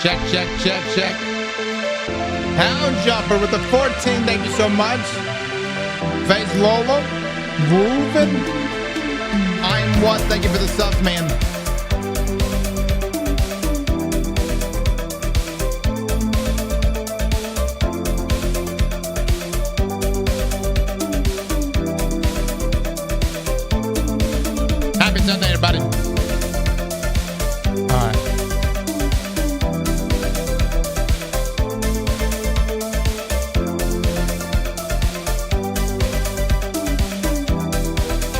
Check, check, check, check. Hound Jumper with the 14. Thank you so much. Face Lola. Ruben. I'm what? Thank you for the stuff, man. Happy Sunday, everybody. All right.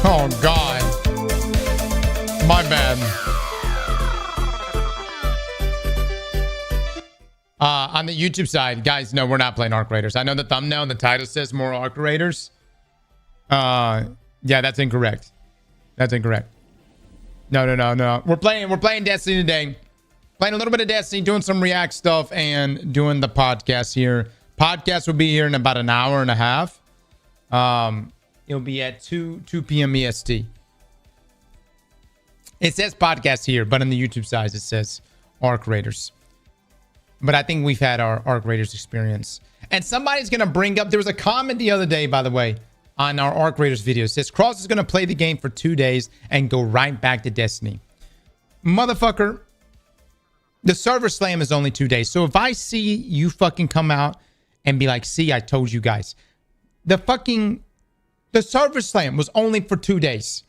Oh, God. My bad. On the YouTube side, guys, no, we're not playing Arc Raiders. I know the thumbnail and the title says more Arc Raiders. Yeah, that's incorrect. That's incorrect. No. We're playing Destiny today. Playing a little bit of Destiny, doing some React stuff, and doing the podcast here. Podcast will be here in about an hour and a half. It'll be at 2 p.m. EST. It says podcast here, but on the YouTube side, it says Arc Raiders. But I think we've had our Arc Raiders experience. And somebody's going to bring up... There was a comment the other day, by the way, on our Arc Raiders video. It says, Cross is going to play the game for 2 days and go right back to Destiny. Motherfucker, the server slam is only 2 days. So if I see you fucking come out and be like, see, I told you guys. The server slam was only for 2 days.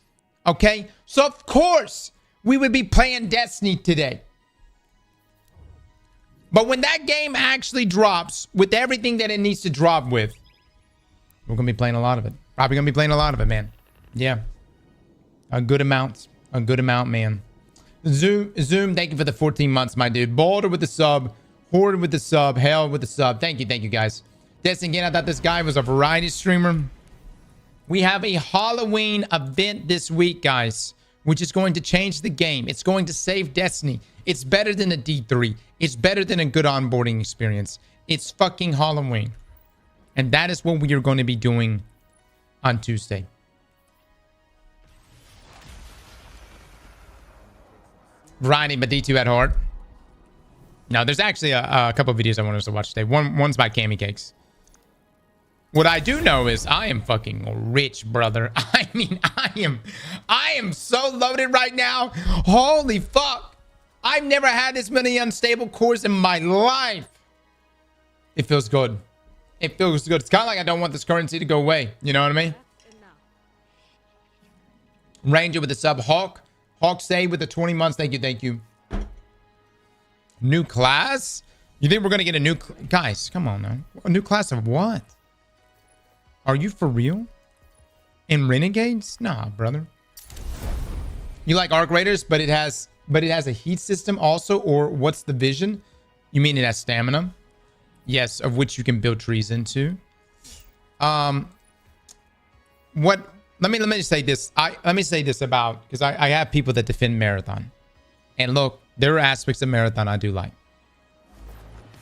Okay? So, of course, we would be playing Destiny today. But when that game actually drops with everything that it needs to drop with, we're going to be playing a lot of it. Probably going to be playing a lot of it, man. Yeah. A good amount. A good amount, man. Zoom, thank you for the 14 months, my dude. Boulder with the sub. Horde with the sub. Hell with the sub. Thank you, guys. Destiny, again, I thought this guy was a variety streamer. We have a Halloween event this week, guys, which is going to change the game. It's going to save Destiny. It's better than a D3. It's better than a good onboarding experience. It's fucking Halloween. And that is what we are going to be doing on Tuesday. Variety, but D2 at heart. Now, there's actually a couple of videos I want us to watch today. One's by Cammy Cakes. What I do know is I am fucking rich, brother. I mean, I am so loaded right now. Holy fuck. I've never had this many unstable cores in my life. It feels good. It feels good. It's kind of like I don't want this currency to go away. You know what I mean? Ranger with the sub. Hawk Say with the 20 months. Thank you. New class? You think we're going to get a new... Guys, come on now. A new class of what? Are you for real? In Renegades? Nah, brother. You like Arc Raiders, but it has a heat system also, or what's the vision? You mean it has stamina? Yes, of which you can build trees into. Let me say this. Let me say this about, because I have people that defend Marathon. And look, there are aspects of Marathon I do like.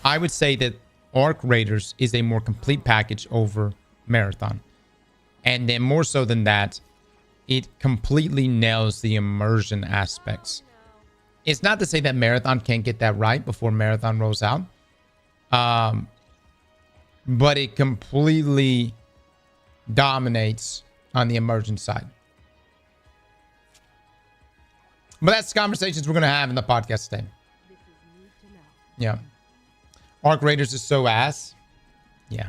I would say that Arc Raiders is a more complete package over Marathon. And then more so than that, it completely nails the immersion aspects. It's not to say that Marathon can't get that right before Marathon rolls out. But it completely dominates on the immersion side. But that's conversations we're going to have in the podcast today. Yeah. Arc Raiders is so ass. Yeah.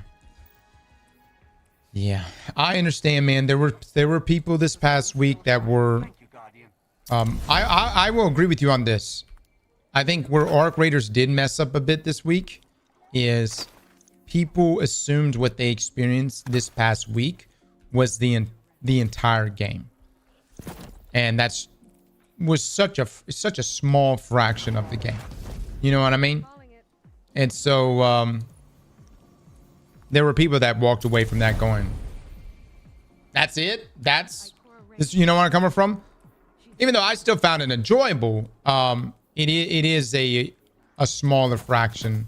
Yeah, I understand, man. There were people this past week that were... I will agree with you on this. I think where Arc Raiders did mess up a bit this week is people assumed what they experienced this past week was the entire game. And was such a small fraction of the game. You know what I mean? And so... there were people that walked away from that going, that's it? You know where I'm coming from? Even though I still found it enjoyable, it is a smaller fraction,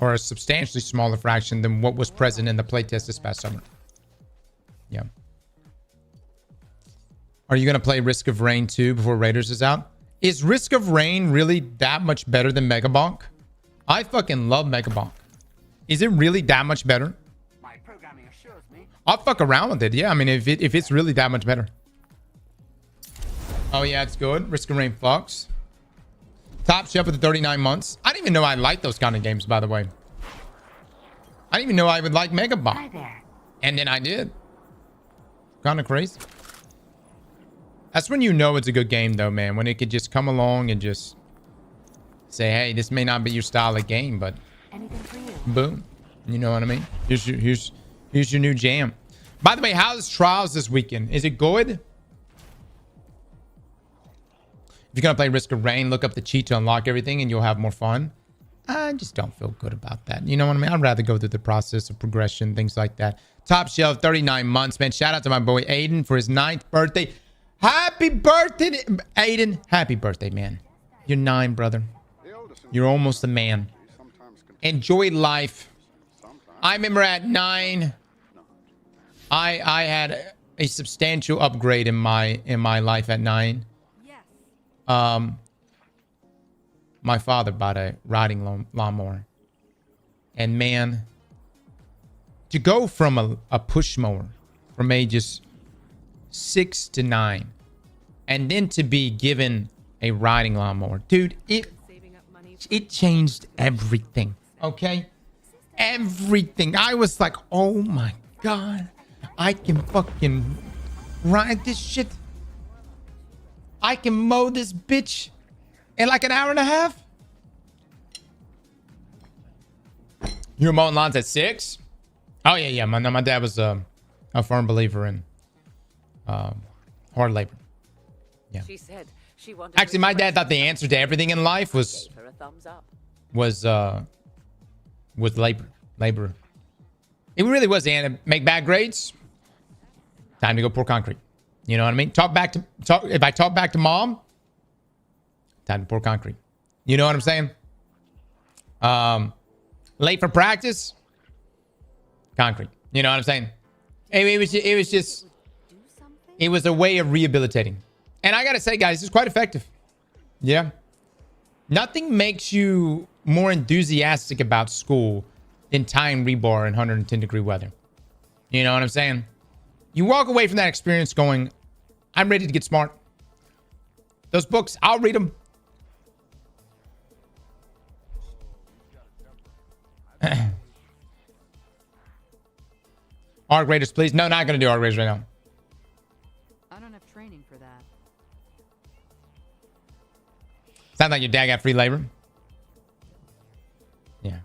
or a substantially smaller fraction than what was present in the playtest this past summer. Yeah. Are you going to play Risk of Rain 2 before Raiders is out? Is Risk of Rain really that much better than Mega Bonk? I fucking love Mega Bonk. Is it really that much better? My programming assures me. I'll fuck around with it. Yeah, I mean, if it's really that much better. Oh, yeah, it's good. Risk of Rain fucks. Top Shelf with the 39 months. I didn't even know I liked those kind of games, by the way. I didn't even know I would like Mega Bomb. Hi there. And then I did. Kind of crazy. That's when you know it's a good game, though, man. When it could just come along and just say, hey, this may not be your style of game, but Anything for you? boom. You know what I mean? Here's your new jam. By the way, how's Trials this weekend? Is it good? If you're going to play Risk of Rain, look up the cheat to unlock everything and you'll have more fun. I just don't feel good about that. You know what I mean? I'd rather go through the process of progression, things like that. Top Shelf, 39 months, man. Shout out to my boy Aiden for his 9th birthday. Happy birthday, Aiden. Happy birthday, man. You're 9, brother. You're almost a man. Enjoy life. I remember at 9, I had a substantial upgrade in my life at 9. My father bought a riding lawnmower. And man, to go from a push mower from ages 6 to 9 and then to be given a riding lawnmower, dude, it changed everything. Okay? Everything. I was like, oh my God, I can fucking ride this shit. I can mow this bitch in like an hour and a half. You were mowing lawns at 6? Oh, yeah. My dad was a firm believer in hard labor. Yeah. She said she wanted Actually, my dad thought the answer to everything in life was labor. Labor. It really was. And make bad grades. Time to go pour concrete. You know what I mean? If I talk back to mom, time to pour concrete. You know what I'm saying? Late for practice, concrete. You know what I'm saying? It was a way of rehabilitating. And I gotta say, guys, it's quite effective. Yeah. Nothing makes you more enthusiastic about school than tying rebar in 110-degree weather. You know what I'm saying? You walk away from that experience going, I'm ready to get smart. Those books, I'll read them. Arc Raiders, please. No, not going to do Arc Raiders right now. I don't have training for that. Sounds like your dad got free labor. Yeah.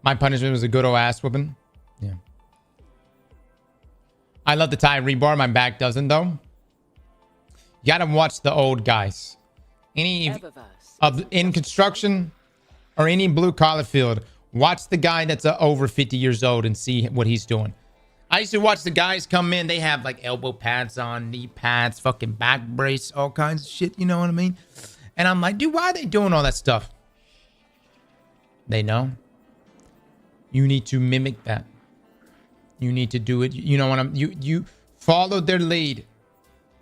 My punishment was a good old ass whooping. Yeah. I love the tie rebar. My back doesn't, though. You gotta watch the old guys. In construction or any blue collar field, watch the guy that's over 50 years old and see what he's doing. I used to watch the guys come in. They have like elbow pads on, knee pads, fucking back brace, all kinds of shit. You know what I mean? And I'm like, dude, why are they doing all that stuff? They know. You need to mimic that. You need to do it. You know what you follow their lead.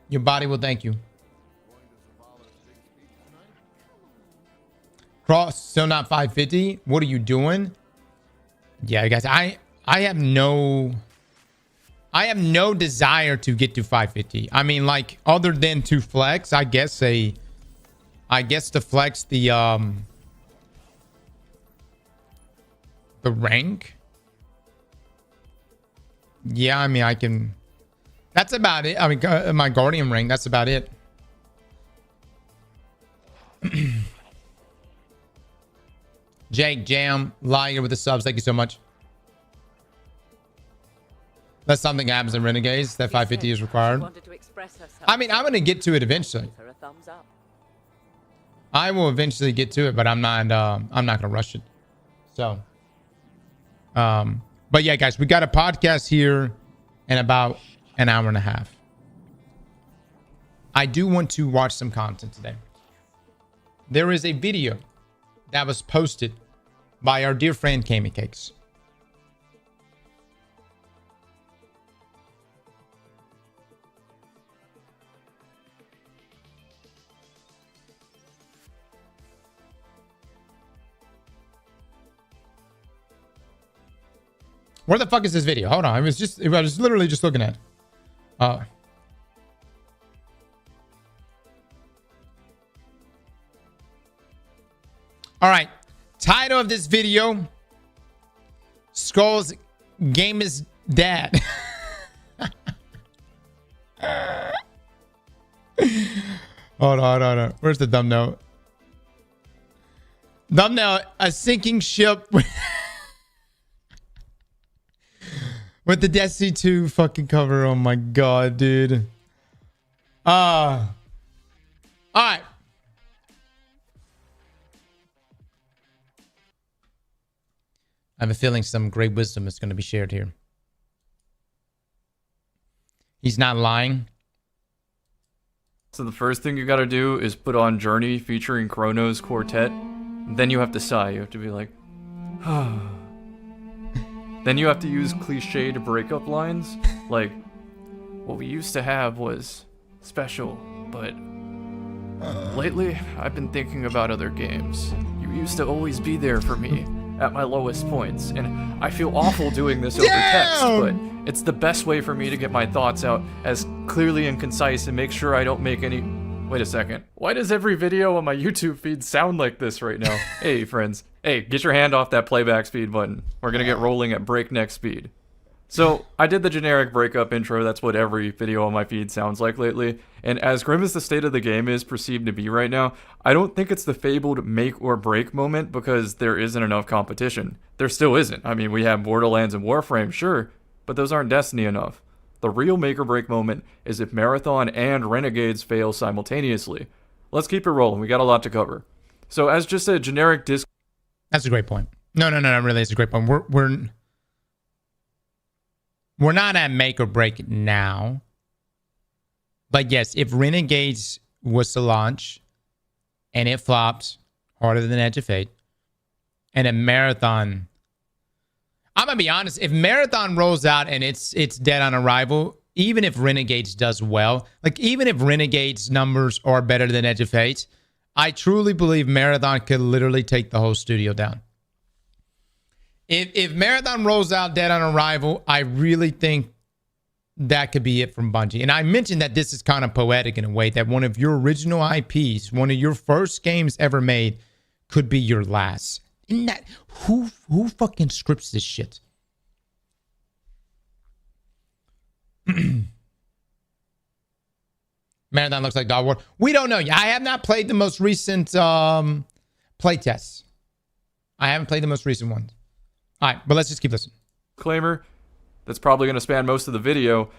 Your body will thank you. Cross still not 550. What are you doing? Yeah, guys, I have no desire to get to 550. I mean, like, other than to flex, I guess to flex the rank. Yeah, I mean, I can. That's about it. I mean, my Guardian rank, that's about it. Jake Jam, Liger with the subs. Thank you so much. Unless something happens in Renegades, that 550 is required. I mean, I'm going to get to it eventually. I will eventually get to it, but I'm not going to rush it. So, but yeah, guys, we got a podcast here in about an hour and a half. I do want to watch some content today. There is a video that was posted by our dear friend Kami Cakes. Where the fuck is this video? Hold on. I was literally just looking at it. All right. Title of this video: Skull's Gamer's Dad. Hold on. Where's the thumbnail? Thumbnail: a sinking ship with the Destiny 2 fucking cover. Oh my god, dude. All right. I have a feeling some great wisdom is going to be shared here. He's not lying. So the first thing you gotta do is put on Journey featuring Chrono's quartet. Then you have to sigh. You have to be like, Then you have to use cliched breakup lines. Like, what we used to have was special, but lately I've been thinking about other games. You used to always be there for me at my lowest points, and I feel awful doing this over text, but it's the best way for me to get my thoughts out as clearly and concise and make sure I don't make any... Wait a second. Why does every video on my YouTube feed sound like this right now? Hey, friends. Hey, get your hand off that playback speed button. We're gonna get rolling at breakneck speed. So, I did the generic breakup intro. That's what every video on my feed sounds like lately. And as grim as the state of the game is perceived to be right now, I don't think it's the fabled make or break moment because there isn't enough competition. There still isn't. I mean, we have Borderlands and Warframe, sure, but those aren't Destiny enough. The real make or break moment is if Marathon and Renegades fail simultaneously. Let's keep it rolling. We got a lot to cover. So, as just a generic disc... That's a great point. No, really, it's a great point. We're not at make or break now. But yes, if Renegades was to launch and it flopped harder than Edge of Fate, and a Marathon, I'm gonna be honest, if Marathon rolls out and it's dead on arrival, even if Renegades does well, like even if Renegades numbers are better than Edge of Fate, I truly believe Marathon could literally take the whole studio down. If Marathon rolls out dead on arrival, I really think that could be it from Bungie. And I mentioned that this is kind of poetic in a way, that one of your original IPs, one of your first games ever made, could be your last. Isn't that... Who fucking scripts this shit? Marathon looks like God War. We don't know. I have not played the most recent playtests. I haven't played the most recent ones. All right, but let's just keep listening. Disclaimer that's probably going to span most of the video.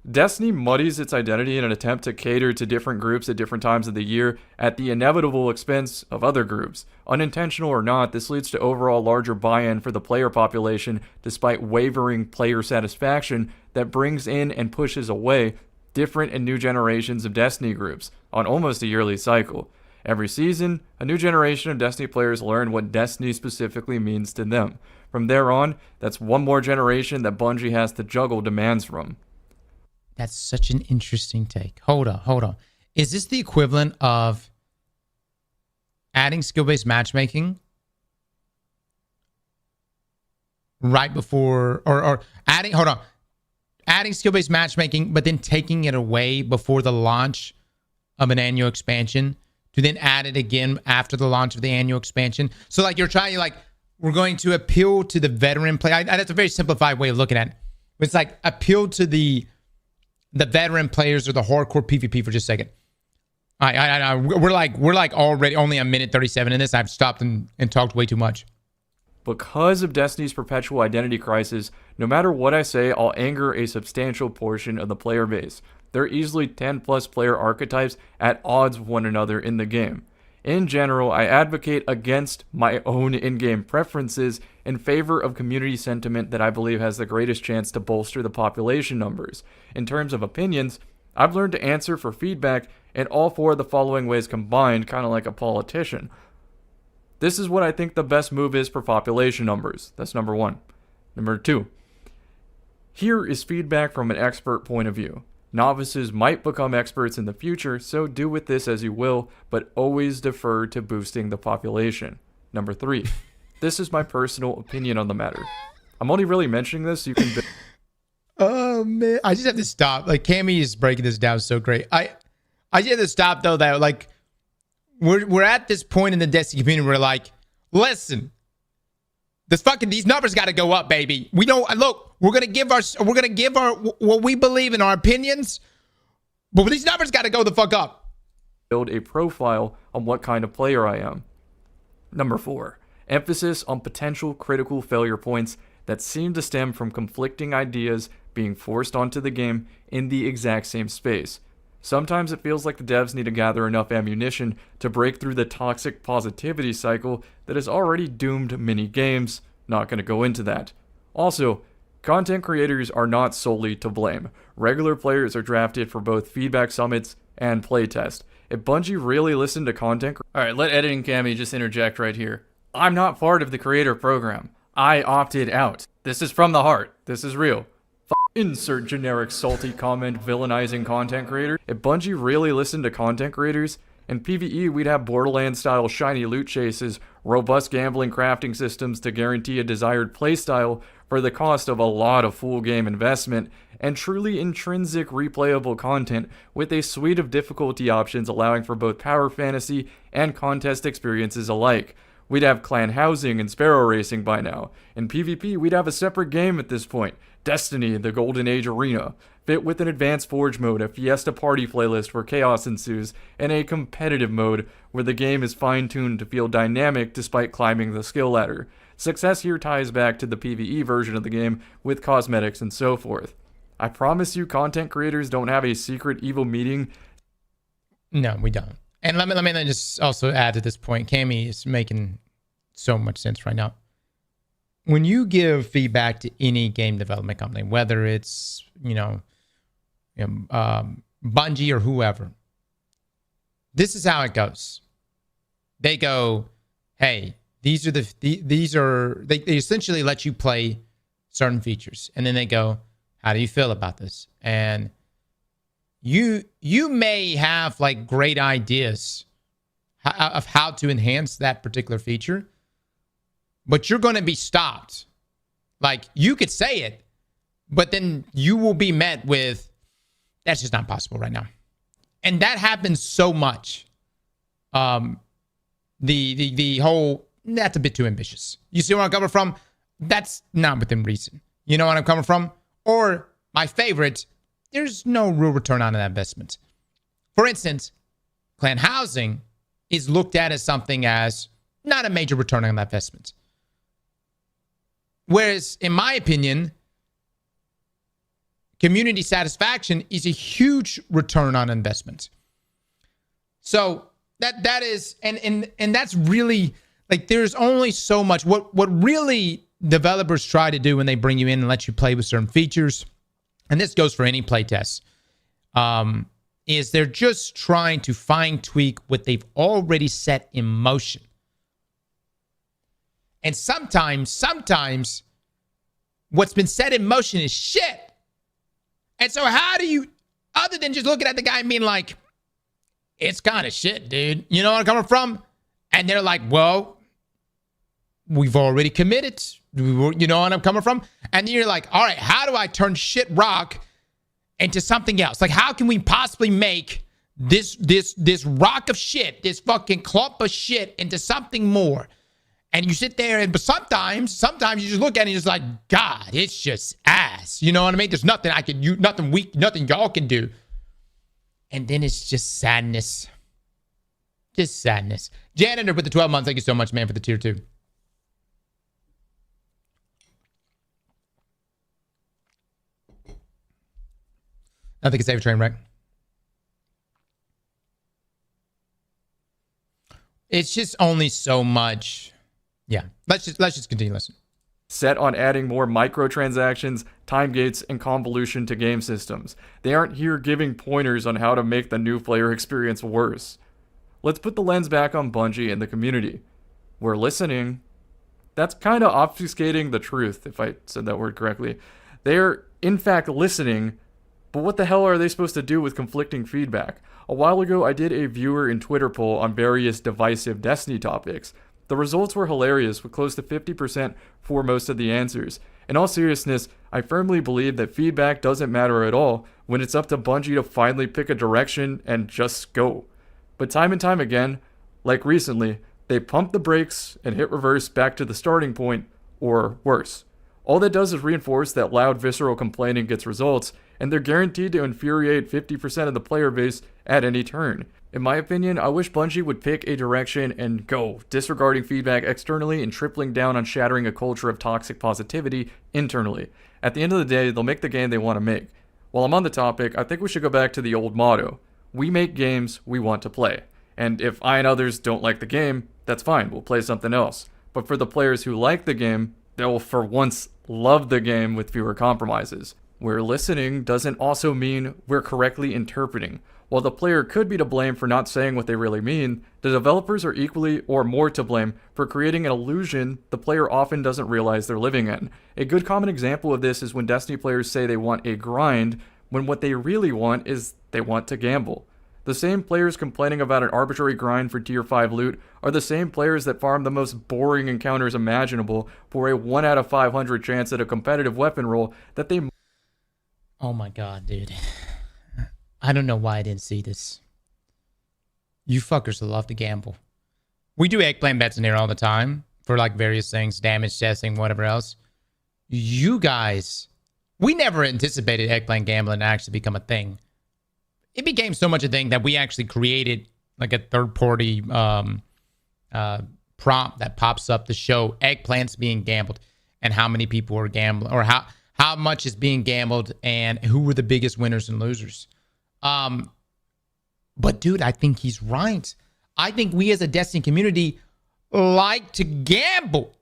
Destiny muddies its identity in an attempt to cater to different groups at different times of the year at the inevitable expense of other groups. Unintentional or not, this leads to overall larger buy-in for the player population despite wavering player satisfaction that brings in and pushes away different and new generations of Destiny groups on almost a yearly cycle. Every season, a new generation of Destiny players learn what Destiny specifically means to them. From there on, that's one more generation that Bungie has to juggle demands from. That's such an interesting take. Hold on. Is this the equivalent of adding skill-based matchmaking right before, or adding skill-based matchmaking, but then taking it away before the launch of an annual expansion to then add it again after the launch of the annual expansion? So like you're trying, like, we're going to appeal to the veteran player. That's a very simplified way of looking at it. It's like appeal to the veteran players or the hardcore PvP for just a second. We're like already only a minute 37 in this. I've stopped and talked way too much. Because of Destiny's perpetual identity crisis, no matter what I say, I'll anger a substantial portion of the player base. There are easily 10 plus player archetypes at odds with one another in the game. In general, I advocate against my own in-game preferences in favor of community sentiment that I believe has the greatest chance to bolster the population numbers. In terms of opinions, I've learned to answer for feedback in all four of the following ways combined, kind of like a politician. This is what I think the best move is for population numbers. That's number one. Number two, here is feedback from an expert point of view. Novices might become experts in the future, so do with this as you will, but always defer to boosting the population. Number three, this is my personal opinion on the matter. I'm only really mentioning this so you can... Oh man, I just have to stop. Like Cammy is breaking this down so great. I just have to stop though. That like we're at this point in the Destiny community where like, listen, these numbers got to go up, baby. We don't look. We're gonna give our what we believe in our opinions, but these numbers got to go the fuck up. Build a profile on what kind of player I am. Number 4, emphasis on potential critical failure points that seem to stem from conflicting ideas being forced onto the game in the exact same space. Sometimes it feels like the devs need to gather enough ammunition to break through the toxic positivity cycle that has already doomed many games. Not going to go into that. Also, content creators are not solely to blame. Regular players are drafted for both feedback summits and playtest. If Bungie really listened to content... Alright, let editing Cammy just interject right here. I'm not part of the creator program. I opted out. This is from the heart. This is real. Insert generic salty comment villainizing content creator. If Bungie really listened to content creators, in PvE we'd have Borderlands style shiny loot chases, robust gambling crafting systems to guarantee a desired playstyle for the cost of a lot of full game investment, and truly intrinsic replayable content with a suite of difficulty options allowing for both power fantasy and contest experiences alike. We'd have clan housing and sparrow racing by now. In PvP, we'd have a separate game at this point. Destiny, the Golden Age Arena, fit with an advanced Forge mode, a Fiesta party playlist where chaos ensues, and a competitive mode where the game is fine-tuned to feel dynamic despite climbing the skill ladder. Success here ties back to the PvE version of the game with cosmetics and so forth. I promise you content creators don't have a secret evil meeting. No, we don't. And let me then just also add to this point. Cammy is making so much sense right now. When you give feedback to any game development company, whether it's Bungie or whoever, this is how it goes. They go, "Hey, they essentially let you play certain features, and then they go, how do you feel about this?" And you may have like great ideas of how to enhance that particular feature, but you're going to be stopped. Like, you could say it, but then you will be met with, that's just not possible right now. And that happens so much. The whole, that's a bit too ambitious. You see where I'm coming from? That's not within reason. You know what I'm coming from? Or my favorite, there's no real return on that investment. For instance, clan housing is looked at as something as not a major return on that investment. Whereas, in my opinion, community satisfaction is a huge return on investment. So that is, and that's really, like, there's only so much. What really developers try to do when they bring you in and let you play with certain features, and this goes for any playtest, is they're just trying to fine tweak what they've already set in motion. And sometimes what's been set in motion is shit. And so how do you, other than just looking at the guy and being like, it's kind of shit, dude. You know where I'm coming from? And they're like, well, we've already committed. You know what I'm coming from? And you're like, all right, how do I turn shit rock into something else? Like, how can we possibly make this rock of shit, this fucking clump of shit into something more? And you sit there, but sometimes you just look at it and you're just like, God, it's just ass. You know what I mean? There's nothing I can use, nothing y'all can do. And then it's just sadness. Just sadness. Janitor with the 12 months. Thank you so much, man, for the tier 2. I think it's a train wreck. It's just only so much. Yeah, let's just continue listening. Set on adding more microtransactions, time gates, and convolution to game systems. They aren't here giving pointers on how to make the new player experience worse. Let's put the lens back on Bungie and the community. We're listening. That's kind of obfuscating the truth, if I said that word correctly. They're, in fact, listening, but what the hell are they supposed to do with conflicting feedback? A while ago, I did a viewer and Twitter poll on various divisive Destiny topics. The results were hilarious, with close to 50% for most of the answers. In all seriousness, I firmly believe that feedback doesn't matter at all when it's up to Bungie to finally pick a direction and just go. But time and time again, like recently, they pump the brakes and hit reverse back to the starting point, or worse. All that does is reinforce that loud, visceral complaining gets results, and they're guaranteed to infuriate 50% of the player base at any turn. In my opinion, I wish Bungie would pick a direction and go, disregarding feedback externally and tripling down on shattering a culture of toxic positivity internally. At the end of the day, they'll make the game they want to make. While I'm on the topic, I think we should go back to the old motto: we make games we want to play. And if I and others don't like the game, that's fine, we'll play something else. But for the players who like the game, they'll for once love the game with fewer compromises. Where listening doesn't also mean we're correctly interpreting. While the player could be to blame for not saying what they really mean, the developers are equally or more to blame for creating an illusion the player often doesn't realize they're living in. A good common example of this is when Destiny players say they want a grind, when what they really want is they want to gamble. The same players complaining about an arbitrary grind for tier 5 loot are the same players that farm the most boring encounters imaginable for a 1 out of 500 chance at a competitive weapon roll that they... Oh my god, dude. I don't know why I didn't see this. You fuckers love to gamble. We do eggplant bets in here all the time for like various things, damage testing, whatever else. You guys, we never anticipated eggplant gambling to actually become a thing. It became so much a thing that we actually created like a third-party prompt that pops up to show eggplants being gambled and how many people are gambling, or how much is being gambled and who were the biggest winners and losers. But dude, I think he's right. I think we as a Destiny community like to gamble.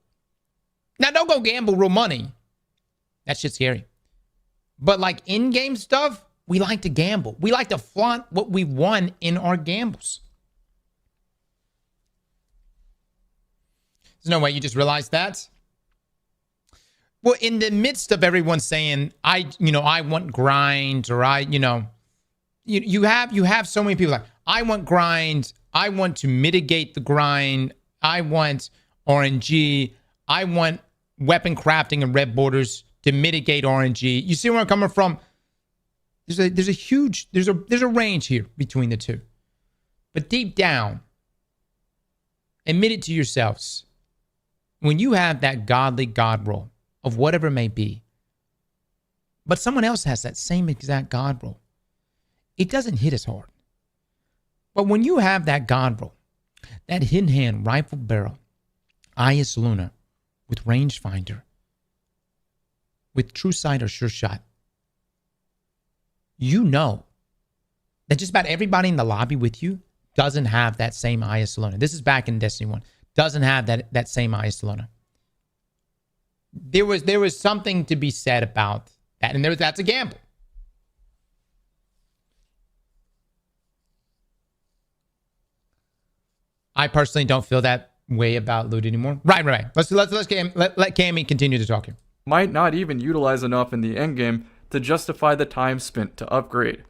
Now, don't go gamble real money. That shit's scary. But like in-game stuff, we like to gamble. We like to flaunt what we won in our gambles. There's no way you just realized that. Well, in the midst of everyone saying, I want grind, or you have so many people like, I want grind, I want to mitigate the grind, I want RNG, I want weapon crafting and red borders to mitigate RNG. You see where I'm coming from? There's a range here between the two. But deep down, admit it to yourselves. When you have that godly God roll of whatever it may be, but someone else has that same exact God roll, it doesn't hit as hard. But when you have that God roll, that hidden hand rifle barrel, IS Luna, with rangefinder, with true sight or sure shot, you know that just about everybody in the lobby with you doesn't have that same IS Luna. This is back in Destiny 1. Doesn't have that same IS Luna. There was something to be said about that, and that's a gamble. I personally don't feel that way about loot anymore. Right. Let Cammy continue to talk here. Might not even utilize enough in the endgame to justify the time spent to upgrade.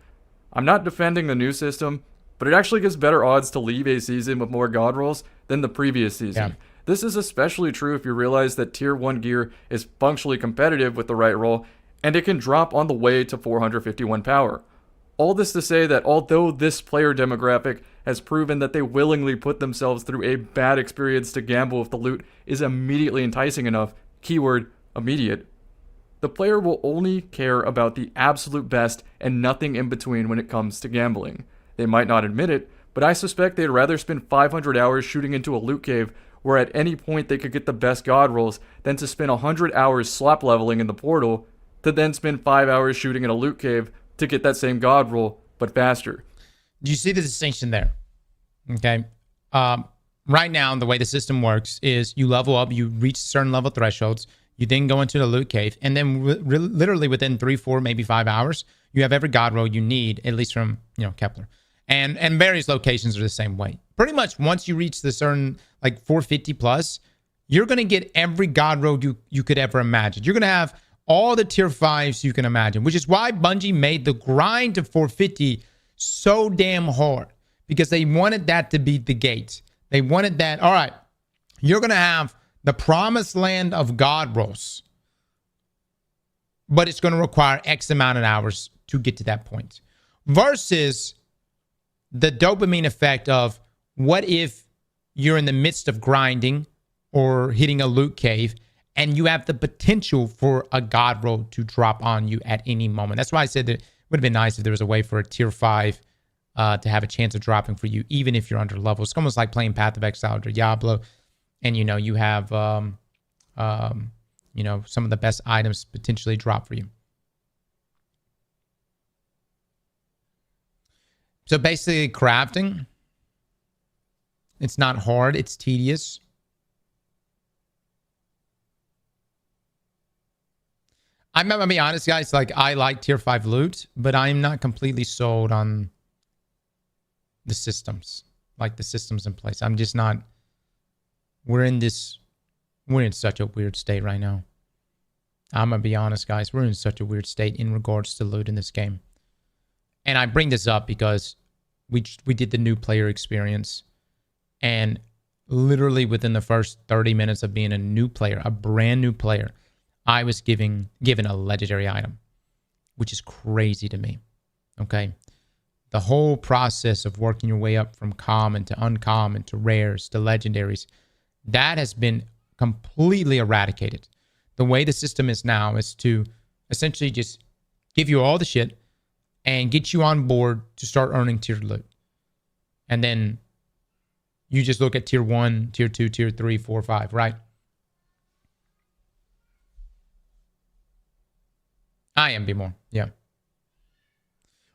I'm not defending the new system, but it actually gives better odds to leave a season with more god rolls than the previous season. Yeah. This is especially true if you realize that tier 1 gear is functionally competitive with the right roll, and it can drop on the way to 451 power. All this to say that although this player demographic has proven that they willingly put themselves through a bad experience to gamble if the loot is immediately enticing enough, keyword immediate, the player will only care about the absolute best and nothing in between when it comes to gambling. They might not admit it, but I suspect they'd rather spend 500 hours shooting into a loot cave where at any point they could get the best god rolls than to spend 100 hours slap leveling in the portal to then spend 5 hours shooting in a loot cave to get that same god roll, but faster. Do you see the distinction there? Okay. Right now, the way the system works is you level up, you reach certain level thresholds, you then go into the loot cave, and then literally within 3, 4, maybe 5 hours, you have every god roll you need, at least from Kepler. And various locations are the same way. Pretty much once you reach the certain like 450 plus, you're gonna get every god roll you could ever imagine. You're gonna have all the tier 5s you can imagine, which is why Bungie made the grind to 450 so damn hard, because they wanted that to be the gate. They wanted that, all right, You're going to have the promised land of God rolls, but it's going to require X amount of hours to get to that point. Versus the dopamine effect of what if you're in the midst of grinding or hitting a loot cave and you have the potential for a God roll to drop on you at any moment. That's why I said that it would have been nice if there was a way for a tier 5 to have a chance of dropping for you, even if you're under level. It's almost like playing Path of Exile or Diablo, and you have some of the best items potentially drop for you. So basically, crafting, it's not hard, it's tedious. I'm gonna be honest, guys. Like, I like tier 5 loot, but I'm not completely sold on the systems, like the systems in place. I'm just not. We're in such a weird state right now. I'm gonna be honest, guys. We're in such a weird state in regards to loot in this game. And I bring this up because we did the new player experience, and literally within the first 30 minutes of being a new player, a brand new player, I was given a legendary item, which is crazy to me. Okay, the whole process of working your way up from common to uncommon to rares to legendaries, that has been completely eradicated. The way the system is now is to essentially just give you all the shit and get you on board to start earning tiered loot. And then you just look at tier 1, tier 2, tier 3, 4, 5, right? I am B-more, yeah.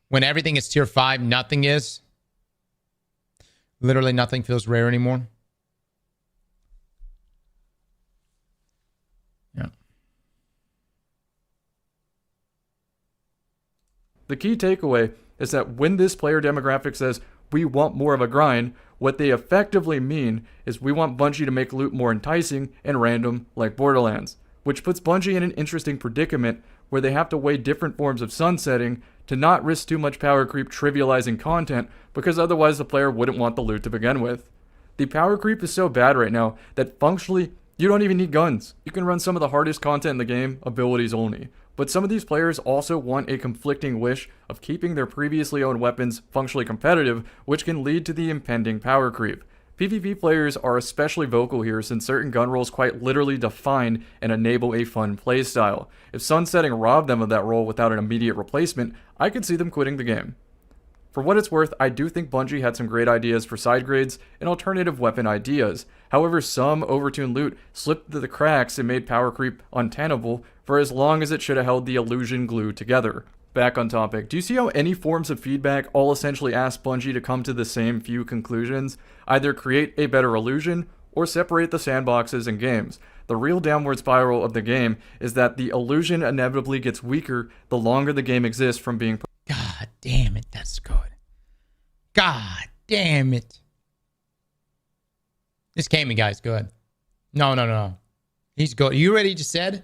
When everything is tier 5, nothing is. Literally nothing feels rare anymore. Yeah. The key takeaway is that when this player demographic says, we want more of a grind, what they effectively mean is we want Bungie to make loot more enticing and random like Borderlands, which puts Bungie in an interesting predicament where they have to weigh different forms of sunsetting to not risk too much power creep trivializing content, because otherwise the player wouldn't want the loot to begin with. The power creep is so bad right now that functionally, you don't even need guns. You can run some of the hardest content in the game, abilities only. But some of these players also want a conflicting wish of keeping their previously owned weapons functionally competitive, which can lead to the impending power creep. PvP players are especially vocal here since certain gun rolls quite literally define and enable a fun playstyle. If sunsetting robbed them of that role without an immediate replacement, I could see them quitting the game. For what it's worth, I do think Bungie had some great ideas for side grades and alternative weapon ideas. However, some overtuned loot slipped through the cracks and made power creep untenable for as long as it should have held the illusion glue together. Back on topic, do you see how any forms of feedback all essentially ask Bungie to come to the same few conclusions? Either create a better illusion or separate the sandboxes and games. The real downward spiral of the game is that the illusion inevitably gets weaker the longer the game exists from being. God damn it, that's good. God damn it. This Kami guy's good. No. He's good. You already just said?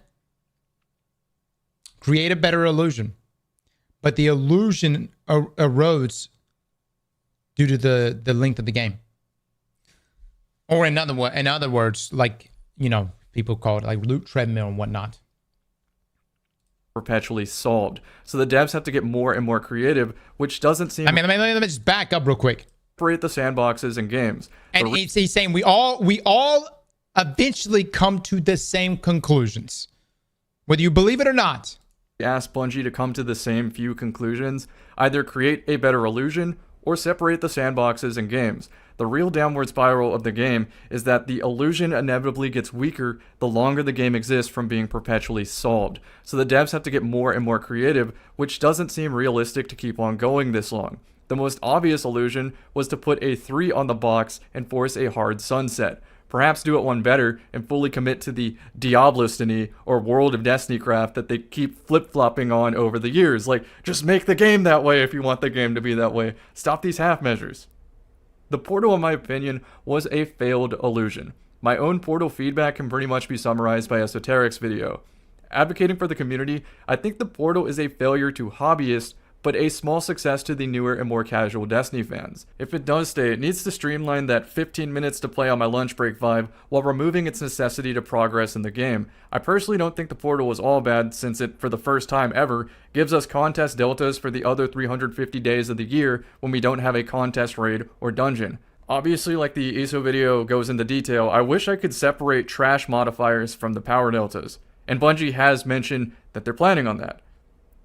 Create a better illusion. But the illusion erodes due to the length of the game. Or in other words, like, people call it like loot treadmill and whatnot. Perpetually solved. So the devs have to get more and more creative, which doesn't seem. Let me just back up real quick. Separate the sandboxes and games. And he's saying we all eventually come to the same conclusions, whether you believe it or not. Ask Bungie to come to the same few conclusions. Either create a better illusion or separate the sandboxes and games. The real downward spiral of the game is that the illusion inevitably gets weaker the longer the game exists from being perpetually solved. So the devs have to get more and more creative, which doesn't seem realistic to keep on going this long. The most obvious illusion was to put a 3 on the box and force a hard sunset. Perhaps do it one better and fully commit to the Diablostiny or World of Destiny craft that they keep flip-flopping on over the years. Like, just make the game that way if you want the game to be that way. Stop these half measures. The portal, in my opinion, was a failed illusion. My own portal feedback can pretty much be summarized by Esoteric's video. Advocating for the community, I think the portal is a failure to hobbyists, but a small success to the newer and more casual Destiny fans. If it does stay, it needs to streamline that 15 minutes to play on my lunch break vibe while removing its necessity to progress in the game. I personally don't think the portal was all bad, since it, for the first time ever, gives us contest deltas for the other 350 days of the year when we don't have a contest raid or dungeon. Obviously, like the ESO video goes into detail, I wish I could separate trash modifiers from the power deltas, and Bungie has mentioned that they're planning on that.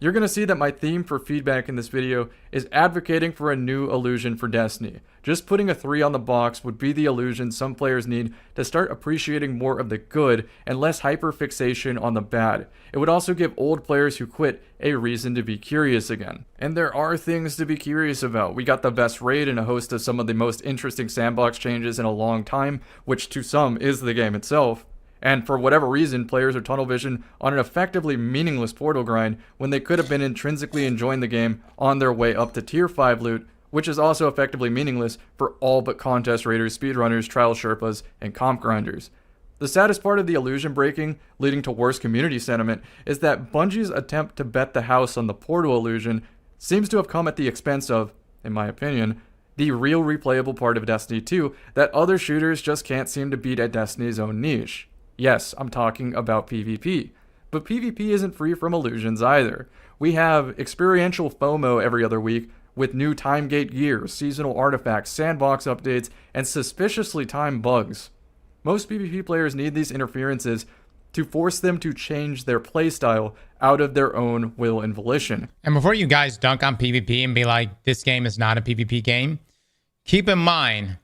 You're going to see that my theme for feedback in this video is advocating for a new illusion for Destiny. Just putting a 3 on the box would be the illusion some players need to start appreciating more of the good and less hyperfixation on the bad. It would also give old players who quit a reason to be curious again. And there are things to be curious about. We got the best raid and a host of some of the most interesting sandbox changes in a long time, which to some is the game itself. And for whatever reason, players are tunnel vision on an effectively meaningless portal grind when they could have been intrinsically enjoying the game on their way up to tier 5 loot, which is also effectively meaningless for all but contest raiders, speedrunners, trial sherpas, and comp grinders. The saddest part of the illusion breaking, leading to worse community sentiment, is that Bungie's attempt to bet the house on the portal illusion seems to have come at the expense of, in my opinion, the real replayable part of Destiny 2 that other shooters just can't seem to beat at Destiny's own niche. Yes, I'm talking about PvP. But PvP isn't free from illusions either. We have experiential FOMO every other week with new time gate gear, seasonal artifacts, sandbox updates, and suspiciously timed bugs. Most PvP players need these interferences to force them to change their playstyle out of their own will and volition. And before you guys dunk on PvP and be like, this game is not a PvP game, keep in mind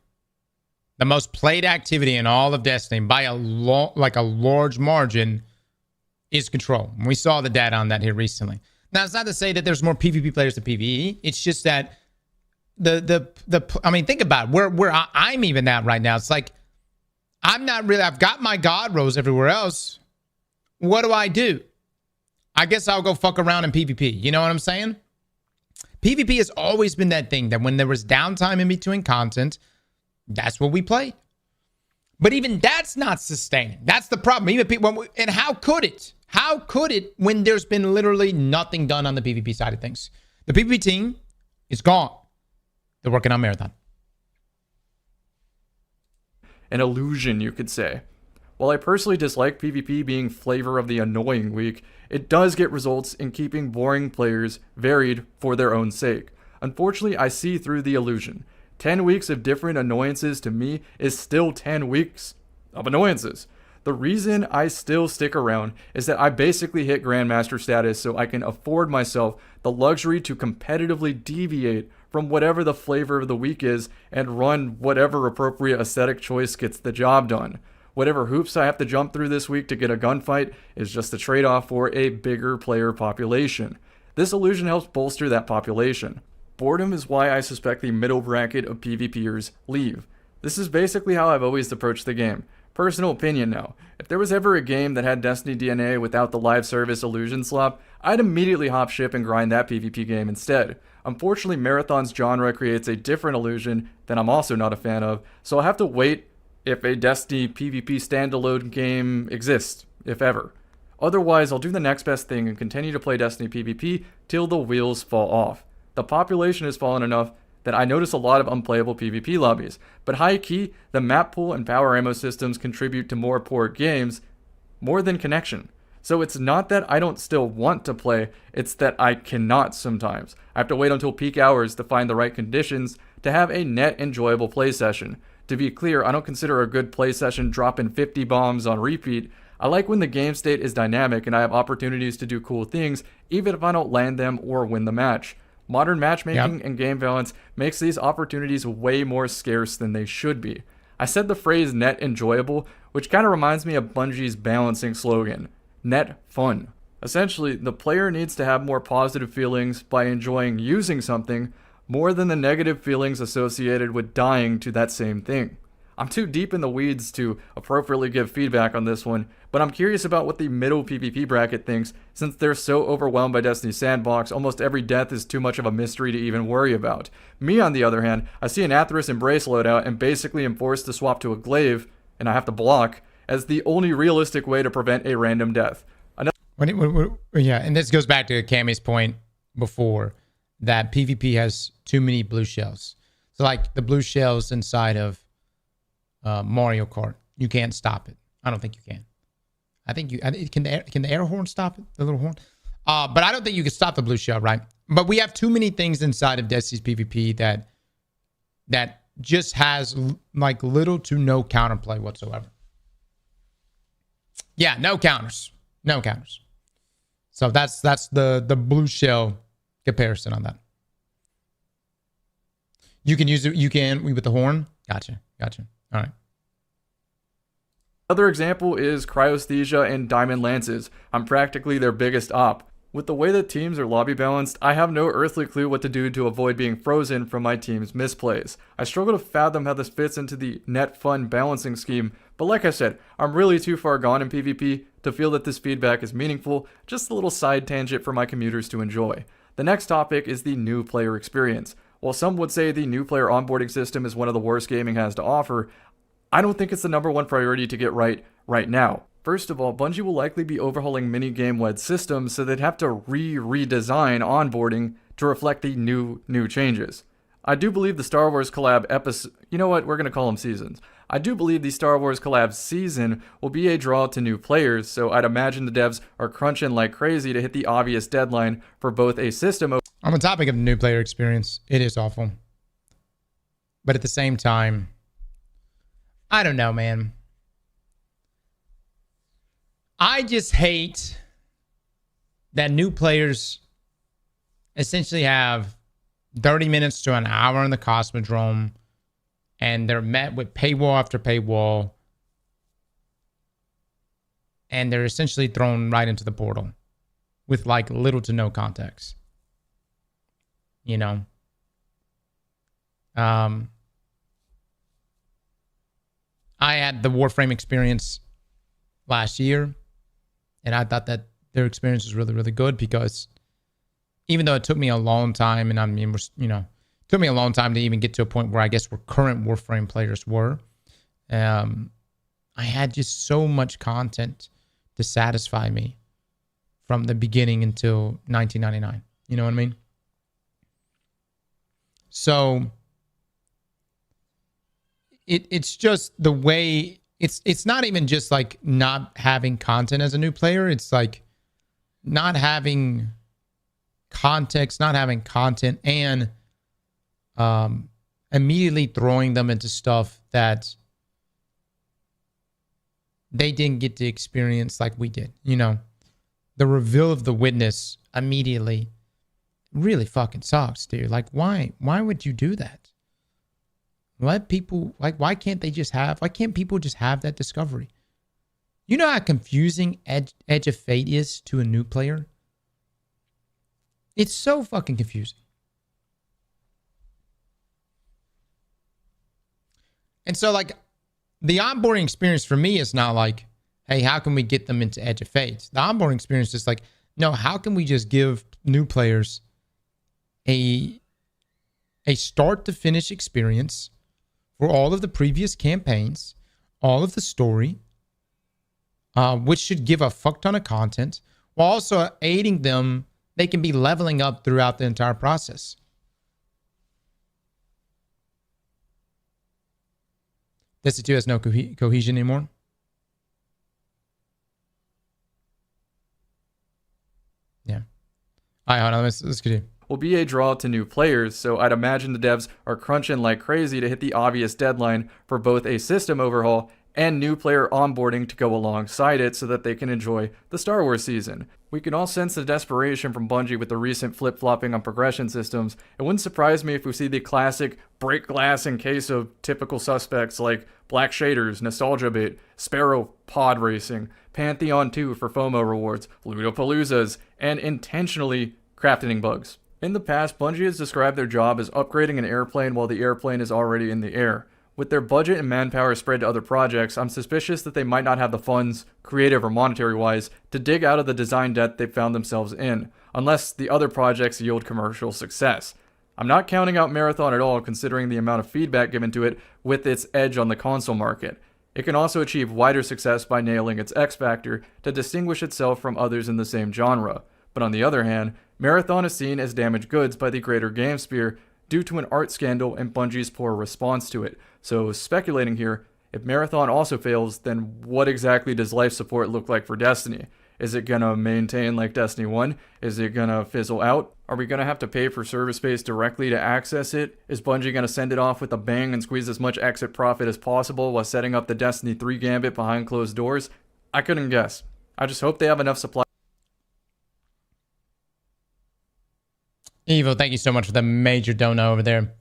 the most played activity in all of Destiny by a large margin is Control. And we saw the data on that here recently. Now, it's not to say that there's more PvP players than PvE. It's just that I mean, think about it. Where I'm even at right now. It's like, I've got my God rolls everywhere else. What do? I guess I'll go fuck around in PvP. You know what I'm saying? PvP has always been that thing that when there was downtime in between content, that's what we played. But even that's not sustaining. That's the problem. Even people, and how could it? How could it when there's been literally nothing done on the PvP side of things? The PvP team is gone. They're working on Marathon. An illusion, you could say. While I personally dislike PvP being flavor of the annoying week, it does get results in keeping boring players varied for their own sake. Unfortunately, I see through the illusion. 10 weeks of different annoyances to me is still 10 weeks of annoyances. The reason I still stick around is that I basically hit Grandmaster status so I can afford myself the luxury to competitively deviate from whatever the flavor of the week is and run whatever appropriate aesthetic choice gets the job done. Whatever hoops I have to jump through this week to get a gunfight is just a trade-off for a bigger player population. This illusion helps bolster that population. Boredom is why I suspect the middle bracket of PvPers leave. This is basically how I've always approached the game. Personal opinion now. If there was ever a game that had Destiny DNA without the live service illusion slop, I'd immediately hop ship and grind that PvP game instead. Unfortunately, Marathon's genre creates a different illusion that I'm also not a fan of, so I'll have to wait if a Destiny PvP standalone game exists, if ever. Otherwise, I'll do the next best thing and continue to play Destiny PvP till the wheels fall off. The population has fallen enough that I notice a lot of unplayable PvP lobbies, but high key, the map pool and power ammo systems contribute to more port games more than connection. So it's not that I don't still want to play, it's that I cannot sometimes. I have to wait until peak hours to find the right conditions to have a net enjoyable play session. To be clear, I don't consider a good play session dropping 50 bombs on repeat. I like when the game state is dynamic and I have opportunities to do cool things even if I don't land them or win the match. Modern matchmaking and game balance makes these opportunities way more scarce than they should be. I said the phrase net enjoyable, which kind of reminds me of Bungie's balancing slogan, net fun. Essentially, the player needs to have more positive feelings by enjoying using something more than the negative feelings associated with dying to that same thing. I'm too deep in the weeds to appropriately give feedback on this one, but I'm curious about what the middle PvP bracket thinks, since they're so overwhelmed by Destiny's sandbox, almost every death is too much of a mystery to even worry about. Me, on the other hand, I see an Atheros Embrace loadout and basically am forced to swap to a glaive, and I have to block, as the only realistic way to prevent a random death. Yeah, and this goes back to Cammy's point before. that PvP has too many blue shells. So like the blue shells inside of Mario Kart, you can't stop it. I don't think you can. I think can the air horn stop it? The little horn? But I don't think you can stop the blue shell, right? But we have too many things inside of Destiny's PvP that just has like little to no counterplay whatsoever. Yeah, no counters. No counters. So that's the blue shell comparison on that. You can use it. You can with the horn. Gotcha. All right. Another example is Cryosthesia and Diamond Lances. I'm practically their biggest op. With the way that teams are lobby balanced, I have no earthly clue what to do to avoid being frozen from my team's misplays. I struggle to fathom how this fits into the net fun balancing scheme, but like I said, I'm really too far gone in PvP to feel that this feedback is meaningful, just a little side tangent for my commuters to enjoy. The next topic is the new player experience. While some would say the new player onboarding system is one of the worst gaming has to offer, I don't think it's the number one priority to get right now. First of all, Bungie will likely be overhauling minigame-led systems, so they'd have to redesign onboarding to reflect the new changes. I do believe the Star Wars collab episode... You know what? We're going to call them seasons. I do believe the Star Wars collab season will be a draw to new players, so I'd imagine the devs are crunching like crazy to hit the obvious deadline for both a system... On the topic of the new player experience, it is awful. But at the same time, I don't know, man. I just hate that new players essentially have 30 minutes to an hour in the Cosmodrome, and they're met with paywall after paywall, and they're essentially thrown right into the portal with like little to no context. You know? I had the Warframe experience last year, and I thought that their experience was really, really good because even though it took me a long time, and I mean, it took me a long time to even get to a point where I guess where current Warframe players were, I had just so much content to satisfy me from the beginning until 1999. You know what I mean? So it's just the way... It's not even just like not having content as a new player. It's like not having context, not having content, and immediately throwing them into stuff that they didn't get to experience like we did. You know, the reveal of the witness immediately really fucking sucks, dude. Like, why would you do that? Let people, like, why can't people just have that discovery? You know how confusing Edge of Fate is to a new player? It's so fucking confusing. And so, like, the onboarding experience for me is not like, hey, how can we get them into Edge of Fate? The onboarding experience is like, no, how can we just give new players a start to finish experience for all of the previous campaigns, all of the story, which should give a fuck ton of content, while also aiding them. They can be leveling up throughout the entire process. Destiny 2 has no cohesion anymore. Yeah. All right, hold on. Let's continue. Will be a draw to new players, so I'd imagine the devs are crunching like crazy to hit the obvious deadline for both a system overhaul and new player onboarding to go alongside it so that they can enjoy the Star Wars season. We can all sense the desperation from Bungie with the recent flip-flopping on progression systems. It wouldn't surprise me if we see the classic break glass in case of typical suspects like Black Shaders, Nostalgia Bait, Sparrow Pod Racing, Pantheon 2 for FOMO rewards, Ludopaloozas, and intentionally crafting bugs. In the past, Bungie has described their job as upgrading an airplane while the airplane is already in the air. With their budget and manpower spread to other projects, I'm suspicious that they might not have the funds, creative or monetary-wise, to dig out of the design debt they've found themselves in, unless the other projects yield commercial success. I'm not counting out Marathon at all, considering the amount of feedback given to it with its edge on the console market. It can also achieve wider success by nailing its X factor to distinguish itself from others in the same genre. But on the other hand, Marathon is seen as damaged goods by the greater gamesphere due to an art scandal and Bungie's poor response to it. So speculating here, if Marathon also fails, then what exactly does life support look like for Destiny? Is it gonna maintain like Destiny 1? Is it gonna fizzle out? Are we gonna have to pay for server space directly to access it? Is Bungie gonna send it off with a bang and squeeze as much exit profit as possible while setting up the Destiny 3 gambit behind closed doors? I couldn't guess. I just hope they have enough supply. Evo, thank you so much for the major dono over there.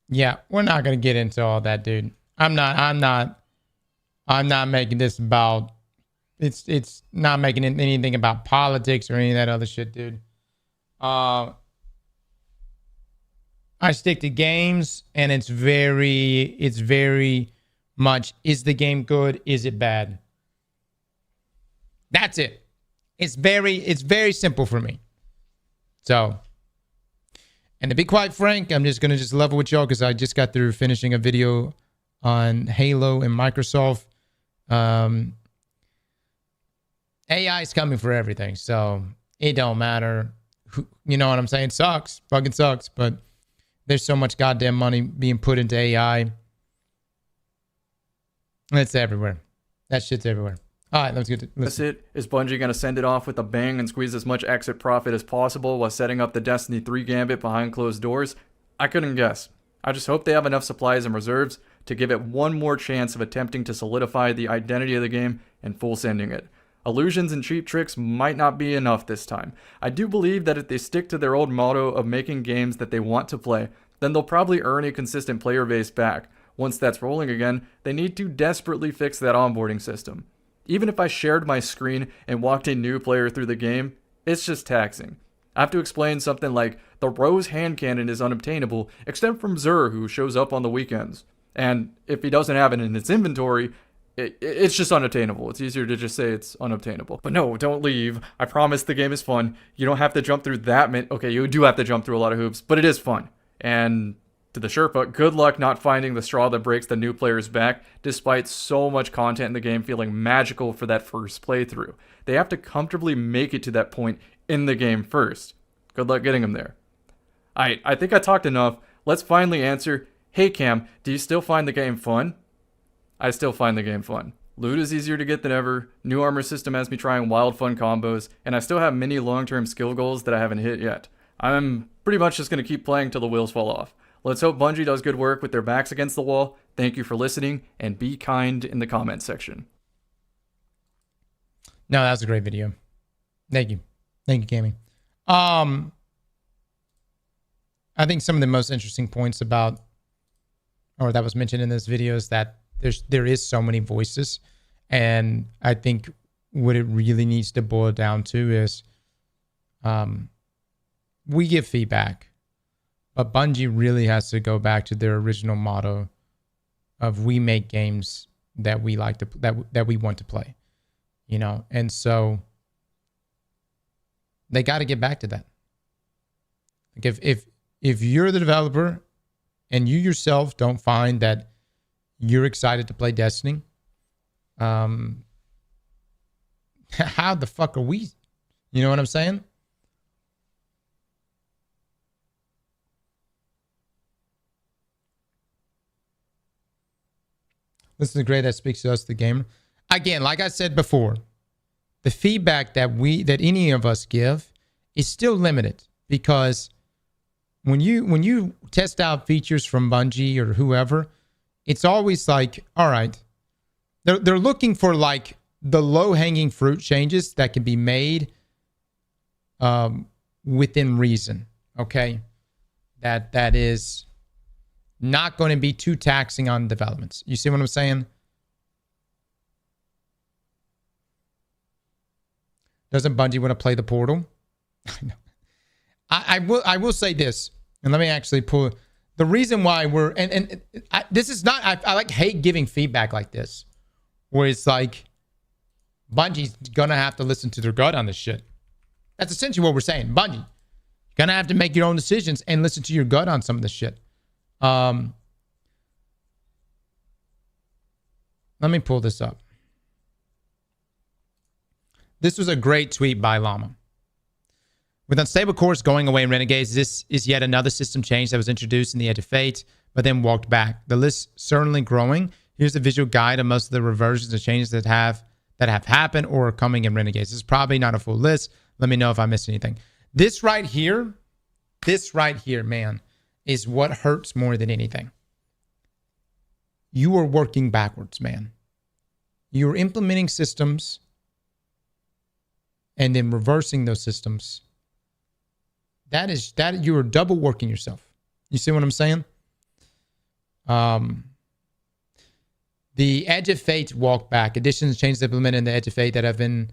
Yeah, we're not gonna get into all that, dude. I'm not making this about it's not making it anything about politics or any of that other shit, dude. I stick to games, and it's very much, is the game good? Is it bad? That's it. It's very simple for me. So, and to be quite frank, I'm just gonna level with y'all because I just got through finishing a video on Halo and Microsoft. AI is coming for everything, so it don't matter. You know what I'm saying? Sucks, fucking sucks. But there's so much goddamn money being put into AI. It's everywhere. That shit's everywhere. All right, let's get to That's it. Is Bungie going to send it off with a bang and squeeze as much exit profit as possible while setting up the Destiny 3 gambit behind closed doors? I couldn't guess. I just hope they have enough supplies and reserves to give it one more chance of attempting to solidify the identity of the game and full sending it. Illusions and cheap tricks might not be enough this time. I do believe that if they stick to their old motto of making games that they want to play, then they'll probably earn a consistent player base back. Once that's rolling again, they need to desperately fix that onboarding system. Even if I shared my screen and walked a new player through the game, it's just taxing. I have to explain something like the Rose hand cannon is unobtainable except from Xur, who shows up on the weekends. And if he doesn't have it in his inventory, it's just unobtainable. It's easier to just say it's unobtainable. But no, don't leave. I promise the game is fun. You don't have to jump through that many. Okay, you do have to jump through a lot of hoops, but it is fun. And to the Sherpa, good luck not finding the straw that breaks the new player's back, despite so much content in the game feeling magical for that first playthrough. They have to comfortably make it to that point in the game first. Good luck getting them there. Alright, I think I talked enough. Let's finally answer, hey Cam, do you still find the game fun? I still find the game fun. Loot is easier to get than ever, new armor system has me trying wild fun combos, and I still have many long-term skill goals that I haven't hit yet. I'm pretty much just going to keep playing till the wheels fall off. Let's hope Bungie does good work with their backs against the wall. Thank you for listening, and be kind in the comment section. No, that was a great video. Thank you. Thank you, Cammy. I think some of the most interesting points about, or that was mentioned in this video, is that there is so many voices. And I think what it really needs to boil down to is we give feedback. But Bungie really has to go back to their original motto of we make games that we like to that we want to play, you know. And so they got to get back to that. Like if you're the developer and you yourself don't find that you're excited to play Destiny, how the fuck are we? You know what I'm saying? This is the grade that speaks to us, the gamer. Again, like I said before, the feedback that any of us give is still limited, because when you test out features from Bungie or whoever, it's always like, all right, they're looking for like the low-hanging fruit changes that can be made within reason. Okay, that is not going to be too taxing on developments. You see what I'm saying? Doesn't Bungie want to play the Portal? I will say this, and let me actually pull the reason why we're this is not I like hate giving feedback like this, where it's like Bungie's gonna have to listen to their gut on this shit. That's essentially what we're saying. Bungie, you're gonna have to make your own decisions and listen to your gut on some of this shit. Let me pull this up. This was a great tweet by Llama. With unstable cores going away in Renegades, this is yet another system change that was introduced in the Edge of Fate, but then walked back. The list certainly growing. Here's a visual guide of most of the reversions and changes that have happened or are coming in Renegades. This is probably not a full list. Let me know if I missed anything. This right here, man, is what hurts more than anything. You are working backwards, man. You're implementing systems and then reversing those systems. That you are double working yourself. You see what I'm saying? The Edge of Fate walk back. Additions and changes implemented in the Edge of Fate that have been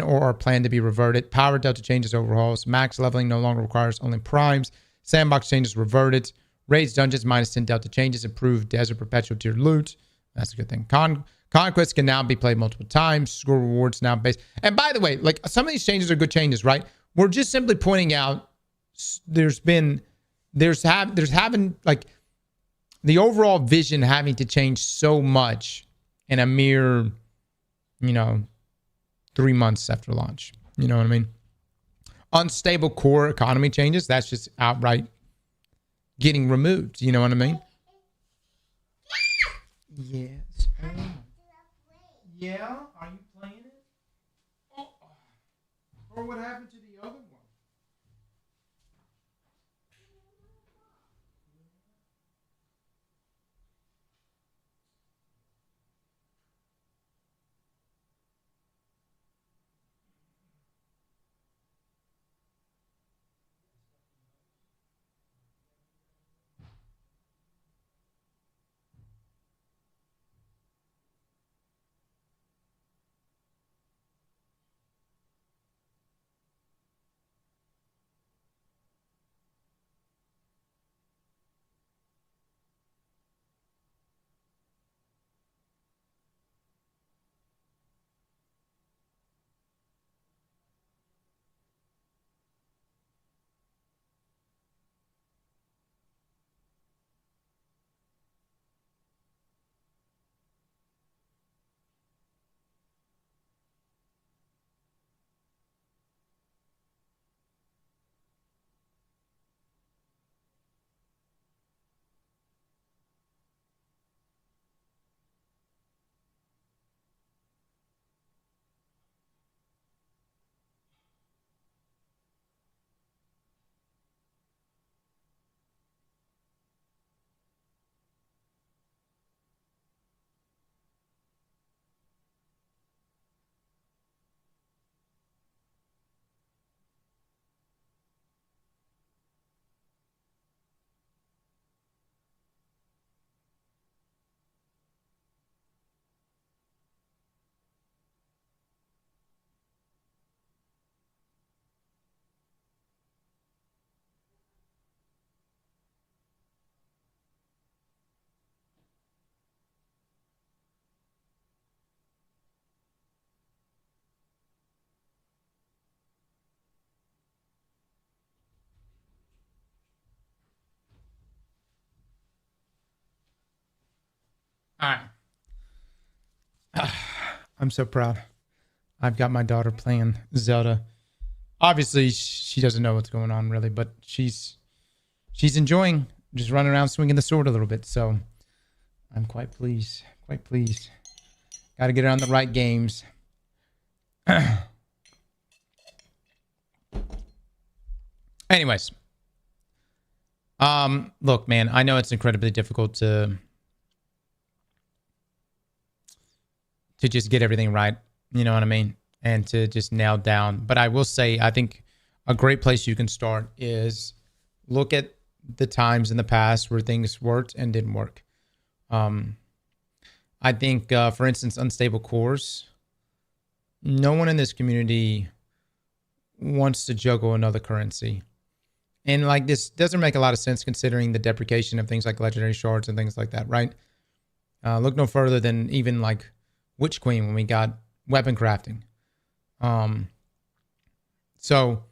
or are planned to be reverted. Power Delta changes overhauls. Max leveling no longer requires only primes. Sandbox changes reverted. Raids dungeons minus 10 Delta changes. Improved Desert Perpetual tier loot. That's a good thing. Conquest can now be played multiple times. Score rewards now based. And by the way, like some of these changes are good changes, right? We're just simply pointing out there's having like the overall vision having to change so much in a mere, 3 months after launch. You know what I mean? Unstable core economy changes. That's just outright getting removed. You know what I mean? Yes. Yeah? Are you playing it? Oh. Or what happened to the other one? All right. I'm so proud. I've got my daughter playing Zelda. Obviously, she doesn't know what's going on really, but she's enjoying just running around swinging the sword a little bit. So I'm quite pleased. Quite pleased. Got to get her on the right games. Anyways. Look, man, I know it's incredibly difficult to just get everything right. You know what I mean? And to just nail down. But I will say, I think a great place you can start is look at the times in the past where things worked and didn't work. I think, for instance, unstable cores. No one in this community wants to juggle another currency. And like this doesn't make a lot of sense considering the deprecation of things like legendary shards and things like that, right? Look no further than even like Witch Queen when we got weapon crafting. So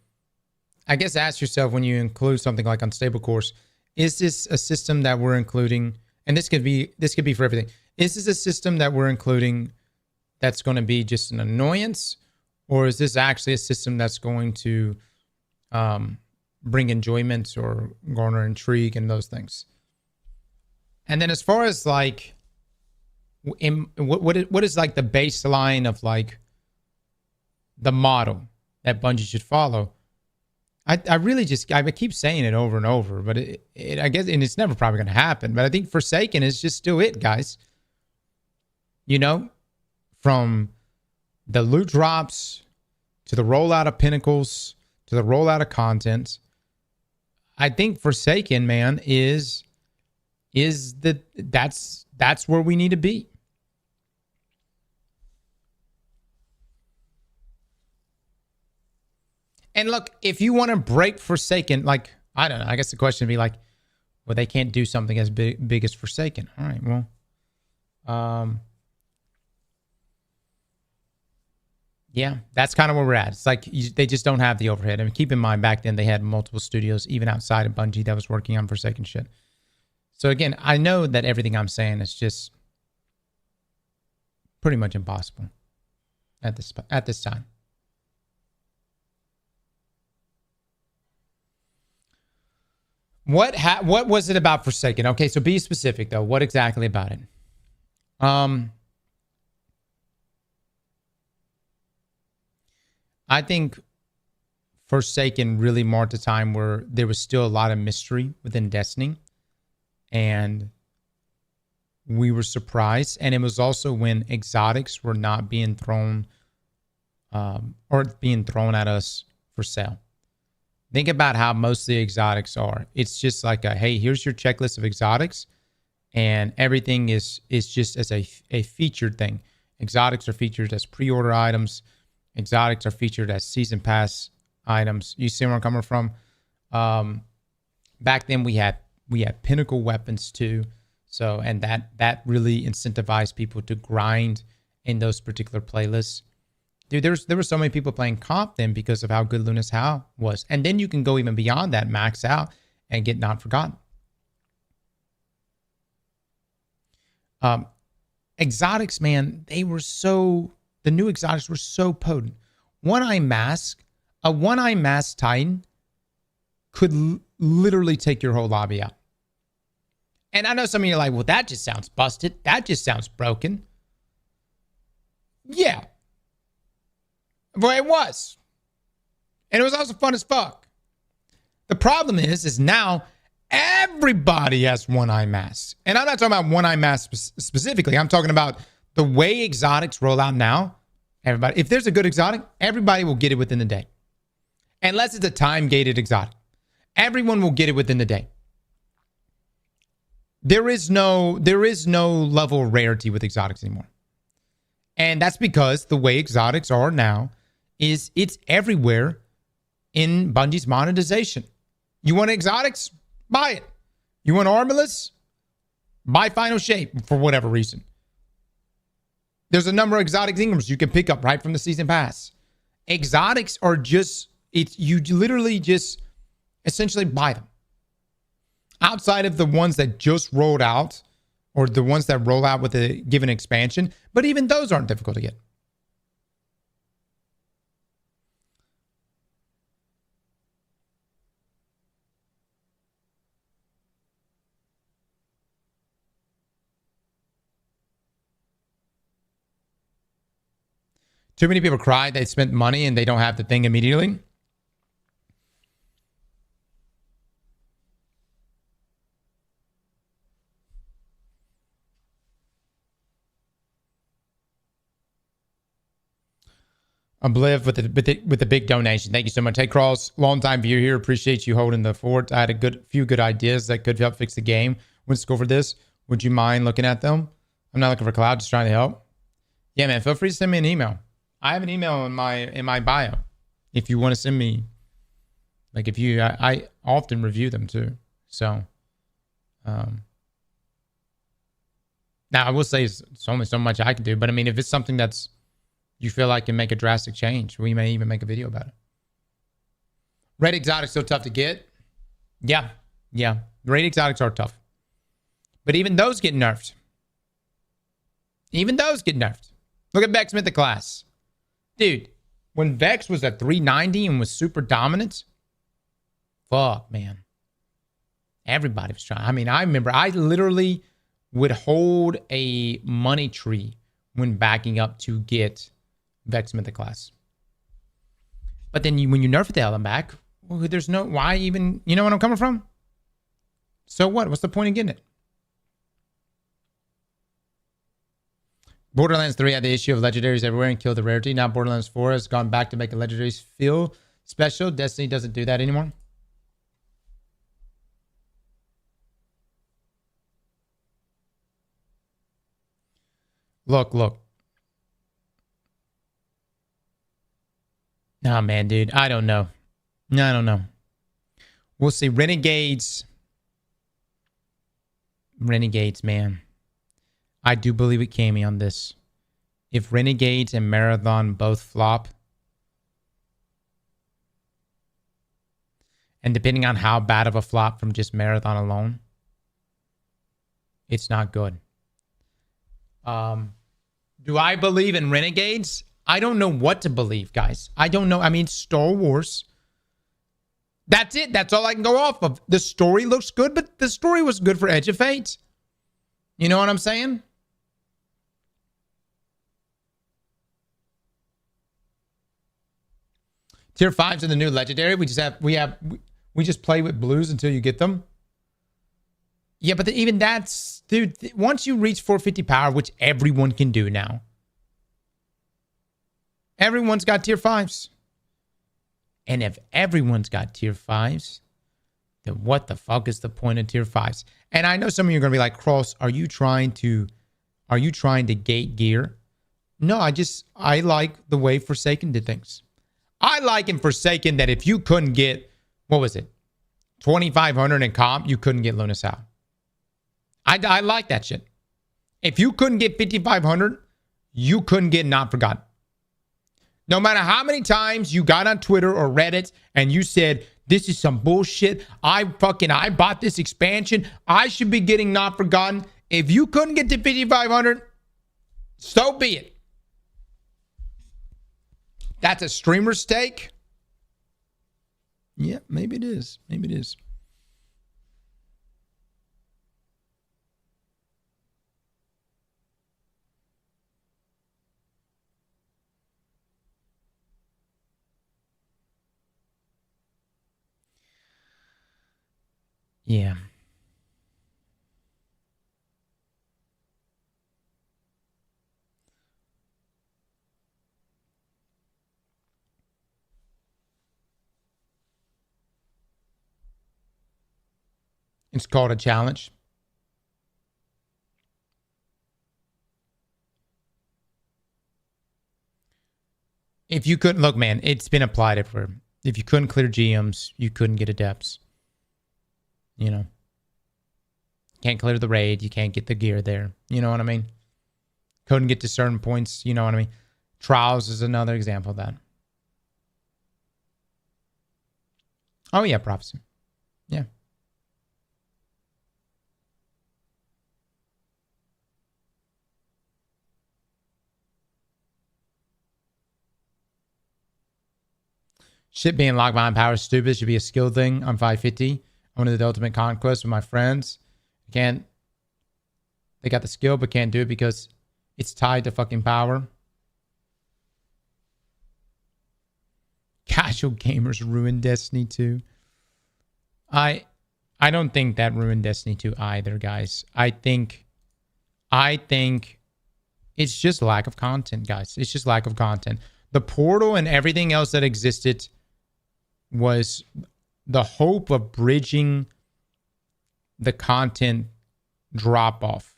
I guess ask yourself when you include something like unstable cores, is this a system that we're including and this could be for everything. Is this a system that we're including that's going to be just an annoyance, or is this actually a system that's going to bring enjoyment or garner intrigue and those things? And then as far as like, what is like the baseline of like the model that Bungie should follow? I really just, I keep saying it over and over, but I guess, and it's never probably going to happen, but I think Forsaken is just still it, guys. You know, from the loot drops to the rollout of pinnacles to the rollout of content, I think Forsaken, man, that's where we need to be. And look, if you want to break Forsaken, like, I don't know, I guess the question would be like, well, they can't do something as big as Forsaken. All right, well, yeah, that's kind of where we're at. It's like they just don't have the overhead. I mean, keep in mind, back then they had multiple studios, even outside of Bungie, that was working on Forsaken shit. So again, I know that everything I'm saying is just pretty much impossible at this time. What was it about Forsaken? Okay, so be specific though. What exactly about it? I think Forsaken really marked a time where there was still a lot of mystery within Destiny, and we were surprised. And it was also when exotics were not being thrown or being thrown at us for sale. Think about how most of the exotics are. It's just like a, hey, here's your checklist of exotics, and everything is just as a featured thing. Exotics are featured as pre-order items. Exotics are featured as season pass items. You see where I'm coming from? Back then we had pinnacle weapons too. So, and that really incentivized people to grind in those particular playlists. Dude, there were so many people playing comp then because of how good Luna's How was. And then you can go even beyond that, max out, and get Not Forgotten. Exotics, man, the new exotics were so potent. One-Eye Mask, a One-Eye Mask Titan could literally take your whole lobby out. And I know some of you are like, well, that just sounds busted. That just sounds broken. Yeah. Well, it was. And it was also fun as fuck. The problem is now everybody has One-Eye Masks. And I'm not talking about One-Eye Masks specifically. I'm talking about the way exotics roll out now. Everybody, if there's a good exotic, everybody will get it within the day. Unless it's a time-gated exotic. Everyone will get it within the day. There is no level of rarity with exotics anymore. And that's because the way exotics are now is it's everywhere in Bungie's monetization. You want exotics? Buy it. You want armorless? Buy Final Shape for whatever reason. There's a number of exotic Ingrams you can pick up right from the season pass. Exotics are just, you literally just essentially buy them. Outside of the ones that just rolled out, or the ones that roll out with a given expansion, but even those aren't difficult to get. Too many people cry they spent money and they don't have the thing immediately. Obliv with the big donation. Thank you so much. Hey, Cross, long time viewer here. Appreciate you holding the fort. I had a few good ideas that could help fix the game. Let's go for this. Would you mind looking at them? I'm not looking for cloud, just trying to help. Yeah, man. Feel free to send me an email. I have an email in my bio. If you want to send me, like if you, I often review them too. So, now I will say it's only so much I can do, but I mean, if it's something that's you feel like can make a drastic change, we may even make a video about it. Red exotics so tough to get. Yeah. Red exotics are tough. But even those get nerfed. Even those get nerfed. Look at Vex Mythic class. Dude, when Vex was at 390 and was super dominant, fuck, man. Everybody was trying. I mean, I remember I literally would hold a money tree when backing up to get Vex Mythic class. But then when you nerf the Ellen back, well, there's no, why even, you know what I'm coming from? So what? What's the point of getting it? Borderlands 3 had the issue of legendaries everywhere and killed the rarity. Now Borderlands 4 has gone back to making legendaries feel special. Destiny doesn't do that anymore. Look. Nah, man, dude. I don't know. I don't know. We'll see. Renegades, man. I do believe it came on this. If Renegades and Marathon both flop, and depending on how bad of a flop from just Marathon alone, it's not good. Do I believe in Renegades? I don't know what to believe, guys. I don't know. I mean, Star Wars. That's it. That's all I can go off of. The story looks good, but the story was good for Edge of Fate. You know what I'm saying? Tier 5s are the new legendary. We just play with blues until you get them. Yeah, but even that's, dude, once you reach 450 power, which everyone can do now. Everyone's got tier 5s. And if everyone's got tier 5s, then what the fuck is the point of tier 5s? And I know some of you are going to be like, Cross, are you trying to gate gear? No, I like the way Forsaken did things. I like in Forsaken that if you couldn't get, what was it? 2,500 in comp, you couldn't get Luna Sal. I like that shit. If you couldn't get 5,500, you couldn't get Not Forgotten. No matter how many times you got on Twitter or Reddit and you said, this is some bullshit. I bought this expansion. I should be getting Not Forgotten. If you couldn't get to 5,500, so be it. That's a streamer stake. Yeah, maybe it is. Maybe it is. Yeah. It's called a challenge. If you couldn't, look, man, it's been applied everywhere. If you couldn't clear GMs, you couldn't get adepts. You know, can't clear the raid. You can't get the gear there. You know what I mean? Couldn't get to certain points. You know what I mean? Trials is another example of that. Oh, yeah, prophecy. Yeah. Shit being locked behind power is stupid. Should be a skill thing on 550. I went to the Ultimate Conquest with my friends. They got the skill, but can't do it because it's tied to fucking power. Casual gamers ruined Destiny 2. I don't think that ruined Destiny 2 either, guys. I think it's just lack of content, guys. It's just lack of content. The portal and everything else that existed was the hope of bridging the content drop off.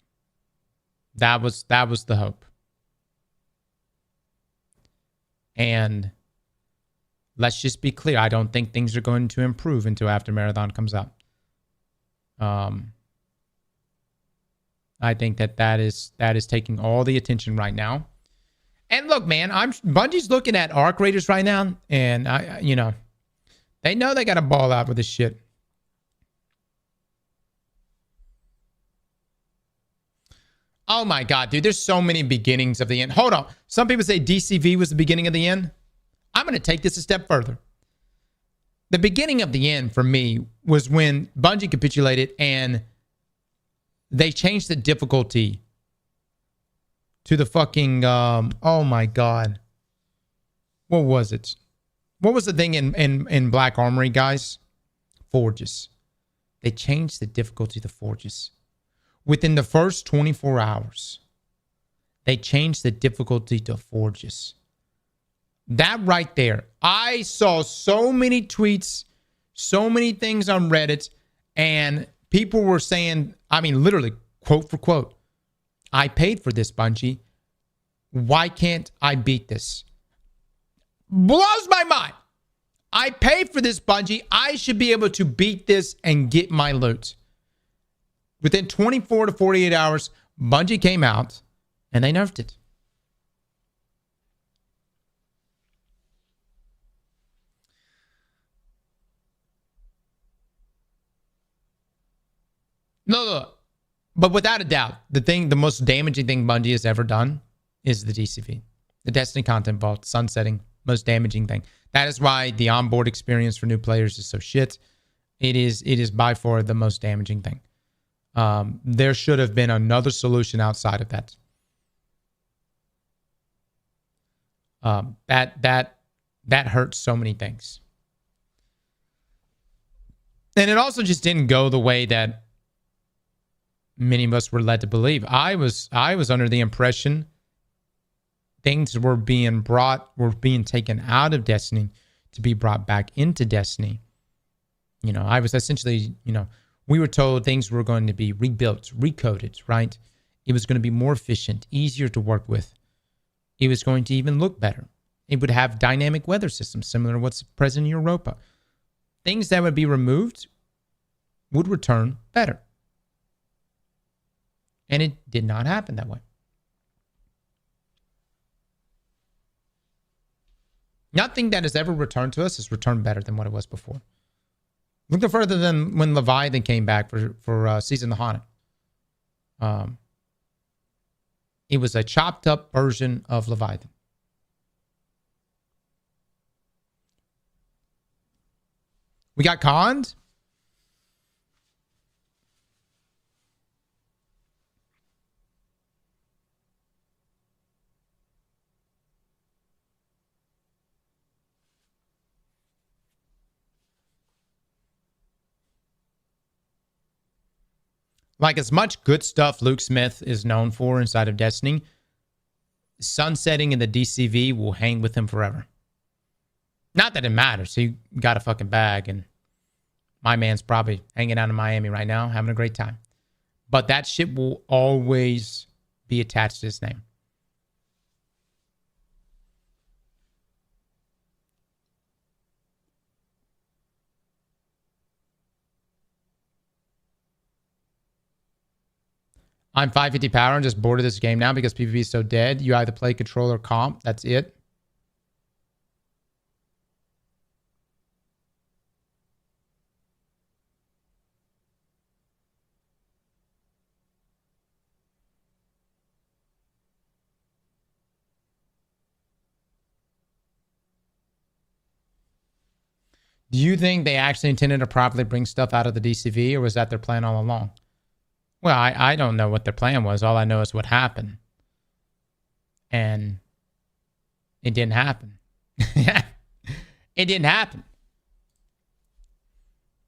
That was the hope. And let's just be clear. I don't think things are going to improve until after Marathon comes out. I think that is taking all the attention right now. And look, man, Bungie's looking at Arc Raiders right now, and they know they got to ball out with this shit. Oh my God, dude. There's so many beginnings of the end. Hold on. Some people say DCV was the beginning of the end. I'm going to take this a step further. The beginning of the end for me was when Bungie capitulated and they changed the difficulty to the fucking, oh my God. What was it? What was the thing in Black Armory, guys? Forges. They changed the difficulty to forges. Within the first 24 hours, they changed the difficulty to forges. That right there. I saw so many tweets, so many things on Reddit, and people were saying, I mean, literally, quote for quote, I paid for this, Bungie. Why can't I beat this? Blows my mind. I paid for this, Bungie. I should be able to beat this and get my loot. Within 24 to 48 hours, Bungie came out and they nerfed it. No. But without a doubt, the most damaging thing Bungie has ever done is the DCV. The Destiny Content Vault, sunsetting, most damaging thing. That is why the onboard experience for new players is so shit. It is by far the most damaging thing. There should have been another solution outside of that. That hurts so many things. And it also just didn't go the way that many of us were led to believe. I was under the impression things were being taken out of Destiny to be brought back into Destiny. You know, I was essentially, we were told things were going to be rebuilt, recoded, right? It was going to be more efficient, easier to work with. It was going to even look better. It would have dynamic weather systems similar to what's present in Europa. Things that would be removed would return better. And it did not happen that way. Nothing that has ever returned to us has returned better than what it was before. Look no further than when Leviathan came back for Season of the Haunted. It was a chopped up version of Leviathan. We got conned. Like, as much good stuff Luke Smith is known for inside of Destiny, sunsetting in the DCV will hang with him forever. Not that it matters. He got a fucking bag, and my man's probably hanging out in Miami right now, having a great time. But that shit will always be attached to his name. I'm 550 power and just bored of this game now because PvP is so dead. You either play control or comp. That's it. Do you think they actually intended to properly bring stuff out of the DCV, or was that their plan all along? Well, I don't know what their plan was. All I know is what happened. And it didn't happen. It didn't happen.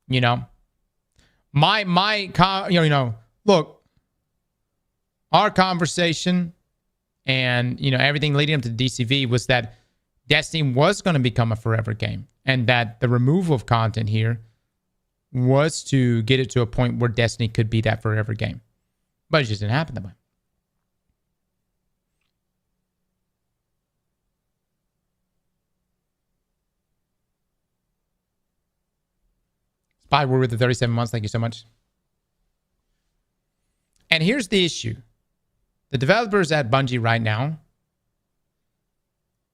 You know? Look, our conversation and, everything leading up to DCV was that Destiny was going to become a forever game. And that the removal of content here was to get it to a point where Destiny could be that forever game. But it just didn't happen that way. Spy, we're with the 37 months. Thank you so much. And here's the issue. The developers at Bungie right now,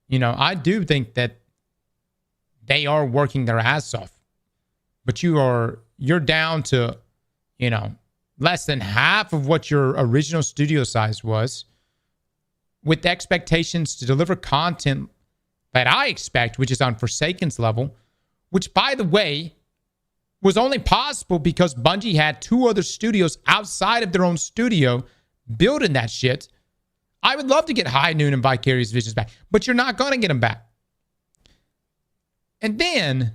I do think that they are working their ass off. But you're down to, less than half of what your original studio size was, with expectations to deliver content that I expect, which is on Forsaken's level, which, by the way, was only possible because Bungie had 2 other studios outside of their own studio building that shit. I would love to get High Noon and Vicarious Visions back, but you're not going to get them back. And then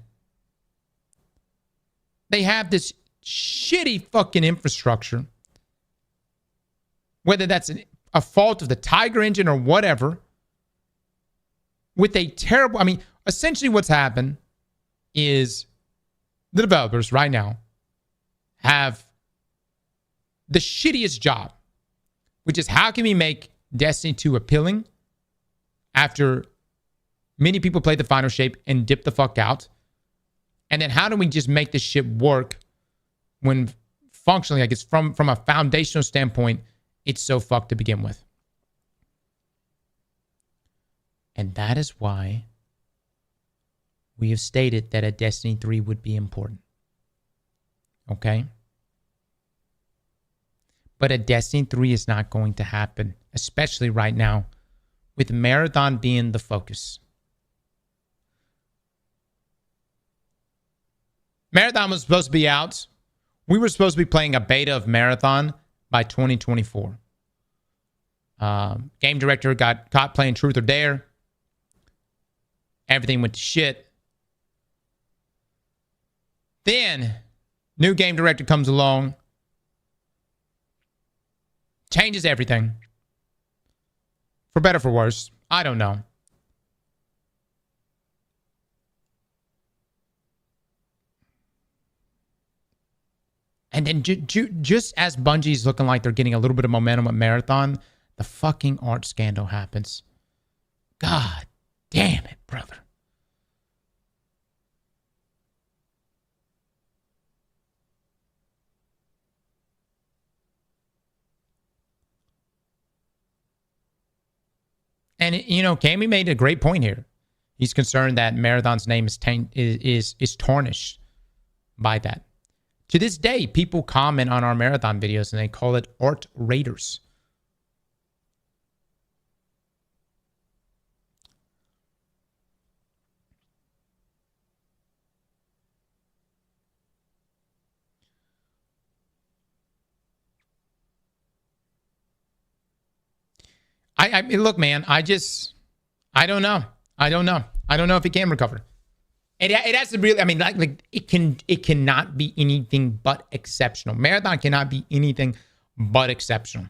they have this shitty fucking infrastructure, whether that's a fault of the Tiger engine or whatever, with a terrible, I mean, essentially what's happened is the developers right now have the shittiest job, which is how can we make Destiny 2 appealing after many people play the final shape and dip the fuck out? And then how do we just make this shit work when functionally, like it's from a foundational standpoint, it's so fucked to begin with? And that is why we have stated that a Destiny 3 would be important. Okay? But a Destiny 3 is not going to happen, especially right now, with Marathon being the focus. Marathon was supposed to be out. We were supposed to be playing a beta of Marathon by 2024. Game director got caught playing Truth or Dare. Everything went to shit. Then, new game director comes along, changes everything. For better or for worse, I don't know. And then just as Bungie's looking like they're getting a little bit of momentum at Marathon, the fucking art scandal happens. God damn it, brother. And, you know, Cammy made a great point here. He's concerned that Marathon's name is tarnished by that. To this day, people comment on our Marathon videos and they call it Art Raiders. I mean, look, man, I don't know. I don't know if it can recover. It has to really, I mean, like it cannot be anything but exceptional. Marathon cannot be anything but exceptional.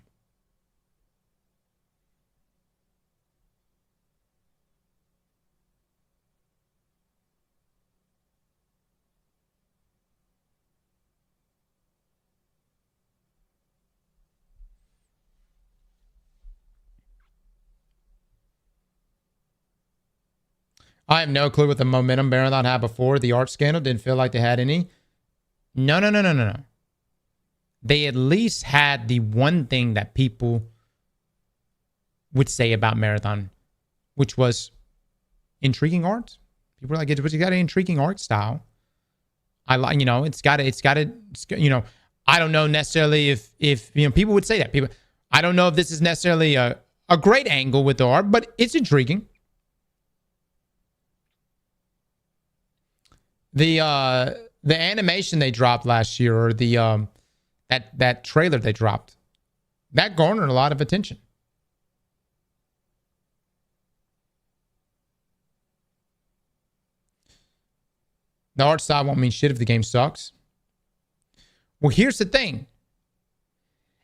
I have no clue what the momentum Marathon had before the art scandal. Didn't feel like they had any. No. They at least had the one thing that people would say about Marathon, which was intriguing art. People were like, it's got an intriguing art style. I like, you know, it's got a, you know, I don't know necessarily if you know, people would say that. People, I don't know if this is necessarily a great angle with the art, but it's intriguing. The animation they dropped last year, or the that trailer they dropped, that garnered a lot of attention. The art style won't mean shit if the game sucks. Well, here's the thing.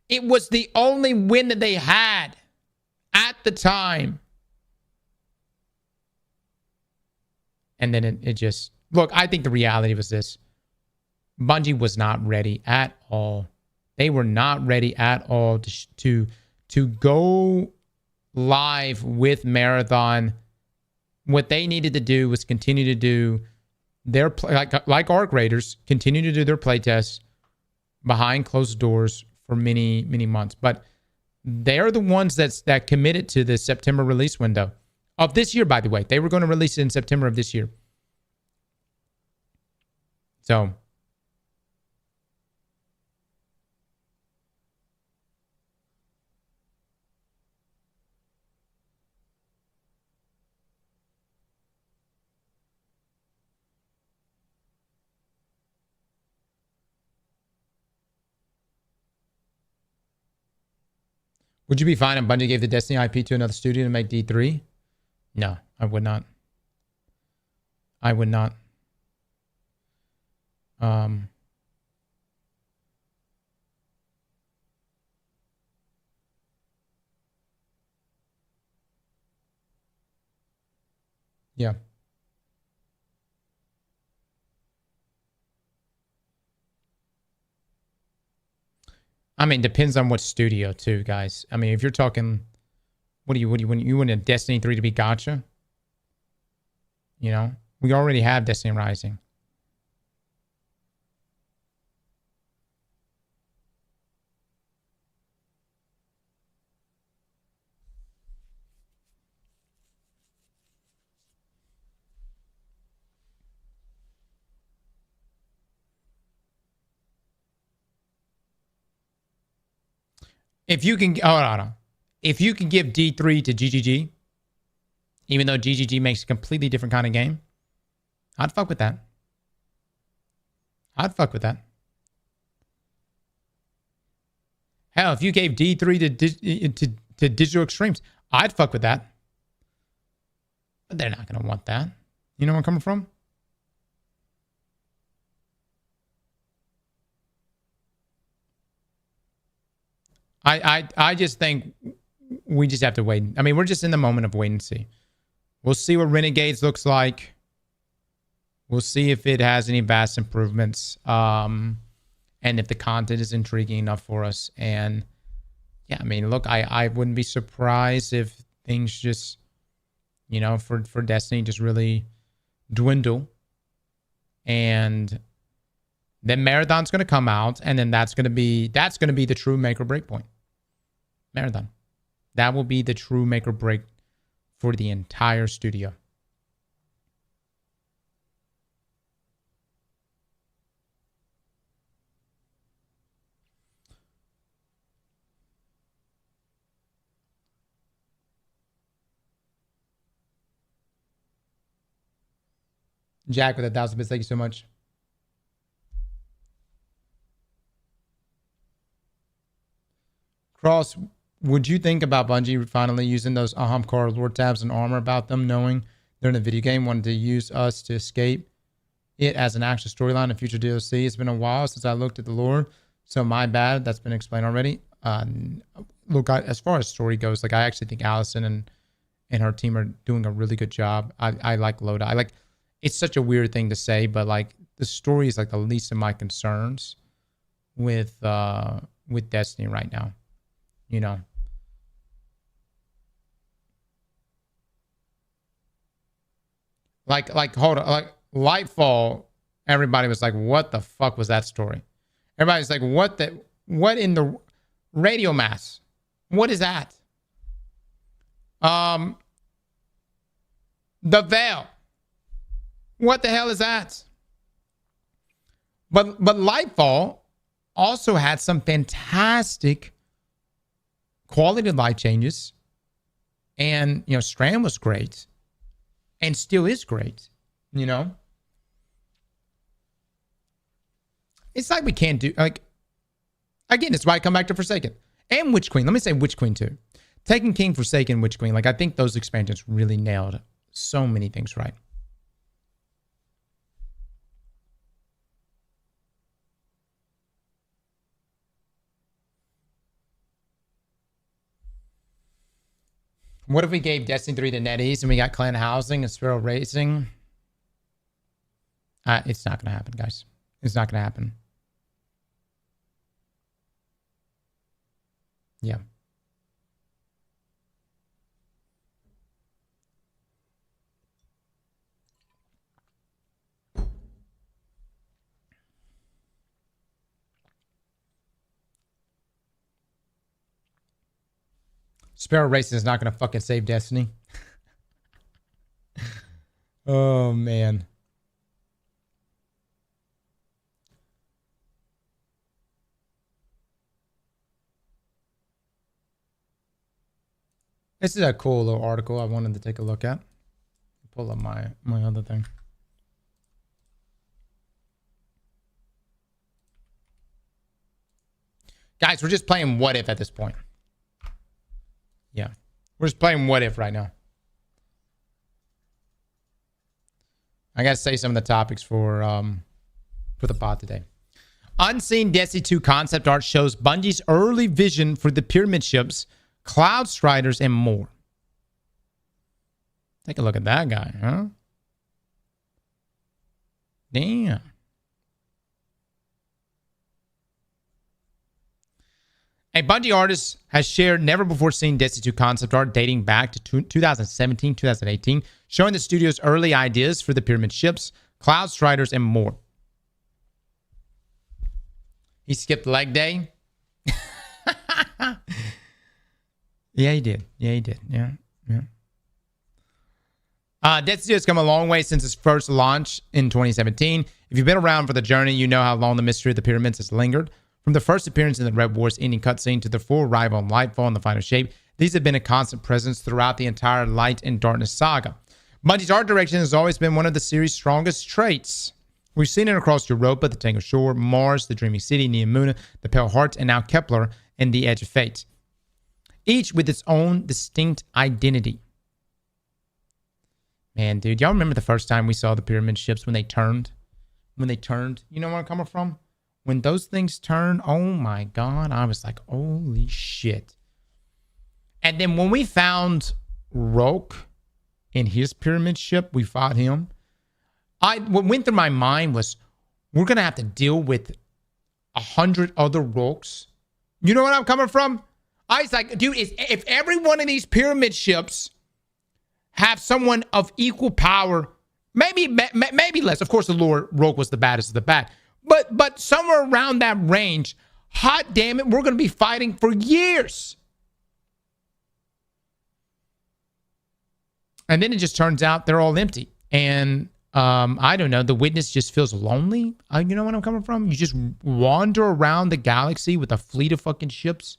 It was the only win that they had at the time. And then it just... Look, I think the reality was this. Bungie was not ready at all. They were not ready at all to go live with Marathon. What they needed to do was continue to do their like Arc Raiders, continue to do their playtests behind closed doors for many months. But they're the ones that committed to the September release window of this year. By the way, they were going to release it in September of this year. So Would you be fine if Bungie gave the Destiny IP to another studio to make D3? No, I would not. I would not. Yeah. I mean, depends on what studio too, guys. I mean, if you're talking, what do you want a Destiny 3 to be gotcha? You know, we already have Destiny Rising. If you can, oh, no. If you can give D3 to GGG, even though GGG makes a completely different kind of game, I'd fuck with that. I'd fuck with that. Hell, if you gave D3 to Digital Extremes, I'd fuck with that. But they're not going to want that. You know where I'm coming from? I just think we just have to wait. I mean, we're just in the moment of wait and see. We'll see what Renegades looks like. We'll see if it has any vast improvements. And if the content is intriguing enough for us. And yeah, I mean, look, I wouldn't be surprised if things just, you know, for Destiny just really dwindle. And then Marathon's going to come out, and then that's going to be the true make or break point. Marathon. That will be the true make or break for the entire studio. Jack with 1,000 bits. Thank you so much. Cross, would you think about Bungie finally using those Ahamkar lore tabs and armor about them, knowing they're in a video game, wanting to use us to escape it as an actual storyline in future DLC? It's been a while since I looked at the lore, so my bad. That's been explained already. Look, as far as story goes, like I actually think Allison and her team are doing a really good job. I like Loda. It's such a weird thing to say, but like the story is like the least of my concerns with Destiny right now. You know. Like hold on, like Lightfall, everybody was like, what the fuck was that story? Everybody's like, what in the radio mass? What is that? The Veil. What the hell is that? But Lightfall also had some fantastic quality of life changes. And, you know, Strand was great. And still is great. You know? It's like we can't do, like, again, it's why I come back to Forsaken. And Witch Queen. Let me say Witch Queen too. Taken King, Forsaken, Witch Queen. Like, I think those expansions really nailed so many things right. What if we gave Destiny 3 to NetEase and we got Clan Housing and Sparrow Racing? It's not going to happen, guys. It's not going to happen. Yeah. Sparrow Racing is not going to fucking save Destiny. Oh, man. This is a cool little article I wanted to take a look at. Pull up my other thing. Guys, we're just playing what if at this point. We're just playing What If right now. I gotta say some of the topics for the pod today. Unseen Destiny 2 concept art shows Bungie's early vision for the pyramid ships, Cloud Striders, and more. Take a look at that guy, huh? Damn. A Bungie artist has shared never-before-seen Destiny 2 concept art dating back to 2017, 2018, showing the studio's early ideas for the pyramid ships, Cloud Striders, and more. He skipped leg day. Yeah, he did. Yeah. Destiny has come a long way since its first launch in 2017. If you've been around for the journey, you know how long the mystery of the pyramids has lingered. From the first appearance in the Red Wars ending cutscene to the full arrival in Lightfall and the final shape, these have been a constant presence throughout the entire Light and Darkness saga. Bungie's art direction has always been one of the series' strongest traits. We've seen it across Europa, the Tango Shore, Mars, the Dreaming City, Neomuna, the Pale Heart, and now Kepler and the Edge of Fate. Each with its own distinct identity. Man, dude, y'all remember the first time we saw the pyramid ships when they turned? When they turned? You know where I'm coming from? When those things turned, oh my God, I was like, holy shit. And then when we found Roke in his pyramid ship, we fought him. What went through my mind was, we're going to have to deal with 100 other Rokes. You know where I'm coming from? I was like, dude, if every one of these pyramid ships have someone of equal power, maybe less. Of course, the Lord Roke was the baddest of the bad. But somewhere around that range, hot damn it, we're going to be fighting for years. And then it just turns out they're all empty. And I don't know, the Witness just feels lonely. You know where I'm coming from? You just wander around the galaxy with a fleet of fucking ships.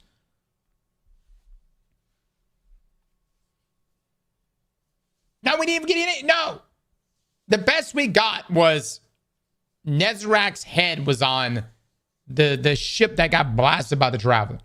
No, we didn't even get in it. No. The best we got was Nezrak's head was on the ship that got blasted by the Traveler.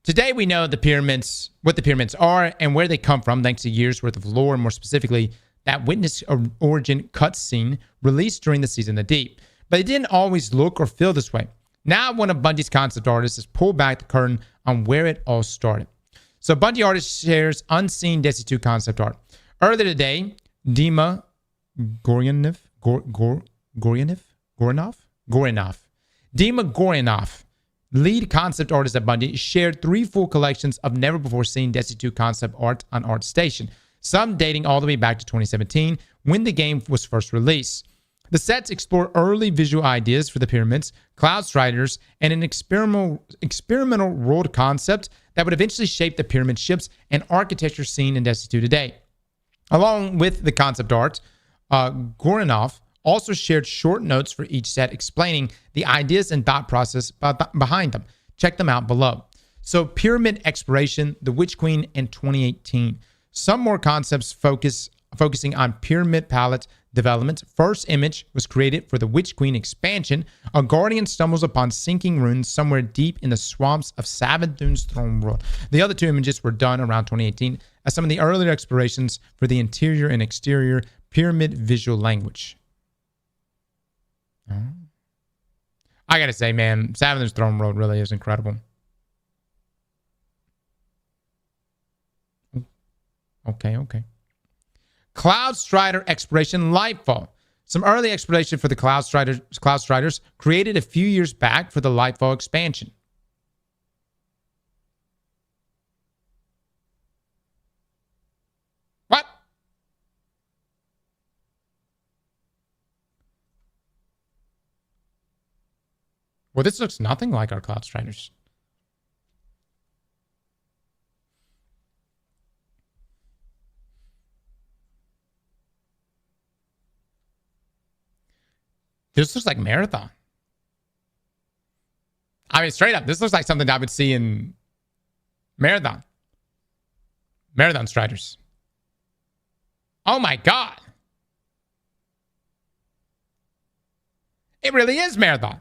Today we know the pyramids, what the pyramids are and where they come from, thanks to years worth of lore, and more specifically, that Witness origin cutscene released during the Season of the Deep. But it didn't always look or feel this way. Now one of Bungie's concept artists has pulled back the curtain on where it all started. So Bungie artist shares unseen Destiny 2 concept art. Earlier today, Dima Gorinov, lead concept artist at Bungie, shared 3 full collections of never-before-seen Destiny 2 concept art on ArtStation, some dating all the way back to 2017, when the game was first released. The sets explore early visual ideas for the pyramids, Cloud Striders, and an experimental world concept that would eventually shape the pyramid ships and architecture seen in Destiny 2 today. Along with the concept art, Gorinov also shared short notes for each set explaining the ideas and thought process behind them. Check them out below. So, Pyramid Exploration, The Witch Queen, and 2018. Some more concepts focusing on pyramid palette development. First image was created for the Witch Queen expansion. A guardian stumbles upon sinking ruins somewhere deep in the swamps of Savathun's throne world. The other 2 images were done around 2018 as some of the earlier explorations for the interior and exterior pyramid visual language. I gotta say, man, Savathun's throne world really is incredible. Okay. Cloud Strider Exploration Lightfall. Some early exploration for the Cloud Striders created a few years back for the Lightfall expansion. What? Well, this looks nothing like our Cloud Striders. This looks like Marathon. I mean, straight up, this looks like something I would see in Marathon. Marathon Striders. Oh my God. It really is Marathon.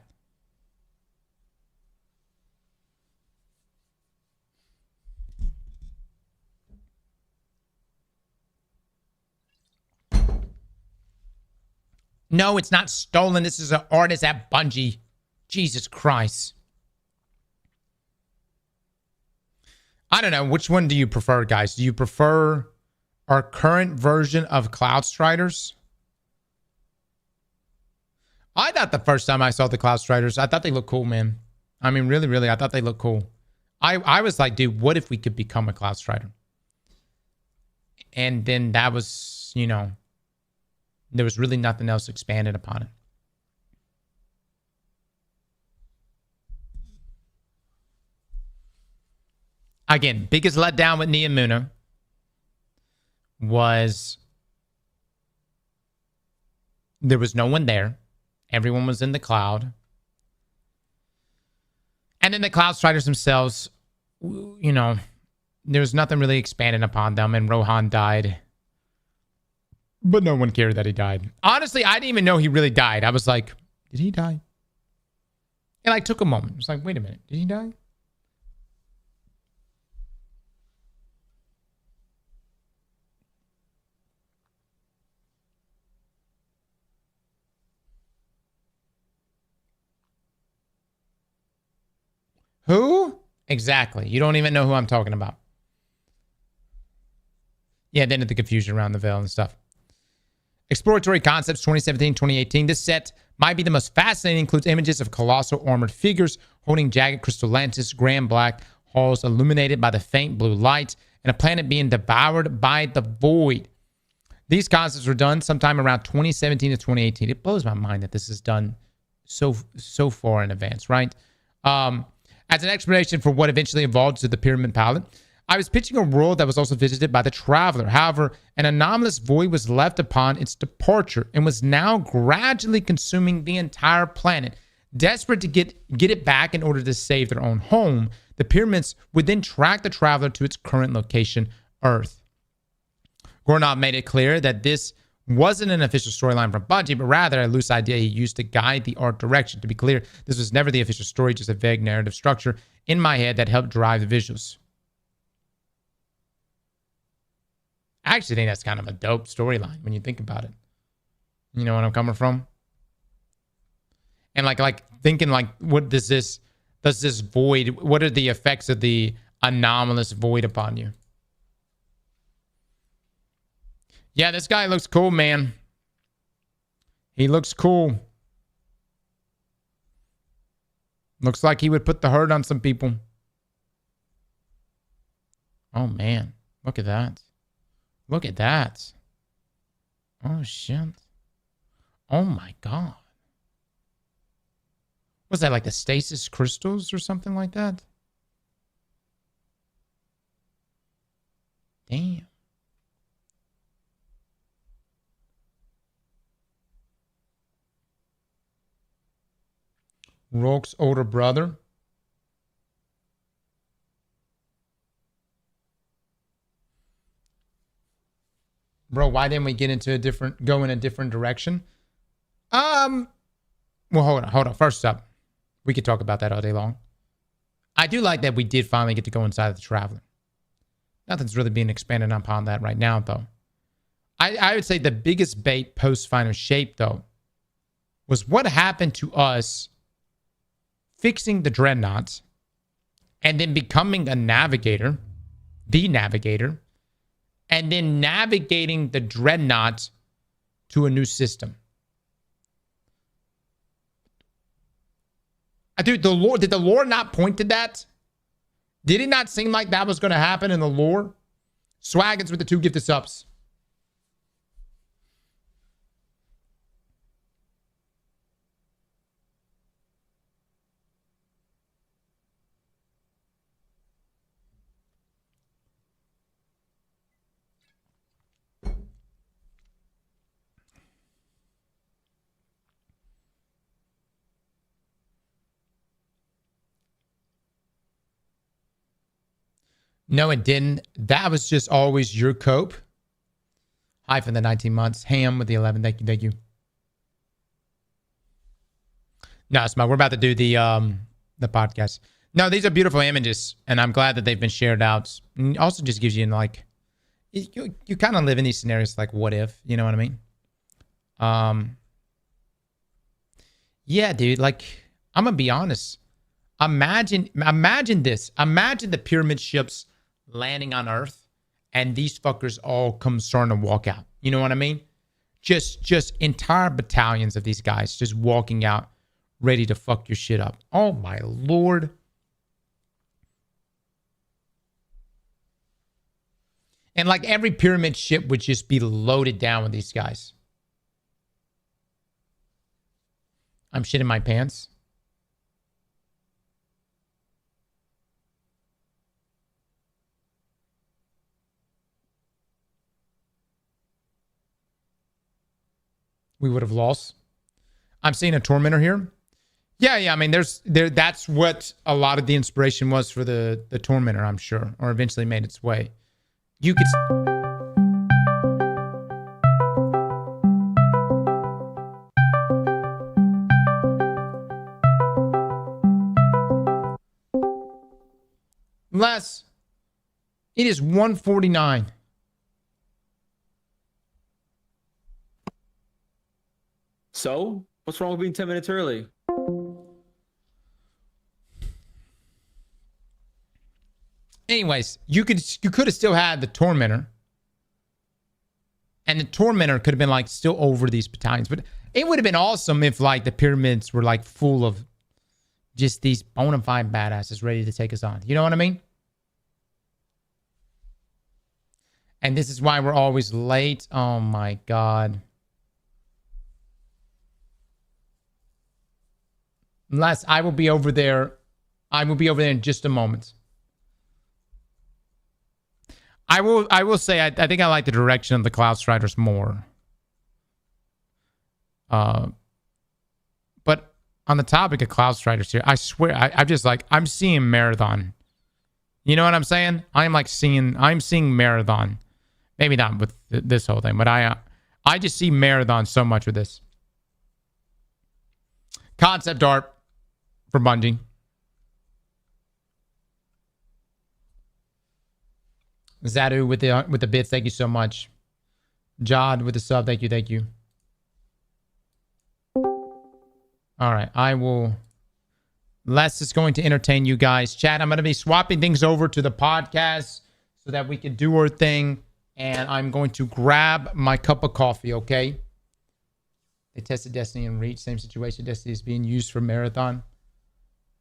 No, it's not stolen. This is an artist at Bungie. Jesus Christ. I don't know. Which one do you prefer, guys? Do you prefer our current version of Cloud Striders? I thought the first time I saw the Cloud Striders, I thought they looked cool, man. I mean, really, really, I thought they looked cool. I was like, dude, what if we could become a Cloud Strider? And then that was, you know, there was really nothing else expanded upon it. Again, biggest letdown with Nia Muna was there was no one there. Everyone was in the cloud. And then the Cloud Striders themselves, you know, there was nothing really expanded upon them, and Rohan died. But no one cared that he died. Honestly, I didn't even know he really died. I was like, did he die? And I took a moment. I was like, wait a minute, did he die? Who? Exactly. You don't even know who I'm talking about. Yeah, then the confusion around the veil and stuff. Exploratory Concepts 2017-2018. This set might be the most fascinating. Includes images of colossal armored figures holding jagged crystal lances, grand black halls illuminated by the faint blue light, and a planet being devoured by the void. These concepts were done sometime around 2017 to 2018. It blows my mind that this is done so far in advance, right? As an explanation for what eventually evolved to the Pyramid Palette, I was pitching a world that was also visited by the Traveler. However, an anomalous void was left upon its departure and was now gradually consuming the entire planet. Desperate to get it back in order to save their own home, the pyramids would then track the Traveler to its current location, Earth. Gornov made it clear that this wasn't an official storyline from Bungie, but rather a loose idea he used to guide the art direction. To be clear, this was never the official story, just a vague narrative structure in my head that helped drive the visuals. I actually think that's kind of a dope storyline when you think about it. You know what I'm coming from? And like thinking like, what does this void, what are the effects of the anomalous void upon you? Yeah, this guy looks cool, man. He looks cool. Looks like he would put the hurt on some people. Oh, man. Look at that. Look at that. Oh, shit. Oh, my God. Was that like the stasis crystals or something like that? Damn. Rourke's older brother. Bro, why didn't we get into go in a different direction? Well, hold on. First up, we could talk about that all day long. I do like that we did finally get to go inside of the Traveler. Nothing's really being expanded upon that right now, though. I would say the biggest bait post-final shape, though, was what happened to us fixing the dreadnoughts and then becoming a navigator, the navigator, and then navigating the dreadnought to a new system. Dude, did the lore not point to that? Did it not seem like that was going to happen in the lore? Swaggins with the 2 gifted subs. No, it didn't. That was just always your cope. Hi for the 19 months. Ham with the 11. Thank you. No, Smug, we're about to do the podcast. No, these are beautiful images, and I'm glad that they've been shared out. And also just gives you like, you kind of live in these scenarios like what if, you know what I mean? Yeah, dude. Like, I'm gonna be honest. Imagine this. Imagine the pyramid ships landing on Earth, and these fuckers all come starting to walk out. You know what I mean? Just entire battalions of these guys just walking out, ready to fuck your shit up. Oh my lord. And like every pyramid ship would just be loaded down with these guys. I'm shitting my pants. We would have lost. I'm seeing a tormentor here. Yeah. I mean, that's what a lot of the inspiration was for the tormentor, I'm sure, or eventually made its way. You could. Less. It is 149. So, what's wrong with being 10 minutes early? Anyways, you could have still had the tormentor. And the tormentor could have been like still over these battalions. But it would have been awesome if like the pyramids were like full of just these bona fide badasses ready to take us on. You know what I mean? And this is why we're always late. Oh my God. Unless I will be over there. I will be over there in just a moment. I will say I think I like the direction of the Cloud Striders more. But on the topic of Cloud Striders here, I swear I'm just like I'm seeing Marathon. You know what I'm saying? I'm seeing Marathon. Maybe not with this whole thing, but I just see Marathon so much with this. Concept art for Bungie. Zadu with the bits, thank you so much. Jod with the sub, thank you. All right, I will. Les is going to entertain you guys. Chat, I'm going to be swapping things over to the podcast so that we can do our thing. And I'm going to grab my cup of coffee, okay? They tested Destiny and Reach. Same situation. Destiny is being used for Marathon.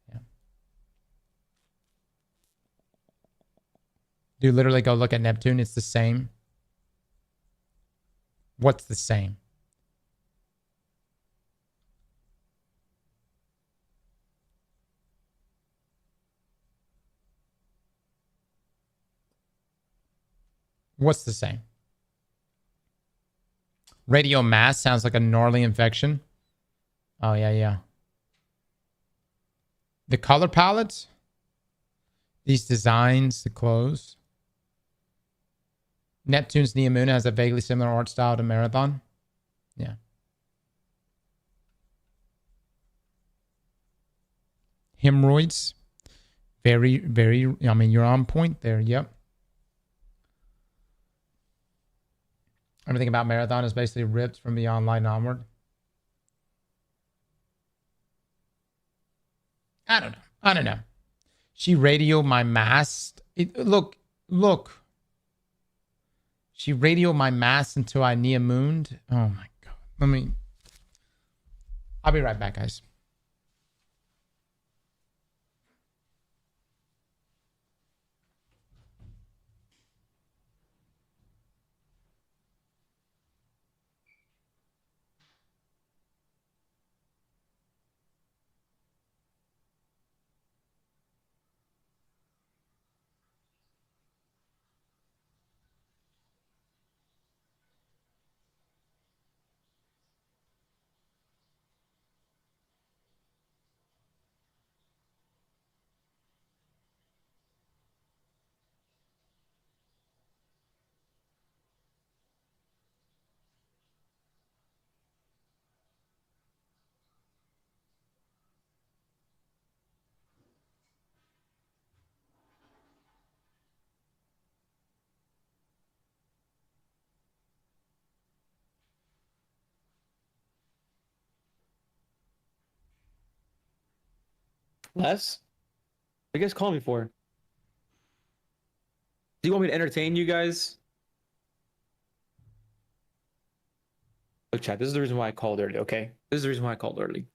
Yeah. Dude, literally go look at Neptune. It's the same. What's the same? What's the same? Radio mass sounds like a gnarly infection. Oh, yeah. The color palettes. These designs, the clothes. Neptune's Neomuna has a vaguely similar art style to Marathon. Yeah. Hemorrhoids. Very, very, I mean, you're on point there. Yep. Everything about Marathon is basically ripped from the online onward. I don't know. She radioed my mast. Look. She radioed my mast until I Neomooned. Oh my God. I'll be right back, guys. Less? What you guys call me for? Do you want me to entertain you guys? Look, chat, this is the reason why I called early, okay? This is the reason why I called early.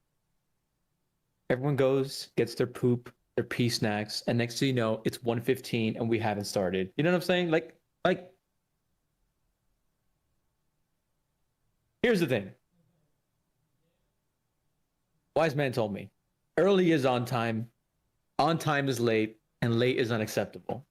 Everyone goes, gets their poop, their pea snacks, and next thing you know, it's 1:15 and we haven't started. You know what I'm saying? Like, here's the thing. Wise man told me, early is on time is late, and late is unacceptable.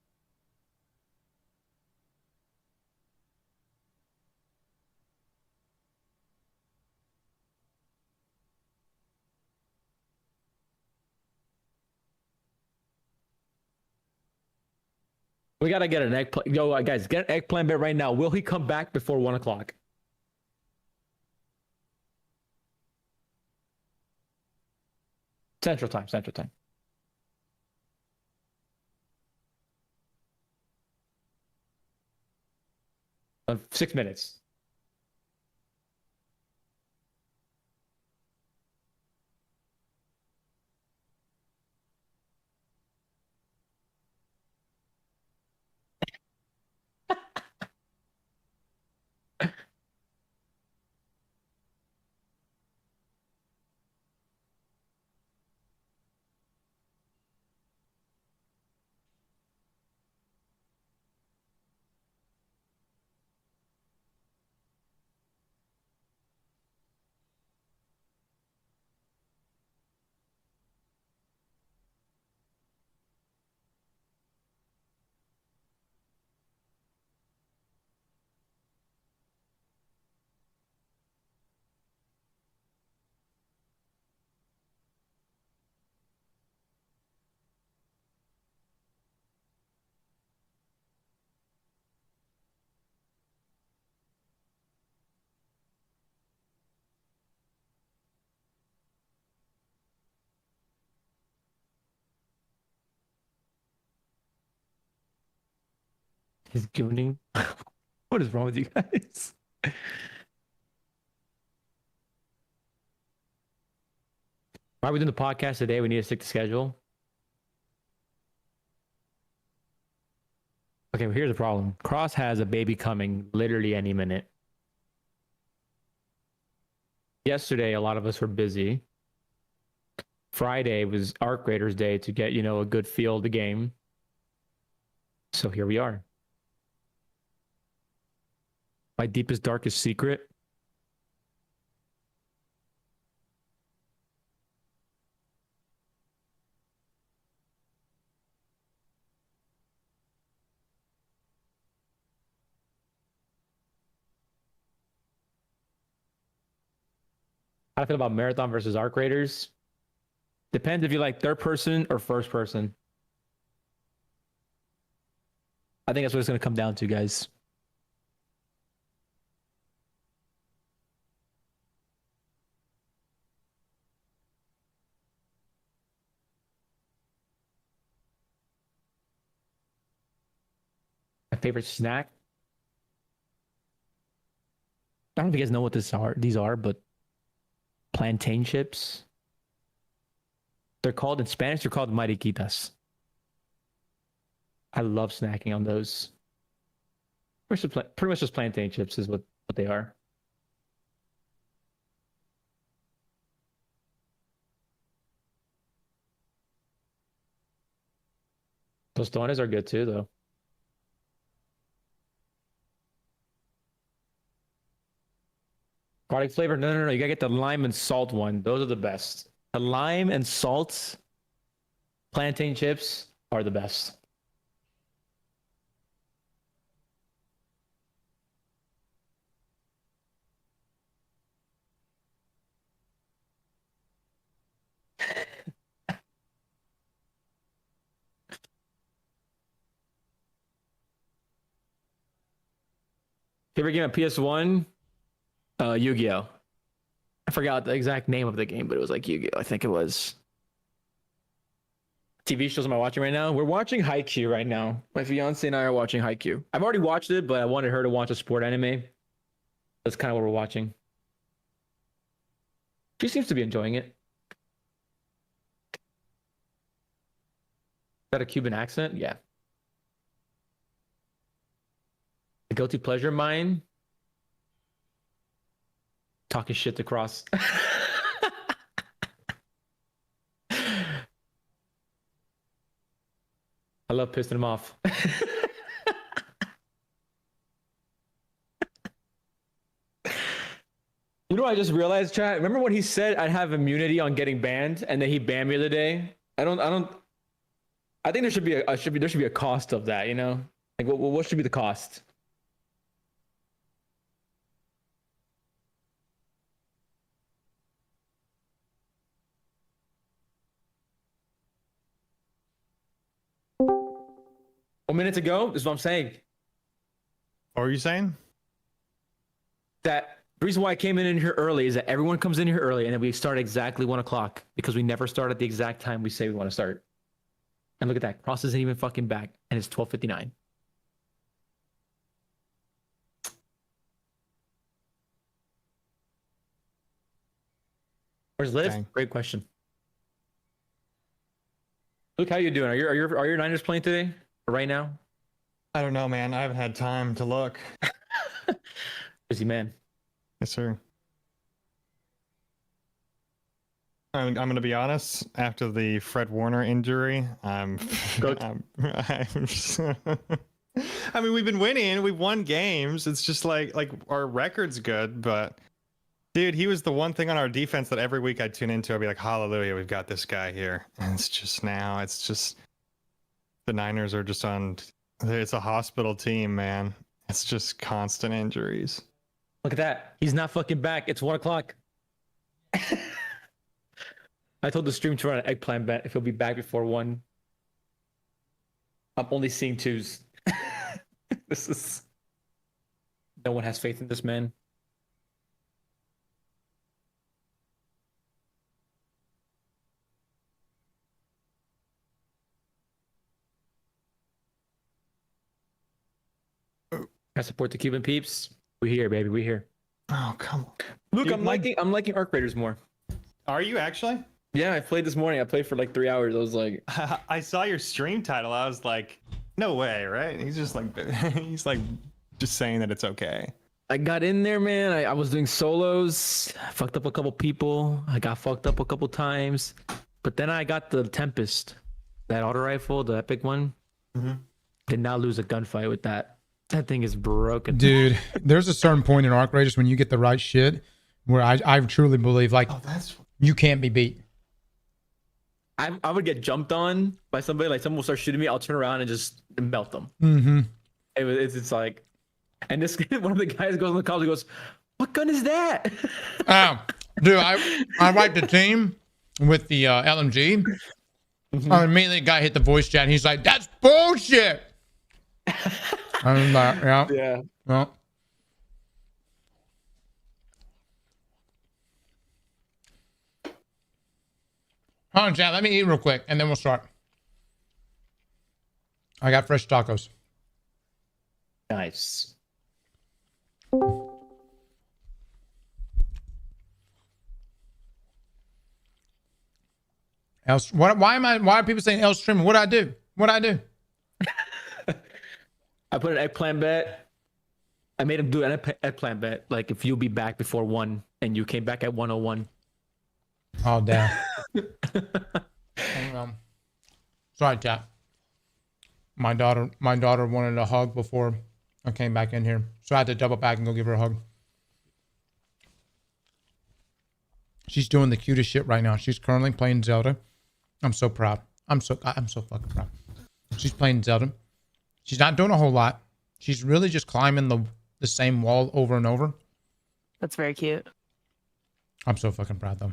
We gotta get an eggplant. Yo, guys, get an eggplant bit right now. Will he come back before 1 o'clock? Central time. 6 minutes. He's gooning. What is wrong with you guys? Why are we doing the podcast today? We need to stick to schedule. Okay, well, here's the problem. Cross has a baby coming literally any minute. Yesterday, a lot of us were busy. Friday was Arc Raiders Day to get, a good feel of the game. So here we are. My deepest, darkest secret. How do I feel about Marathon versus Arc Raiders? Depends if you like third person or first person. I think that's what it's going to come down to, guys. My favorite snack? I don't know if you guys know what these are, but plantain chips. They're called, in Spanish, they're called mariquitas. I love snacking on those. Pretty much just plantain chips is what they are. Tostones are good too, though. Garlic flavor? No. You gotta get the lime and salt one. Those are the best. The lime and salt plantain chips are the best. Favorite game at PS1? Yu-Gi-Oh! I forgot the exact name of the game, but it was like Yu-Gi-Oh! I think it was. TV shows am I watching right now? We're watching Haikyuu right now. My fiance and I are watching Haikyuu. I've already watched it, but I wanted her to watch a sport anime. That's kind of what we're watching. She seems to be enjoying it. that a Cuban accent? Yeah. A guilty pleasure of mine? Talking shit to Cross. I love pissing him off. You know what I just realized, chat? Remember when he said I'd have immunity on getting banned, and then he banned me the other day? I think there should be a cost of that, you know? Like what should be the cost? A minute to go, is what I'm saying. What were you saying? That the reason why I came in here early is that everyone comes in here early and then we start exactly 1 o'clock because we never start at the exact time we say we want to start. And look at that. Cross isn't even fucking back and it's 12:59. Where's Liv? Dang. Great question. Luke, how you doing? Are your Niners playing today? Or right now? I don't know, man. I haven't had time to look. Busy man. Yes, sir. I'm gonna be honest. After the Fred Warner injury, Good. I mean, we've been winning. We've won games. It's just like our record's good, but dude, he was the one thing on our defense that every week I'd tune into. I'd be like, hallelujah, we've got this guy here. And it's just the Niners are just on. It's a hospital team, man. It's just constant injuries. Look at that. He's not fucking back. It's 1 o'clock. I told the stream to run an eggplant bet if he'll be back before 1. I'm only seeing 2s. This is... No one has faith in this man. I support the Cuban peeps. We here, baby. We here. Oh, come on. Luke, Dude, I'm liking Arc Raiders more. Are you actually? Yeah, I played this morning. I played for like 3 hours. I was like, I saw your stream title. I was like, no way, right? He's just like, just saying that it's okay. I got in there, man. I was doing solos. I fucked up a couple people. I got fucked up a couple times. But then I got the Tempest, that auto rifle, the epic one. Mm-hmm. Did not lose a gunfight with that. That thing is broken. Dude, there's a certain point in Arc Raiders when you get the right shit where I truly believe like you can't be beat. I would get jumped on by somebody. Like someone will start shooting me. I'll turn around and just melt them. Mm-hmm. It's like, and this one of the guys goes in the call. He goes, "What gun is that?" Oh, dude, I wiped the team with the LMG. Mm-hmm. Immediately, the guy hit the voice chat. And he's like, "That's bullshit." I'm like, yeah. Yeah. Well. Hold on, chat. Let me eat real quick, and then we'll start. I got fresh tacos. Nice. Else, why are people saying else streaming? What'd I do? What'd I do? I put an eggplant bet. I made him do an eggplant bet. Like if you'll be back before 1 and you came back at 1:01. Oh, damn. Hang on. Sorry, chat. My daughter wanted a hug before I came back in here. So I had to double back and go give her a hug. She's doing the cutest shit right now. She's currently playing Zelda. I'm so proud. I'm so fucking proud. She's playing Zelda. She's not doing a whole lot. She's really just climbing the same wall over and over. That's very cute. I'm so fucking proud though.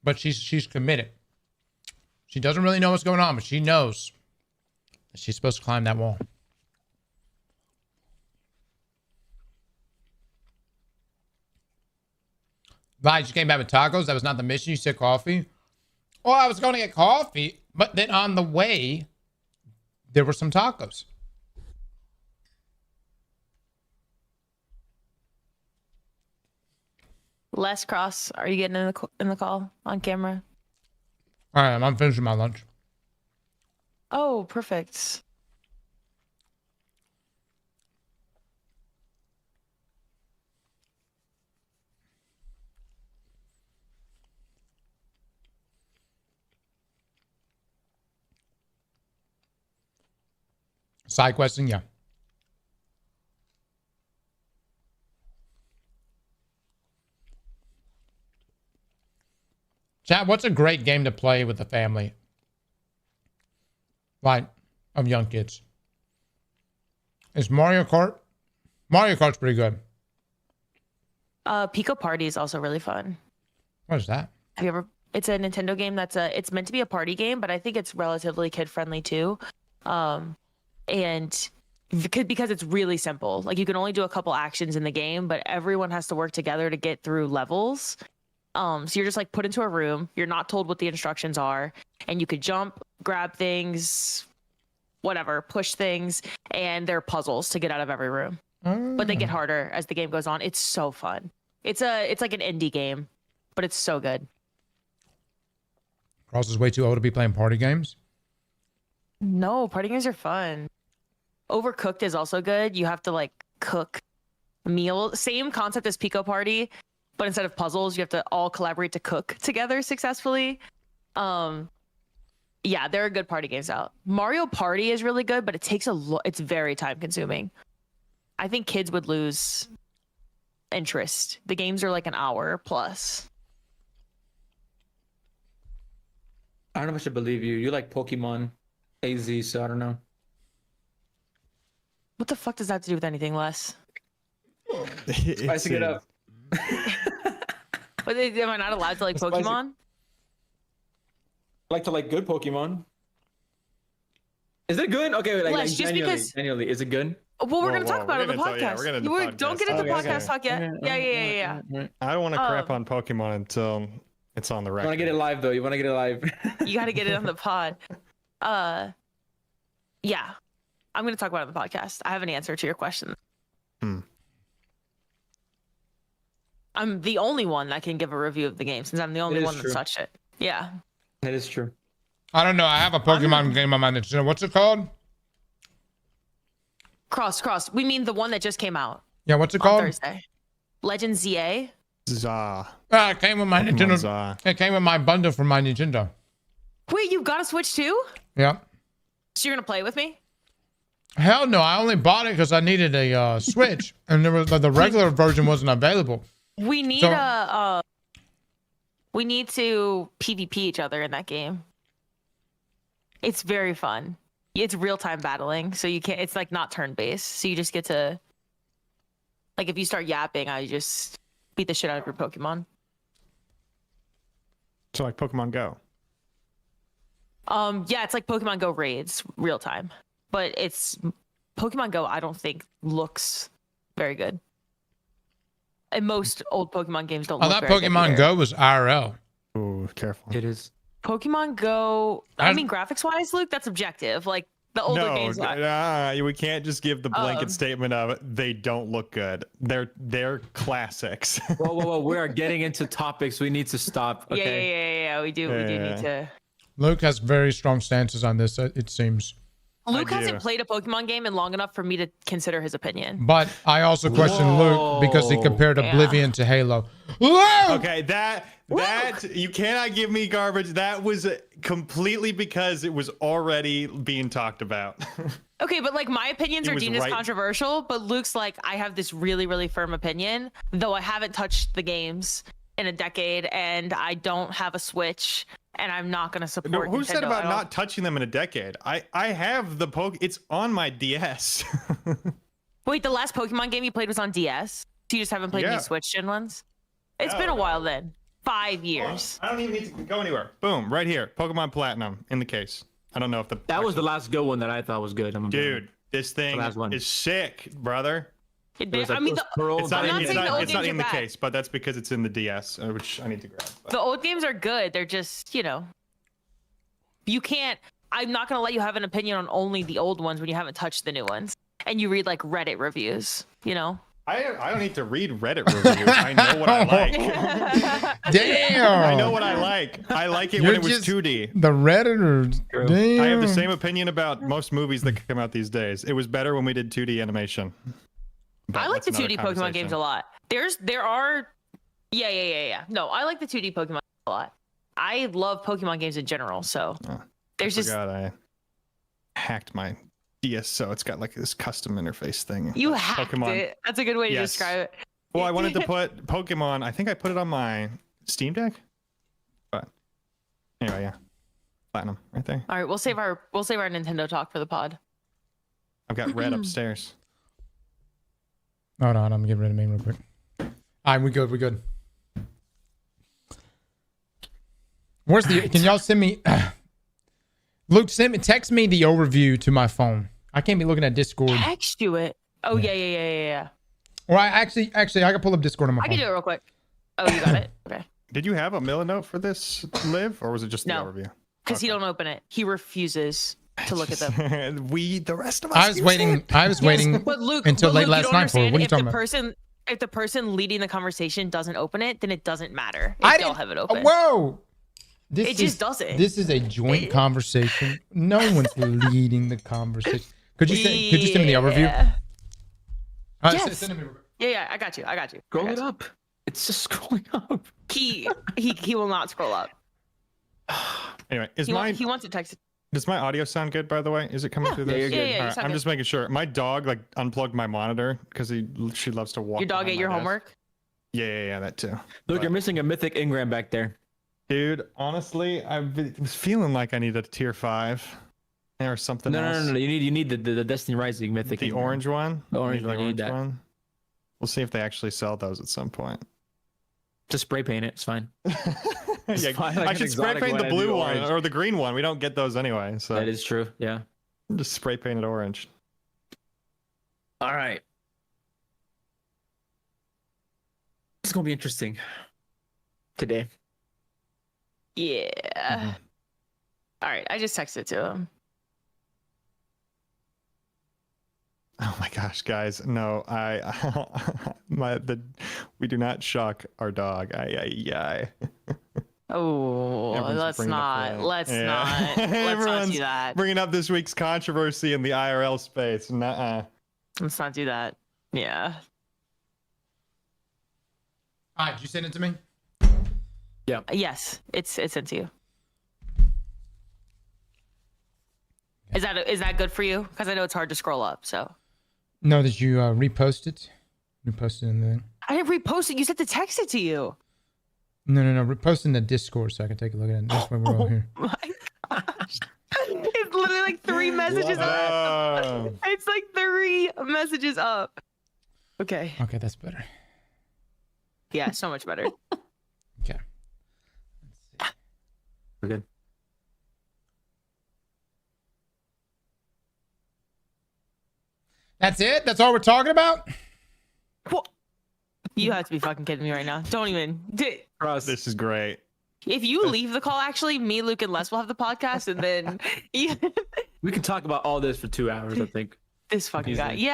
But she's committed. She doesn't really know what's going on, but she knows that she's supposed to climb that wall. Right, you came back with tacos. That was not the mission. You said coffee. Well, I was going to get coffee, but then on the way, there were some tacos. Les Cross, are you getting in the call on camera? All right, I'm finishing my lunch. Oh, perfect. Side questing, yeah. Chat, what's a great game to play with the family? Like, of young kids. Is Mario Kart? Mario Kart's pretty good. Pico Party is also really fun. What is that? Have you ever? It's a Nintendo game it's meant to be a party game, but I think it's relatively kid friendly too. And because it's really simple, like you can only do a couple actions in the game, but everyone has to work together to get through levels. So you're just like put into a room. You're not told what the instructions are, and you could jump, grab things, whatever, push things, and there are puzzles to get out of every room. But they get harder as the game goes on. It's so fun. It's like an indie game, but it's so good. Cross is way too old to be playing party games. No, party games are fun. Overcooked is also good. You have to like cook a meal. Same concept as Pico Party, but instead of puzzles, you have to all collaborate to cook together successfully. Yeah, there are good party games out. Mario Party is really good, but it takes it's very time consuming. I think kids would lose interest. The games are like an hour plus. I don't know if I should believe you. You like Pokemon AZ, so I don't know. What the fuck does that have to do with anything, Les? Spicing it up. But am I not allowed to like Pokemon? I like to like good Pokemon. Is it good? Okay, like, Les, just because... genuinely, is it good? Well, we're going to talk about it on the podcast. We're gonna do podcast. Don't get into podcast talk yet. Yeah. I don't want to crap on Pokemon until it's on the record. You want to get it live, though. You want to get it live. You got to get it on the pod. Yeah. I'm going to talk about it on the podcast. I have an answer to your question. I'm the only one that can give a review of the game since I'm the only one that's touched it. Yeah. That is true. I don't know. I have a Pokemon game on my Nintendo. What's it called? Cross. We mean the one that just came out. Yeah, what's it on called? Thursday. Legend ZA. Zah. It came with my Nintendo. Zah. It came with my bundle for my Nintendo. Wait, you got a Switch too? Yeah. So you're gonna play with me? Hell no! I only bought it because I needed a Switch, and there was the regular version wasn't available. We need we need to PvP each other in that game. It's very fun. It's real-time battling, so you can't. It's like not turn-based, so you just get to. Like if you start yapping, I just beat the shit out of your Pokemon. So like Pokemon Go. Yeah, it's like Pokemon Go raids, real time. But it's Pokemon Go, I don't think looks very good. And most old Pokemon games don't I look thought very good Pokemon either. Go was IRL. Ooh, careful. It is. Pokemon Go, I mean graphics wise, Luke, that's objective. Like the older games we can't just give the blanket statement of they don't look good. They're classics. Whoa. We are getting into topics we need to stop. Okay. Yeah. We do need to. Luke has very strong stances on this, it seems. Luke hasn't played a Pokemon game in long enough for me to consider his opinion. But I also question Luke because he compared Oblivion to Halo. Okay, that you cannot give me garbage. That was completely because it was already being talked about. Okay, but like my opinions are deemed as controversial, but Luke's like, I have this really, really firm opinion, though I haven't touched the games in a decade and I don't have a Switch. And I'm not going to support. Who said Nintendo about not touching them in a decade? I have the It's on my DS. Wait, the last Pokemon game you played was on DS? So you just haven't played any Switch gen ones? It's been a while then. 5 years. I don't even need to go anywhere. Boom, right here. Pokemon Platinum in the case. I don't know if that was the last good one that I thought was good. Dude, this thing is sick, brother. I mean, it's not in the case, but that's because it's in the DS, which I need to grab. But. The old games are good. They're just, you can't. I'm not gonna let you have an opinion on only the old ones when you haven't touched the new ones, and you read like Reddit reviews. I don't need to read Reddit reviews. I know what I like. Damn. I know what I like. I like it when it was 2D. The Redditors. Damn. I have the same opinion about most movies that come out these days. It was better when we did 2D animation. But I like the that's another 2D Pokemon conversation. games a lot. There are, yeah. No, I like the 2D Pokemon a lot. I love Pokemon games in general. So there's just I hacked my DS, so it's got like this custom interface thing. you of hacked it. That's a good way to Yes. describe it. Well, I wanted to put Pokemon. I think I put it on my Steam Deck. But anyway, yeah, Platinum right there. All right, we'll save our Nintendo talk for the pod. I've got Red upstairs. Hold on, I'm getting rid of me real quick. All right, we good. We good. Where's the? Can y'all send me? Luke, text me the overview to my phone. I can't be looking at Discord. Text you it. Oh yeah. Or I actually, I can pull up Discord on my I phone. can do it real quick. Oh, you got it. Okay. Did you have a Milanote for this, Liv, or was it just the No. overview? Because he don't open it. He refuses to look at them. The rest of us. I was waiting. I was waiting But Luke, until late you last don't night for it. understand. What are you If talking the about? if the person leading the conversation doesn't open it, then it doesn't matter. If I they'll didn't. have it open. Whoa. This It just doesn't. This is a joint conversation. No one's leading the conversation. Could you send me the overview? Yeah. All right, Yes. send it to me real quick. Yeah, I got you. Scroll it up. It's just scrolling up. He will not scroll up. Anyway, He wants to text it. does my audio sound good? By the way, is it coming through this? you're good. Yeah, All you right, sound I'm good. just making sure. My dog like unplugged my monitor because she loves to walk. Your dog behind ate my your desk. homework? Yeah, that too. Look, But- you're missing a mythic Ingram back there. Dude, honestly, was feeling like I needed a tier 5 or something No, else. no. You need the Destiny Rising mythic. The Ingram. orange one. The orange Need one, you need that. one. We'll see if they actually sell those at some point. Just spray paint it. It's fine. Yeah, fine, like I an should spray exotic paint one the and do blue one orange. or the green one. We don't get those anyway, so That is true. Yeah. just spray paint it orange. All right. It's gonna be interesting today. Yeah. Mm-hmm. All right, I just texted to him. Oh my gosh, guys! No, we do not shock our dog. Oh, Everyone's let's bringing up not. that. Let's Yeah. not. Let's not Everyone's do that. Bringing up this week's controversy in the IRL space. Nuh-uh. Let's not do that. Yeah. All right, did you send it to me? Yes, it's sent to you. Is that good for you? Because I know it's hard to scroll up. So No, did you repost it? Repost it in the. I didn't repost it. You said to text it to you. No. Repost in the Discord so I can take a look at it. That's why we're all here. My gosh. It's literally like 3 messages up. Oh. It's like 3 messages up. Okay. Okay, that's better. Yeah, so much better. Okay. We're good. That's it? That's all we're talking about? What? You have to be fucking kidding me right now. Don't even. Cross. This is great. If you leave the call, actually, me, Luke, and Les will have the podcast, and then We can talk about all this for 2 hours, I think. this fucking guy. Easily.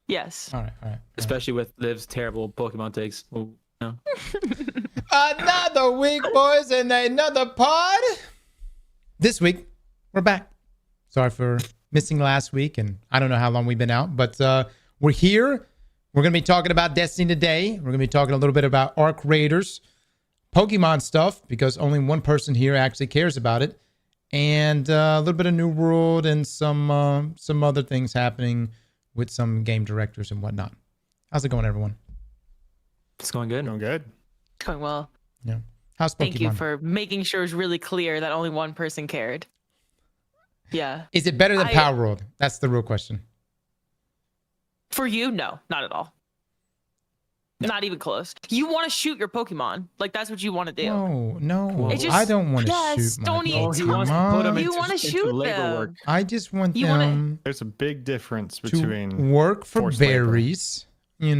Yes. All right. Especially with Liv's terrible Pokemon takes. Well, no. Another week, boys, and another pod. This week, we're back. Sorry for missing last week, and I don't know how long we've been out, but we're here. We're going to be talking about Destiny today. We're going to be talking a little bit about Arc Raiders, Pokemon stuff, because only one person here actually cares about it, and a little bit of New World and some other things happening with some game directors and whatnot. How's it going, everyone? It's going good. Doing good. It's going well. Yeah. How's Pokemon? Thank you for making sure it's really clear that only one person cared. Yeah. Is it better than Power World? That's the real question. For you, no, not at all. Not even close. You want to shoot your Pokemon. Like, that's what you want to do. No. It just- I don't want to yes, shoot my don't Oh, he Come wants to put them You into, wanna into shoot labor them. work. I just want You wanna- them There's a big difference to between work for forced labor. berries, and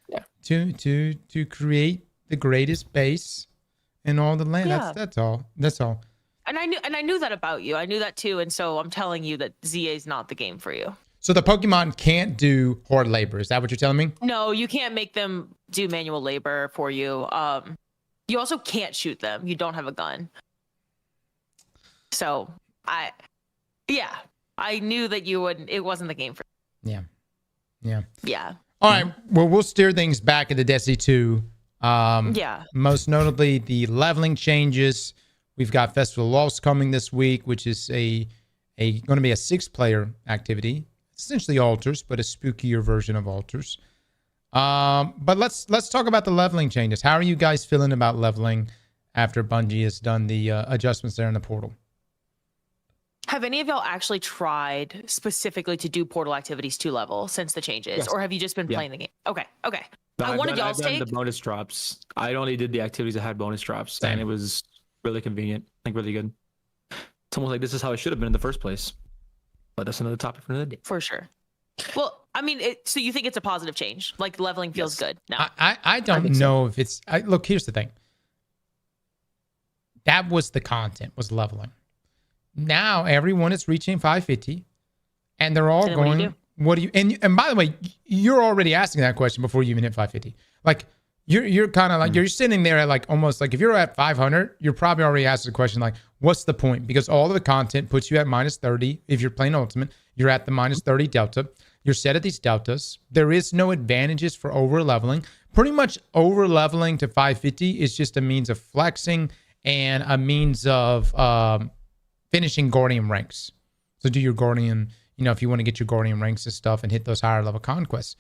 Yeah. to create the greatest base in all the land. Yeah. That's all. That's all. And I knew that about you. I knew that too. And so I'm telling you that ZA is not the game for you. So the Pokemon can't do hard labor. Is that what you're telling me? No, you can't make them do manual labor for you. You also can't shoot them. You don't have a gun. So I knew that you would. It wasn't the game for. Yeah. Yeah. All right. Well, we'll steer things back into Destiny 2. Yeah. Most notably, the leveling changes. We've got Festival of Lost coming this week, which is going to be a 6-player activity. Essentially altars, but a spookier version of altars. But let's talk about the leveling changes. How are you guys feeling about leveling after Bungie has done the adjustments there in the portal? Have any of y'all actually tried specifically to do portal activities 2 level since the changes, Yes. or have you just been playing the game? Okay. No, I wanted y'all's I've done take. the bonus drops. I only did the activities that had bonus drops, Same. and it was really convenient. I think really good. It's almost like this is how it should have been in the first place. But that's another topic for another day. For sure. Well, I mean, so you think it's a positive change? Like leveling feels good now. I don't think so. know if it's... look, here's the thing. That was the content, was leveling. Now everyone is reaching 550, and they're all And then what do you going... do? What do you... And by the way, you're already asking that question before you even hit 550. Like, you're kind of like... You're sitting there at like almost like... If you're at 500, you're probably already asking the question like, what's the point? Because all of the content puts you at minus 30. If you're playing Ultimate, you're at the minus 30 delta. You're set at these deltas. There is no advantages for over leveling. Pretty much over leveling to 550 is just a means of flexing and a means of finishing Guardian ranks. So do your Guardian, if you want to get your Guardian ranks and stuff and hit those higher level conquests.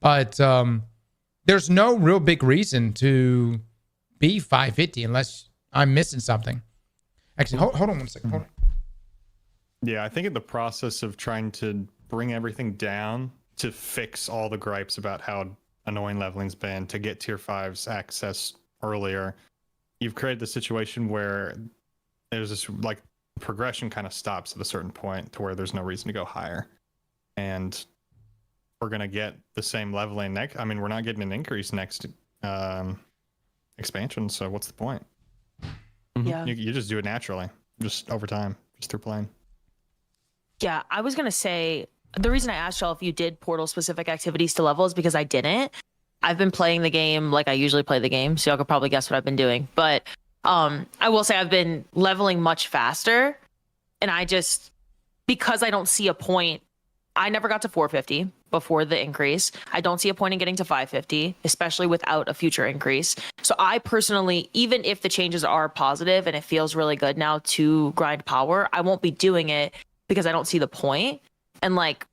But there's no real big reason to be 550 unless I'm missing something. Actually, hold on one second. Hold on. Yeah, I think in the process of trying to bring everything down to fix all the gripes about how annoying leveling's been, to get tier 5's access earlier, you've created the situation where there's this like progression kind of stops at a certain point to where there's no reason to go higher. And we're going to get the same leveling next. I mean, we're not getting an increase next expansion, so what's the point? Yeah. You just do it naturally, just over time, just through playing. Yeah, I was gonna say the reason I asked y'all if you did portal specific activities to level is because I didn't. I've been playing the game like I usually play the game, so y'all could probably guess what I've been doing. But I will say I've been leveling much faster, and because I don't see a point. I never got to 450 before the increase. I don't see a point in getting to 550, especially without a future increase. So I personally, even if the changes are positive and it feels really good now to grind power, I won't be doing it because I don't see the point. And like,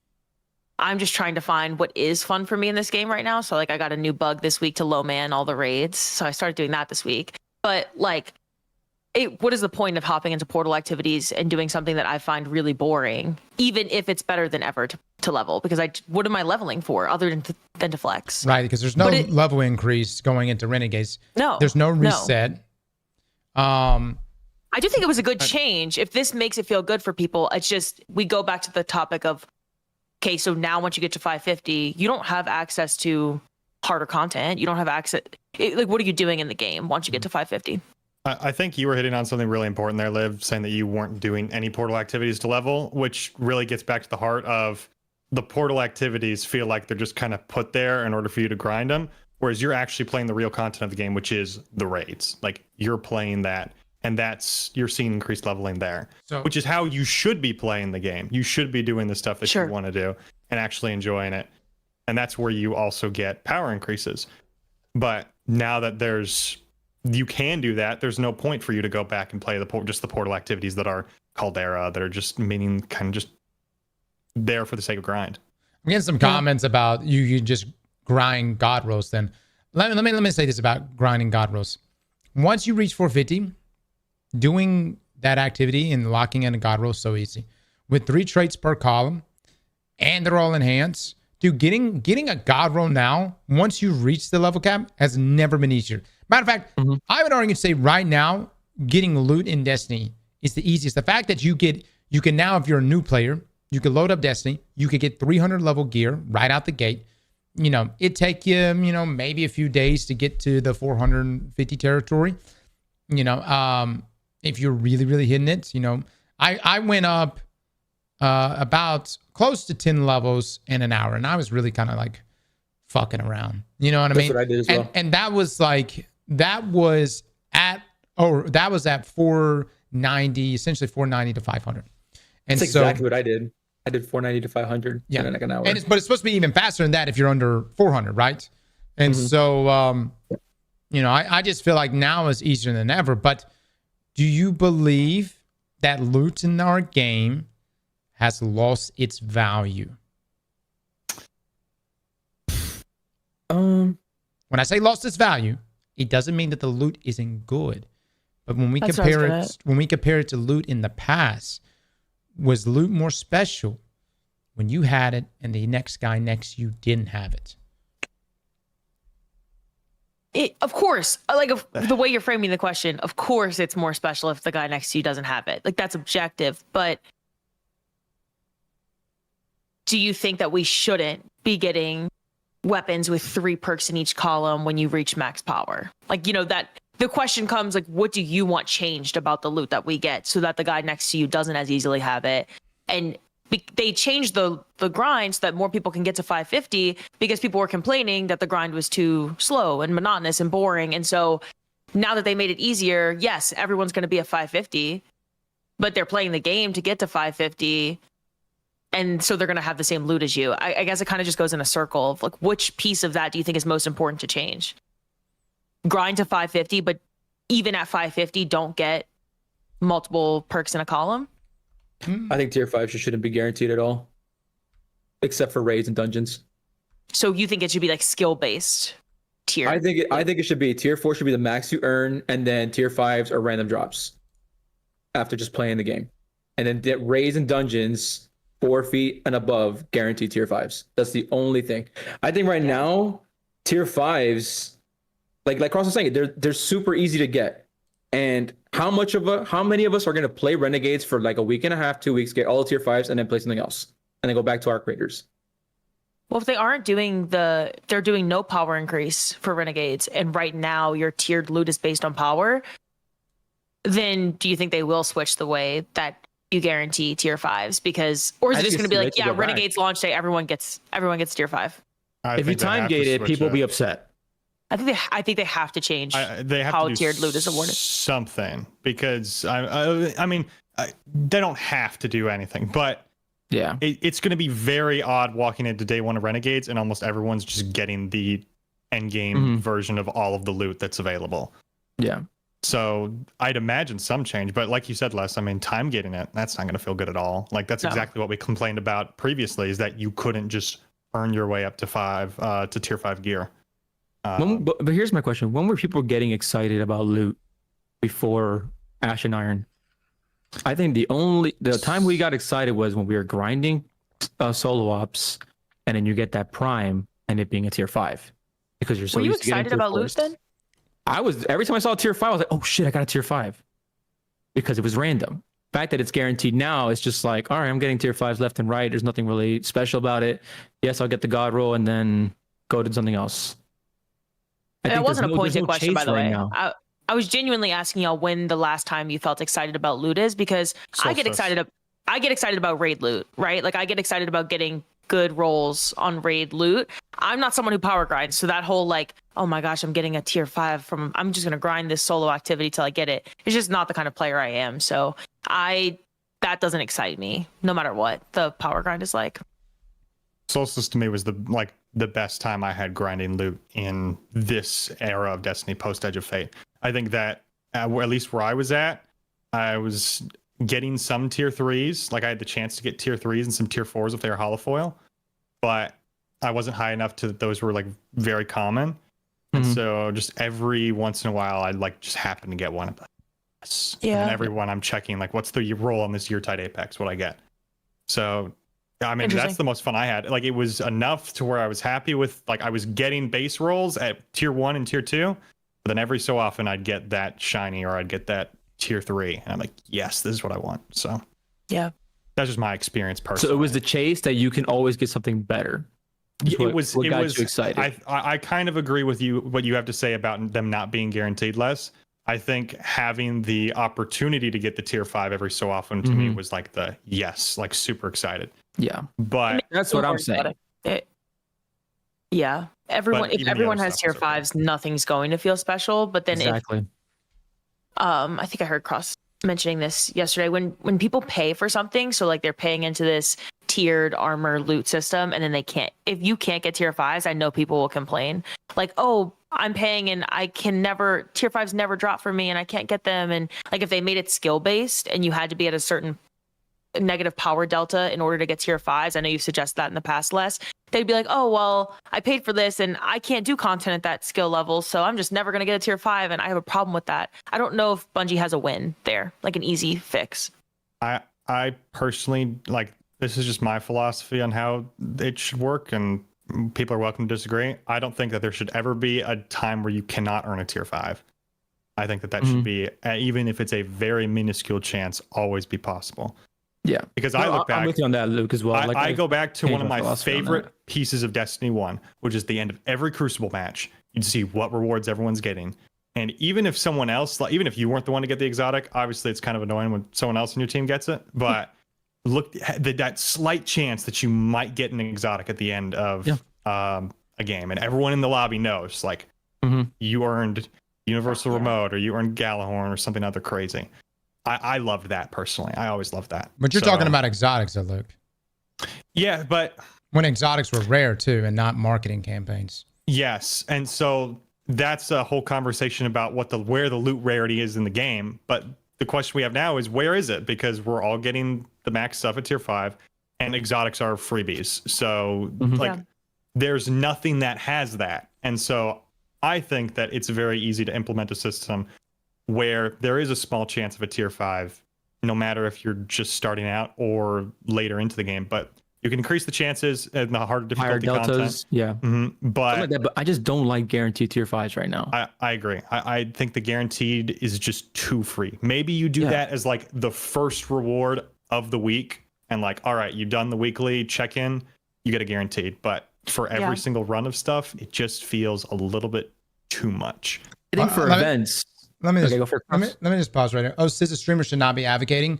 I'm just trying to find what is fun for me in this game right now. So like, I got a new bug this week to low man all the raids. So I started doing that this week. But like, what is the point of hopping into portal activities and doing something that I find really boring, even if it's better than ever to level? Because what am I leveling for other than to flex? Right, because there's no level increase going into Renegades. No. There's no reset. I do think it was a good change. If this makes it feel good for people, it's just we go back to the topic of, okay, so now once you get to 550, you don't have access to harder content. You don't have access. Like, what are you doing in the game once you get to 550? I think you were hitting on something really important there, Liv, saying that you weren't doing any portal activities to level, which really gets back to the heart of the portal activities feel like they're just kind of put there in order for you to grind them, whereas you're actually playing the real content of the game, which is the raids. Like, you're playing that, and you're seeing increased leveling there, which is how you should be playing the game. You should be doing the stuff that you want to do and actually enjoying it. And that's where you also get power increases. But now that you can do that, there's no point for you to go back and play just the portal activities that are Caldera, that are just meaning kind of just there for the sake of grind. I'm getting some comments about you just grind God Roast. Then let me say this about grinding God Roast. Once you reach 450, doing that activity and locking in a God Roast so easy. With 3 traits per column, and they're all enhanced. Dude, getting a God Roll now, once you reach the level cap, has never been easier. Matter of fact, I would argue to say right now, getting loot in Destiny is the easiest. The fact that you can now, if you're a new player, you can load up Destiny, you could get 300 level gear right out the gate. It take you, maybe a few days to get to the 450 territory. If you're really, really hitting it, I went up about close to 10 levels in an hour. And I was really kind of like fucking around. You know what I That's mean? what I did as well. And that was at 490, essentially 490 to 500. And That's exactly what I did. I did 490 to 500 in like an hour. But it's supposed to be even faster than that if you're under 400, right? And so, you know, I just feel like now is easier than ever. But do you believe that loot in our game has lost its value? When I say lost its value, it doesn't mean that the loot isn't good. But when we compare it to loot in the past, was loot more special when you had it and the next guy next to you didn't have it? Of course, like the way you're framing the question, of course it's more special if the guy next to you doesn't have it. Like that's objective. But do you think that we shouldn't be getting weapons with 3 perks in each column when you reach max power? Like, you know, that the question comes like, what do you want changed about the loot that we get so that the guy next to you doesn't as easily have it? And they changed the grind so that more people can get to 550 because people were complaining that the grind was too slow and monotonous and boring. And so now that they made it easier, yes, everyone's going to be at 550, but they're playing the game to get to 550. And so they're going to have the same loot as you. I guess it kind of just goes in a circle of like, which piece of that do you think is most important to change? Grind to 550, but even at 550, don't get multiple perks in a column? I think tier 5 shouldn't be guaranteed at all, except for raids and dungeons. So you think it should be like skill based tier? I think it should be tier 4 should be the max you earn, and then tier 5s are random drops after just playing the game, and then raids and dungeons 4 feet and above guaranteed tier 5s. That's the only thing. I think right now tier 5s, like Cross was saying, they're super easy to get. And how many of us are going to play Renegades for like a week and a half, 2 weeks, get all the tier 5s, and then play something else, and then go back to Arc Raiders? Well, if they aren't doing they're doing no power increase for Renegades, and right now your tiered loot is based on power, then do you think they will switch the way that you guarantee tier 5s? Because, or is it just going to be like, yeah, Renegades launch day, everyone gets tier 5? If you time gate it, people will be upset. I think they have to change They have how to do tiered loot is awarded. something, because I mean, they don't have to do anything, but Yeah. it's going to be very odd walking into day 1 of Renegades and almost everyone's just getting the end game version of all of the loot that's available. Yeah. So I'd imagine some change, but like you said, Les, I mean, time gating it, that's not going to feel good at all. Like that's exactly what we complained about previously, is that you couldn't just earn your way up to tier 5 gear. But here's my question: when were people getting excited about loot before Ash and Iron? I think the time we got excited was when we were grinding solo ops, and then you get that prime and it being a tier 5 because you're so Were you used to getting excited about loot then? I was. Every time I saw tier 5, I was like, oh shit, I got a tier 5 because it was random. The fact that it's guaranteed now, it's just like, all right, I'm getting tier 5s left and right. There's nothing really special about it. Yes, I'll get the god roll and then go to something else. That wasn't a pointed question, by the way. Now. I was genuinely asking y'all when the last time you felt excited about loot is, because I get excited about raid loot, right? Like I get excited about getting good rolls on raid loot. I'm not someone who power grinds, so that whole like, oh my gosh, I'm getting a tier 5 from, I'm just gonna grind this solo activity till I get it. It's just not the kind of player I am. So that doesn't excite me, no matter what the power grind is like. Solstice to me was the best time I had grinding loot in this era of Destiny post Edge of Fate. I think that at least where I was at, I was getting some tier 3s. Like I had the chance to get tier 3s and some tier 4s if they were holofoil, but I wasn't high enough to those were like very common. And so just every once in a while I'd like just happen to get one. I'm like, yes. Yeah. And everyone I'm checking like, what's the roll on this year tide Apex? What I get. So I mean, that's the most fun I had. Like it was enough to where I was happy with, like I was getting base rolls at tier 1 and tier 2. But then every so often I'd get that shiny or I'd get that tier 3. And I'm like, yes, this is what I want. So yeah, that's just my experience personally. So it was the chase that you can always get something better. It was you excited. I kind of agree with you, what you have to say about them not being guaranteed less. I think having the opportunity to get the tier 5 every so often to me was like the yes, like super excited. Yeah, But that's what I'm saying. Yeah, everyone. But If even the everyone other has stuff tier is okay. 5s, nothing's going to feel special. But then Exactly. I think I heard Cross mentioning this yesterday. When people pay for something, so like they're paying into this tiered armor loot system, and then they can't. If you can't get tier 5s, I know people will complain. Like, oh, I'm paying and I can never tier 5s never drop for me, and I can't get them. And like if they made it skill based, and you had to be at a certain negative power delta in order to get tier 5s. I know you've suggested that in the past, Les. They'd be like, oh, well, I paid for this and I can't do content at that skill level, so I'm just never going to get a tier 5, and I have a problem with that. I don't know if Bungie has a win there, like an easy fix. I personally, like, this is just my philosophy on how it should work, and people are welcome to disagree. I don't think that there should ever be a time where you cannot earn a tier 5. I think that should be, even if it's a very minuscule chance, always be possible. Yeah, because I look back. I'm with you on that, Luke, as well. I go back to one of my philosophy on favorite that. pieces of Destiny 1, which is the end of every Crucible match. You'd see what rewards everyone's getting. And even if someone else, like, even if you weren't the one to get the exotic, obviously it's kind of annoying when someone else in your team gets it. But look, that slight chance that you might get an exotic at the end of a game, and everyone in the lobby knows, like, you earned Universal Remote, or you earned Galahorn, or something other crazy. I loved that personally. I always loved that. But you're talking about exotics, though, Luke. Yeah, but when exotics were rare too, and not marketing campaigns. Yes, and so that's a whole conversation about where the loot rarity is in the game. But the question we have now is, where is it? Because we're all getting the max stuff at tier 5, and exotics are freebies. So there's nothing that has that. And so I think that it's very easy to implement a system where there is a small chance of a tier 5, no matter if you're just starting out or later into the game. But you can increase the chances and the harder difficulty higher deltas, content. yeah. But I just don't like guaranteed tier 5s right now. I agree. I think the guaranteed is just too free. Maybe you do that as like the first reward of the week, and like, all right, you've done the weekly check-in, you get a guaranteed. But for every single run of stuff, it just feels a little bit too much. I think for events. Let me just pause right here. Oh, says a streamer should not be advocating.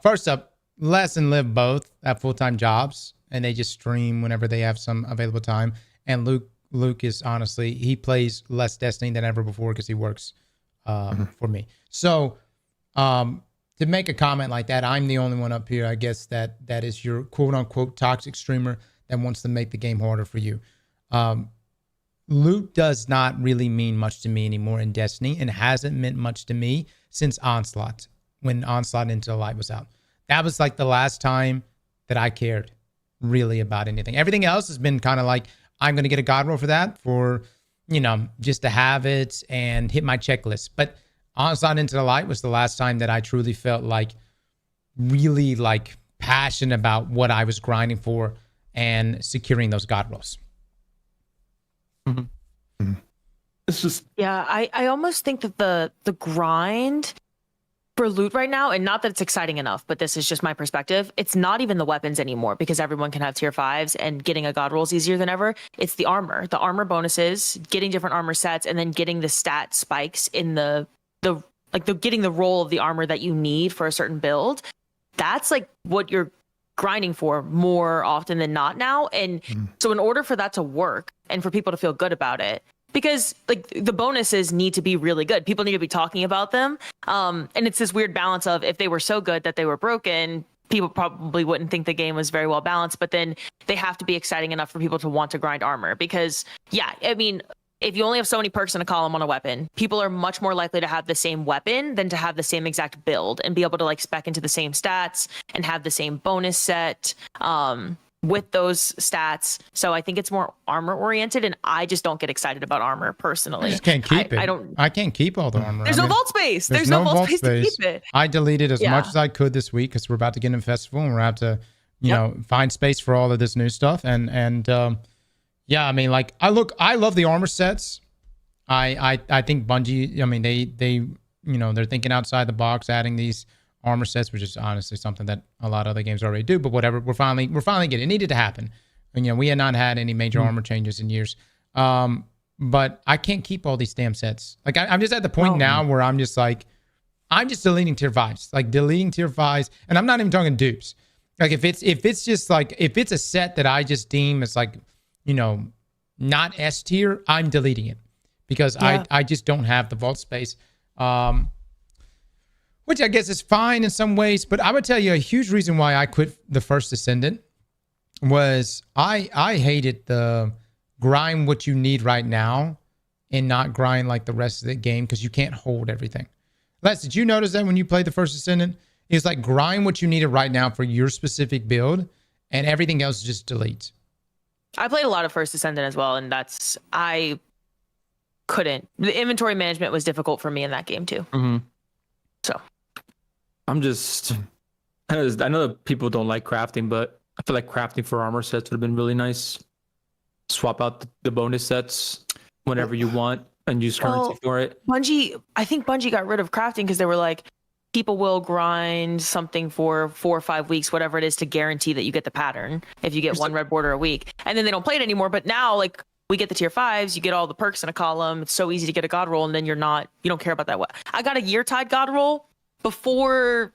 First up, Les and Liv both have full-time jobs, and they just stream whenever they have some available time. And Luke is honestly, he plays less Destiny than ever before because he works for me. So to make a comment like that, I'm the only one up here, I guess, that is your quote-unquote toxic streamer that wants to make the game harder for you. Loot does not really mean much to me anymore in Destiny, and hasn't meant much to me since Onslaught, when Onslaught Into the Light was out. That was like the last time that I cared really about anything. Everything else has been kind of like, I'm going to get a God roll for that, for, just to have it and hit my checklist. But Onslaught Into the Light was the last time that I truly felt like really like passionate about what I was grinding for and securing those God rolls. It's just I almost think that the grind for loot right now, and not that it's exciting enough, but this is just my perspective, it's not even the weapons anymore, because everyone can have tier 5s and getting a god roll is easier than ever. It's the armor bonuses, getting different armor sets, and then getting the stat spikes in getting the roll of the armor that you need for a certain build. That's like what you're grinding for more often than not now. And so in order for that to work and for people to feel good about it, because like the bonuses need to be really good, people need to be talking about them, and it's this weird balance of, if they were so good that they were broken, people probably wouldn't think the game was very well balanced, but then they have to be exciting enough for people to want to grind armor. Because if you only have so many perks in a column on a weapon, people are much more likely to have the same weapon than to have the same exact build and be able to like spec into the same stats and have the same bonus set with those stats. So I think it's more armor oriented, and I just don't get excited about armor personally. I just can't keep it. I can't keep all the armor. There's no vault space. There's no vault space to keep it. I deleted as much as I could this week because we're about to get in festival, and we're about to, find space for all of this new stuff. And I mean, like, I love the armor sets. I think Bungie, I mean, they they're thinking outside the box, adding these armor sets, which is honestly something that a lot of other games already do. But whatever, we're finally getting it. It needed to happen. And we had not had any major armor changes in years. but I can't keep all these damn sets. Like I'm just at the point now where I'm just deleting tier 5s, like deleting tier 5s, and I'm not even talking dupes. Like if it's just like if it's a set that I just deem as like, you know, not S tier, I'm deleting it because I just don't have the vault space. Which I guess is fine in some ways, but I would tell you a huge reason why I quit the first Ascendant was I hated the grind what you need right now and not grind like the rest of the game because you can't hold everything. Les, did you notice that when you played the first Ascendant? It's like grind what you needed right now for your specific build and everything else just delete. I played a lot of First Ascendant as well, and I couldn't. The inventory management was difficult for me in that game too. Mm-hmm. So I know that people don't like crafting, but I feel like crafting for armor sets would have been really nice. Swap out the bonus sets whenever you want and use currency for it. I think Bungie got rid of crafting because they were like, people will grind something for 4 or 5 weeks, whatever it is, to guarantee that you get the pattern if you get one red border a week. And then they don't play it anymore. But now, like, we get the tier 5s, you get all the perks in a column. It's so easy to get a god roll, and then you don't care about that. I got a Yeartide god roll before,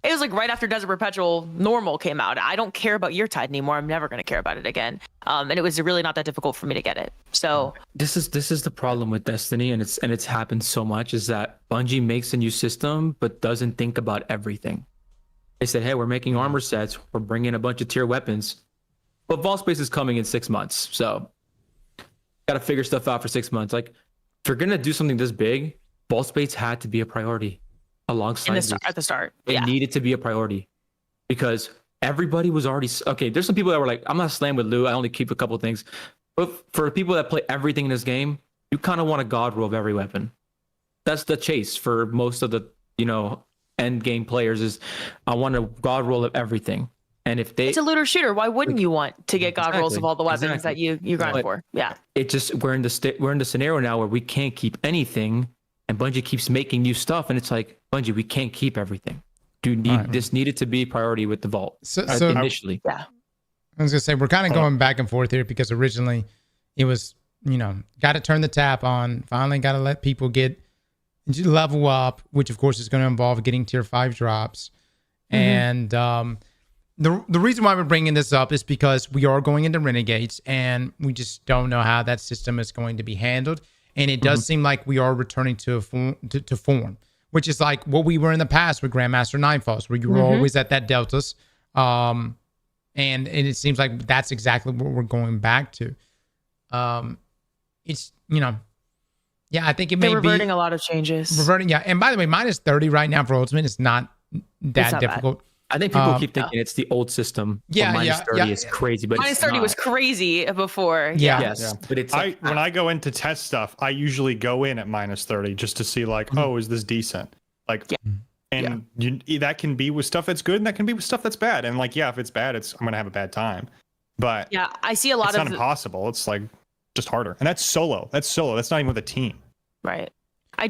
it was like right after Desert Perpetual Normal came out. I don't care about Yeartide anymore. I'm never going to care about it again. And it was really not that difficult for me to get it. So this is the problem with Destiny, and it's happened so much, is that Bungie makes a new system but doesn't think about everything. They said, hey, we're making armor sets, we're bringing a bunch of tier weapons, but vault space is coming in 6 months, so got to figure stuff out for 6 months. Like, if you're gonna do something this big, vault space had to be a priority alongside at the start. It needed to be a priority because everybody was already okay. There's some people that were like, I'm not slammed with loot, I only keep a couple things. But for people that play everything in this game, you kind of want a god roll of every weapon. That's the chase for most of the, you know, end game players is I want a god roll of everything. And if it's a looter shooter, why wouldn't you want to get god rolls of all the weapons that you grind for? Yeah. It just we're in the scenario now where we can't keep anything, and Bungie keeps making new stuff, and it's like, Bungie, we can't keep everything. This needed to be a priority with the vault. So initially. Yeah. I was gonna say we're kind of going back and forth here because originally it was, you know, got to turn the tap on. Finally, got to let people level up, which of course is going to involve getting tier 5 drops. And the reason why we're bringing this up is because we are going into Renegades, and we just don't know how that system is going to be handled. And it does seem like we are returning to form, which is like what we were in the past with Grandmaster Ninefalls, where you were always at that deltas. And it seems like that's exactly what we're going back to. It's, you know, yeah, I think it may be reverting a lot of changes. Yeah. And by the way, minus 30 right now for Ultimate is not that difficult. Bad. I think people keep thinking it's the old system. Minus 30 is crazy, but minus 30 was crazy before. But it's when I go in to test stuff, I usually go in at minus 30 just to see like, oh, is this decent? Like, and that can be with stuff that's good, and that can be with stuff that's bad. And like, if it's bad, I'm gonna have a bad time. But I see a lot of. It's not impossible. It's like just harder, and that's solo. That's not even with a team. Right. I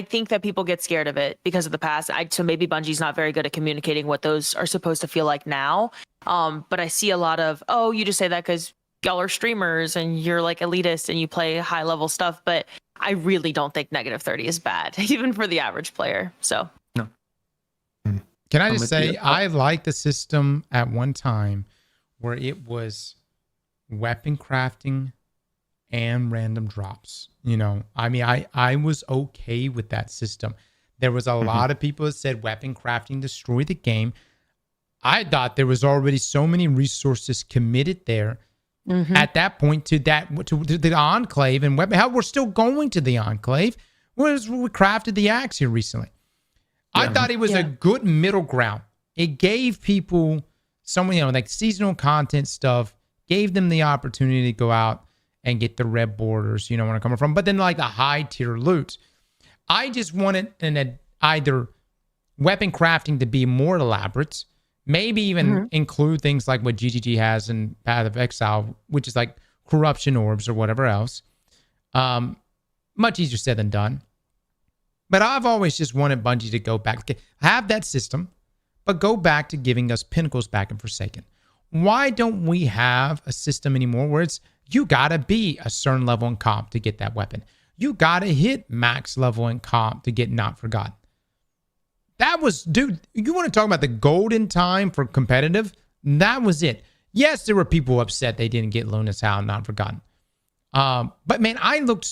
think that people get scared of it because of the past. So maybe Bungie's not very good at communicating what those are supposed to feel like now. But I see a lot of, you just say that because y'all are streamers and you're like elitist and you play high level stuff. But I really don't think negative 30 is bad, even for the average player. So no. Can I just say, I liked the system at one time where it was weapon crafting and random drops. You know, I mean, I was okay with that system. There was a lot of people that said weapon crafting destroyed the game. I thought there was already so many resources committed there at that point to the Enclave and weapon. Hell, we're still going to the Enclave. We crafted the axe here recently. I thought it was a good middle ground. It gave people some, you know, like seasonal content stuff, gave them the opportunity to go out and get the red borders, you know, where I'm coming from. But then like the high tier loot, I just wanted either weapon crafting to be more elaborate, maybe even include things like what GGG has in Path of Exile, which is like corruption orbs or whatever else. Much easier said than done. But I've always just wanted Bungie to go back, have that system, but go back to giving us Pinnacles back in Forsaken. why don't we have a system anymore where it's you gotta be a certain level in comp to get that weapon. You gotta hit max level in comp to get Not Forgotten. That was, dude, you want to talk about the golden time for competitive? That was it. Yes, there were people upset they didn't get Luna's Howl and Not Forgotten. But man, I looked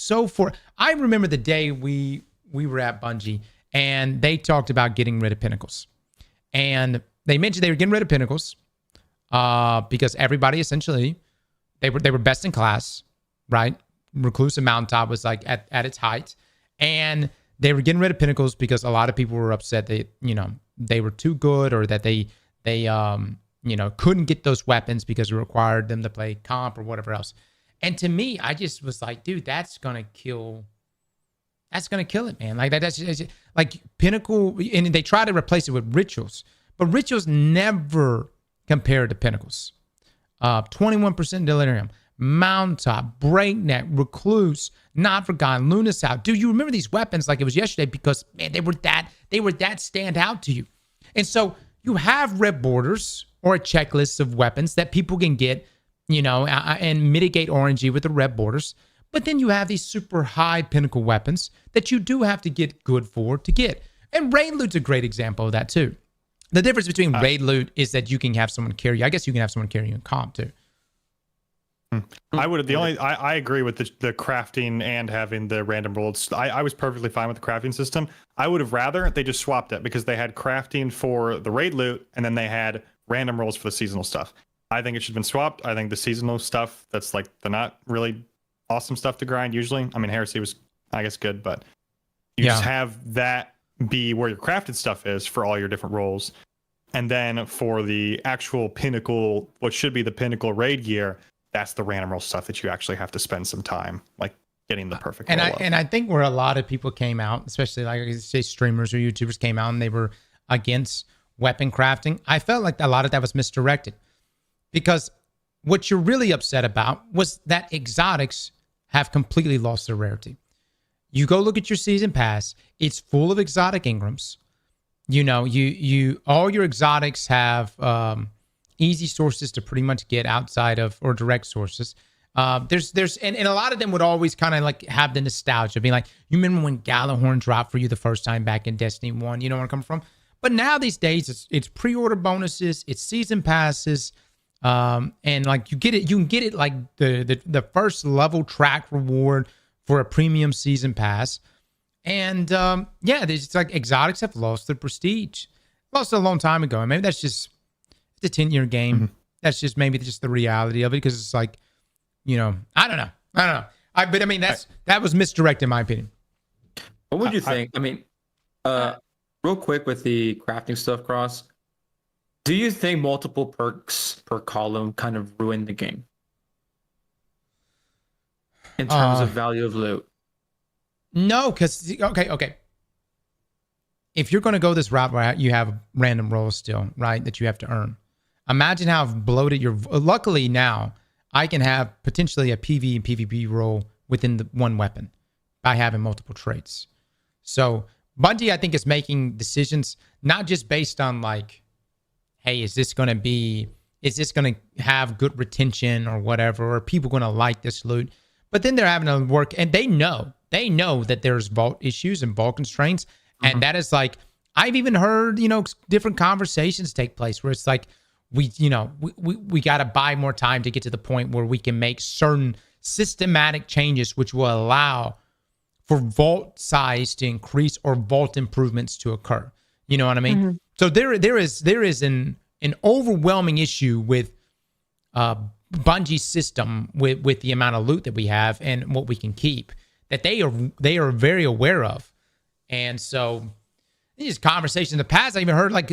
I remember the day we were at Bungie and they talked about getting rid of Pinnacles. And they mentioned they were getting rid of Pinnacles because everybody essentially, they were best in class, right? Recluse and Mountaintop was like at its height. And they were getting rid of Pinnacles because a lot of people were upset that, they were too good or that they couldn't get those weapons because it required them to play comp or whatever else. And to me, I just was like, dude, that's gonna kill it, man. Like that's just, like Pinnacle, and they try to replace it with Rituals, but Rituals never compared to Pinnacles. 21% Delirium, Mountaintop, Breakneck, Recluse, Not Forgotten, Luna's Howl. Dude, you remember these weapons like it was yesterday because man, they were that stand out to you. And so you have red borders or a checklist of weapons that people can get, and mitigate RNG with the red borders. But then you have these super high pinnacle weapons that you do have to get good for to get. And raid loot's a great example of that too. The difference between raid loot is that you can have someone carry you. I guess you can have someone carry you in comp too. I agree with the crafting and having the random rolls. I was perfectly fine with the crafting system. I would have rather they just swapped it because they had crafting for the raid loot and then they had random rolls for the seasonal stuff. I think it should have been swapped. I think the seasonal stuff, that's like the not really awesome stuff to grind usually. I mean, Heresy was, I guess, good, but you just have that be where your crafted stuff is for all your different roles. And then for the actual pinnacle, what should be the pinnacle raid gear, that's the random roll stuff that you actually have to spend some time like getting the perfect roll up. And I think where a lot of people came out, especially like I say streamers or YouTubers came out and they were against weapon crafting, I felt like a lot of that was misdirected. Because what you're really upset about was that exotics have completely lost their rarity. You go look at your season pass, it's full of exotic Ingrams. All your exotics have easy sources to pretty much get outside of, or direct sources. There's and a lot of them would always kind of like have the nostalgia, being like, you remember when Galahorn dropped for you the first time back in Destiny 1, you know where I'm coming from? But now these days it's pre-order bonuses, it's season passes, and like you can get it like the first level track reward for a premium season pass. And there's like exotics have lost their prestige. Lost it a long time ago. And maybe that's just the 10-year game. Mm-hmm. That's just maybe just the reality of it, because it's like, I don't know. But I mean, that was misdirected in my opinion. What would you think? I mean, real quick with the crafting stuff, Cross. Do you think multiple perks per column kind of ruined the game in terms of value of loot? No, because okay. If you're going to go this route where you have random rolls still, right, that you have to earn, imagine how bloated your. Luckily now, I can have potentially a PV and PvP roll within the one weapon by having multiple traits. So Bungie, I think, is making decisions not just based on like, hey, is this going to have good retention or whatever, or are people going to like this loot? But then they're having to work, and they know that there's vault issues and vault constraints. And that is like, I've even heard, different conversations take place where it's like, we got to buy more time to get to the point where we can make certain systematic changes, which will allow for vault size to increase or vault improvements to occur. You know what I mean? Mm-hmm. So there is an overwhelming issue with Bungie's system with the amount of loot that we have and what we can keep, that they are very aware of. And so these conversations in the past, I even heard like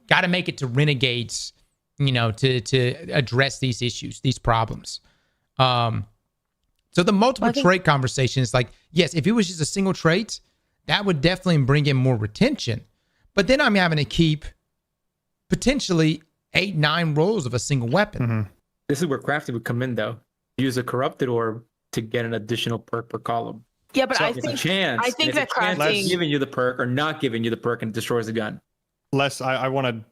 got to make it to Renegades, to address these issues, these problems. So the multiple trait conversation is like, yes, if it was just a single trait, that would definitely bring in more retention. But then I'm having to keep potentially 8-9 rolls of a single weapon. Mm-hmm. This is where crafting would come in, though. Use a corrupted orb to get an additional perk per column. Yeah, but so I think that crafting giving you the perk or not giving you the perk and it destroys the gun. I want to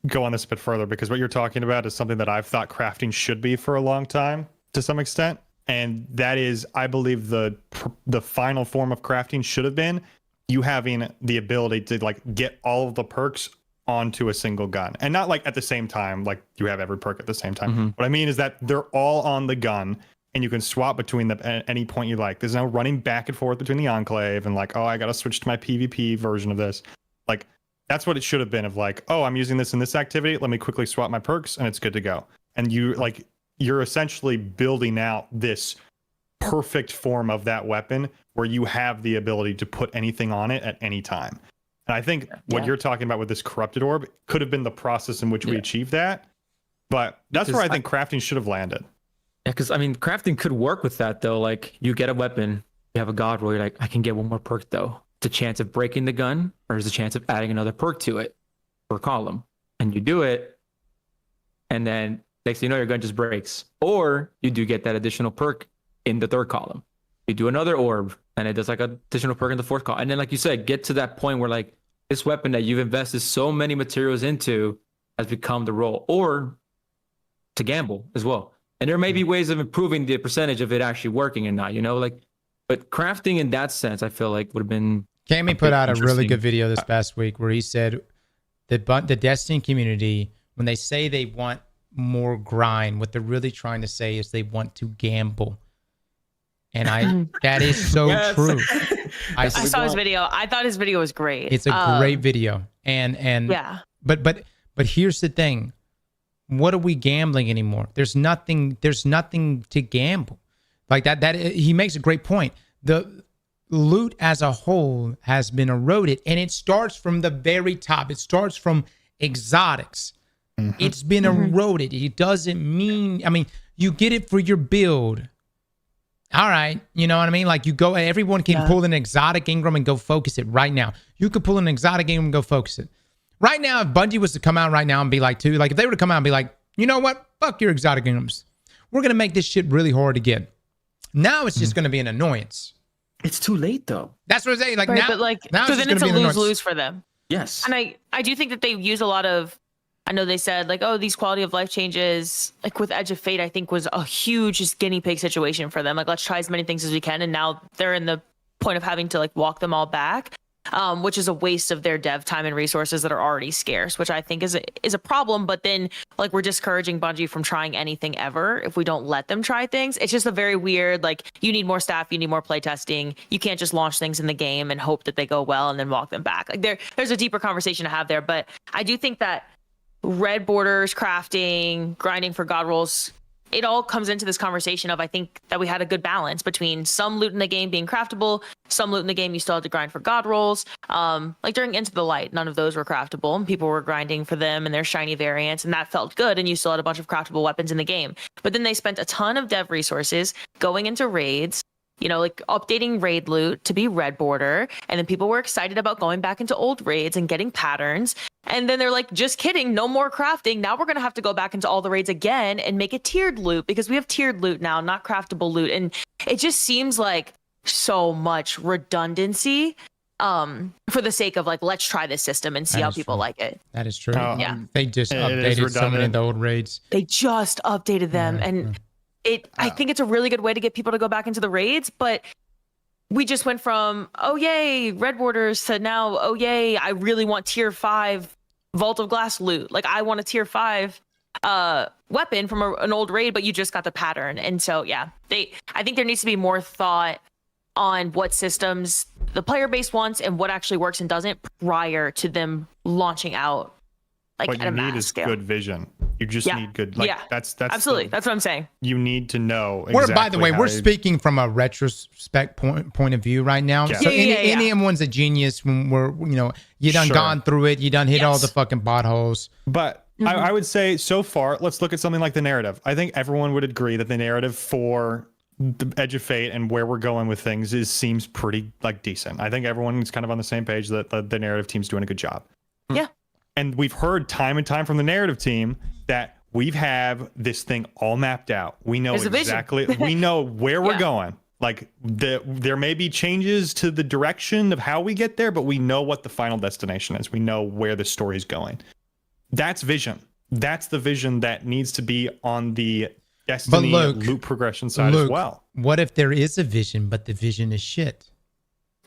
go on this a bit further because what you're talking about is something that I've thought crafting should be for a long time to some extent. And that is, I believe the final form of crafting should have been you having the ability to like get all of the perks onto a single gun, and not like at the same time, like you have every perk at the same time. What I mean is that they're all on the gun and you can swap between them at any point you like. There's no running back and forth between the enclave and like, oh, I got to switch to my PvP version of this. Like that's what it should have been of like, oh, I'm using this in this activity. Let me quickly swap my perks and it's good to go. And you're essentially building out this perfect form of that weapon where you have the ability to put anything on it at any time. And I think what you're talking about with this corrupted orb could have been the process in which we achieved that. But that's where I think crafting should have landed. Yeah, because I mean, crafting could work with that though. Like you get a weapon, you have a god roll, you're like, I can get one more perk though. It's a chance of breaking the gun, or there's a chance of adding another perk to it per column. And you do it, and then next thing you know, your gun just breaks. Or you do get that additional perk in the third column. You do another orb, and it does like an additional perk in the fourth column. And then, like you said, get to that point where like this weapon that you've invested so many materials into has become the role, or to gamble as well. And there may be ways of improving the percentage of it actually working and not, like, but crafting in that sense, I feel like would have been. Cammy put out a really good video this past week where he said that the Destiny community, when they say they want more grind, what they're really trying to say is they want to gamble. And that is so true. I saw his video. I thought his video was great. It's a great video. And yeah. But here's the thing. What are we gambling anymore? There's nothing to gamble. Like that he makes a great point. The loot as a whole has been eroded, and it starts from the very top. It starts from exotics. It's been eroded. It doesn't mean, I mean, you get it for your build. All right. You know what I mean? Like you go, everyone can pull an exotic Ingram and go focus it right now. You could pull an exotic Ingram and go focus it. Right now, if Bungie was to come out right now and be like, if they were to come out and be like, you know what? Fuck your exotic Ingrams. We're going to make this shit really hard to get. Now it's just going to be an annoyance. It's too late though. That's what I'm saying. Like right, now, but like, now so then it's a lose-lose lose for them. Yes. And I do think that they use a lot of, I know they said like, oh, these quality of life changes, like with Edge of Fate, I think was a huge just guinea pig situation for them. Like, let's try as many things as we can. And now they're in the point of having to like walk them all back, which is a waste of their dev time and resources that are already scarce, which I think is a problem. But then like we're discouraging Bungie from trying anything ever if we don't let them try things. It's just a very weird, like you need more staff, you need more play testing. You can't just launch things in the game and hope that they go well and then walk them back. Like there's a deeper conversation to have there. But I do think that red borders, crafting, grinding for god rolls, it all comes into this conversation of I think that we had a good balance between some loot in the game being craftable, some loot in the game you still had to grind for god rolls. Like during Into the Light, none of those were craftable and people were grinding for them and their shiny variants, and that felt good, and you still had a bunch of craftable weapons in the game. But then they spent a ton of dev resources going into raids, like updating raid loot to be red border, and then people were excited about going back into old raids and getting patterns. And then they're like, just kidding, no more crafting. Now we're going to have to go back into all the raids again and make it tiered loot because we have tiered loot now, not craftable loot. And it just seems like so much redundancy for the sake of like, let's try this system and see how people like it. That is true. Yeah. They just updated so many of the old raids. They just updated them. And I think it's a really good way to get people to go back into the raids, but we just went from, oh yay, red borders to now, oh yay, I really want tier 5 Vault of Glass loot. Like I want a tier 5 weapon from an old raid, but you just got the pattern. And so yeah, I think there needs to be more thought on what systems the player base wants and what actually works and doesn't prior to them launching out. Like what at a you need mass is scale. Good vision. You just need good. Like, that's absolutely. That's what I'm saying. You need to know. Exactly By the way, we're speaking from a retrospect point of view right now. Yeah. So anyone's a genius when we're, you done gone through it. You done hit all the fucking potholes. But I would say so far, let's look at something like the narrative. I think everyone would agree that the narrative for the Edge of Fate and where we're going with things seems pretty like decent. I think everyone's kind of on the same page that the narrative team's doing a good job. Yeah. And we've heard time and time from the narrative team that we have this thing all mapped out. We know exactly, we know where we're going. Like there may be changes to the direction of how we get there, but we know what the final destination is. We know where the story's going. That's vision. That's the vision that needs to be on the Destiny loop progression side as well. What if there is a vision, but the vision is shit?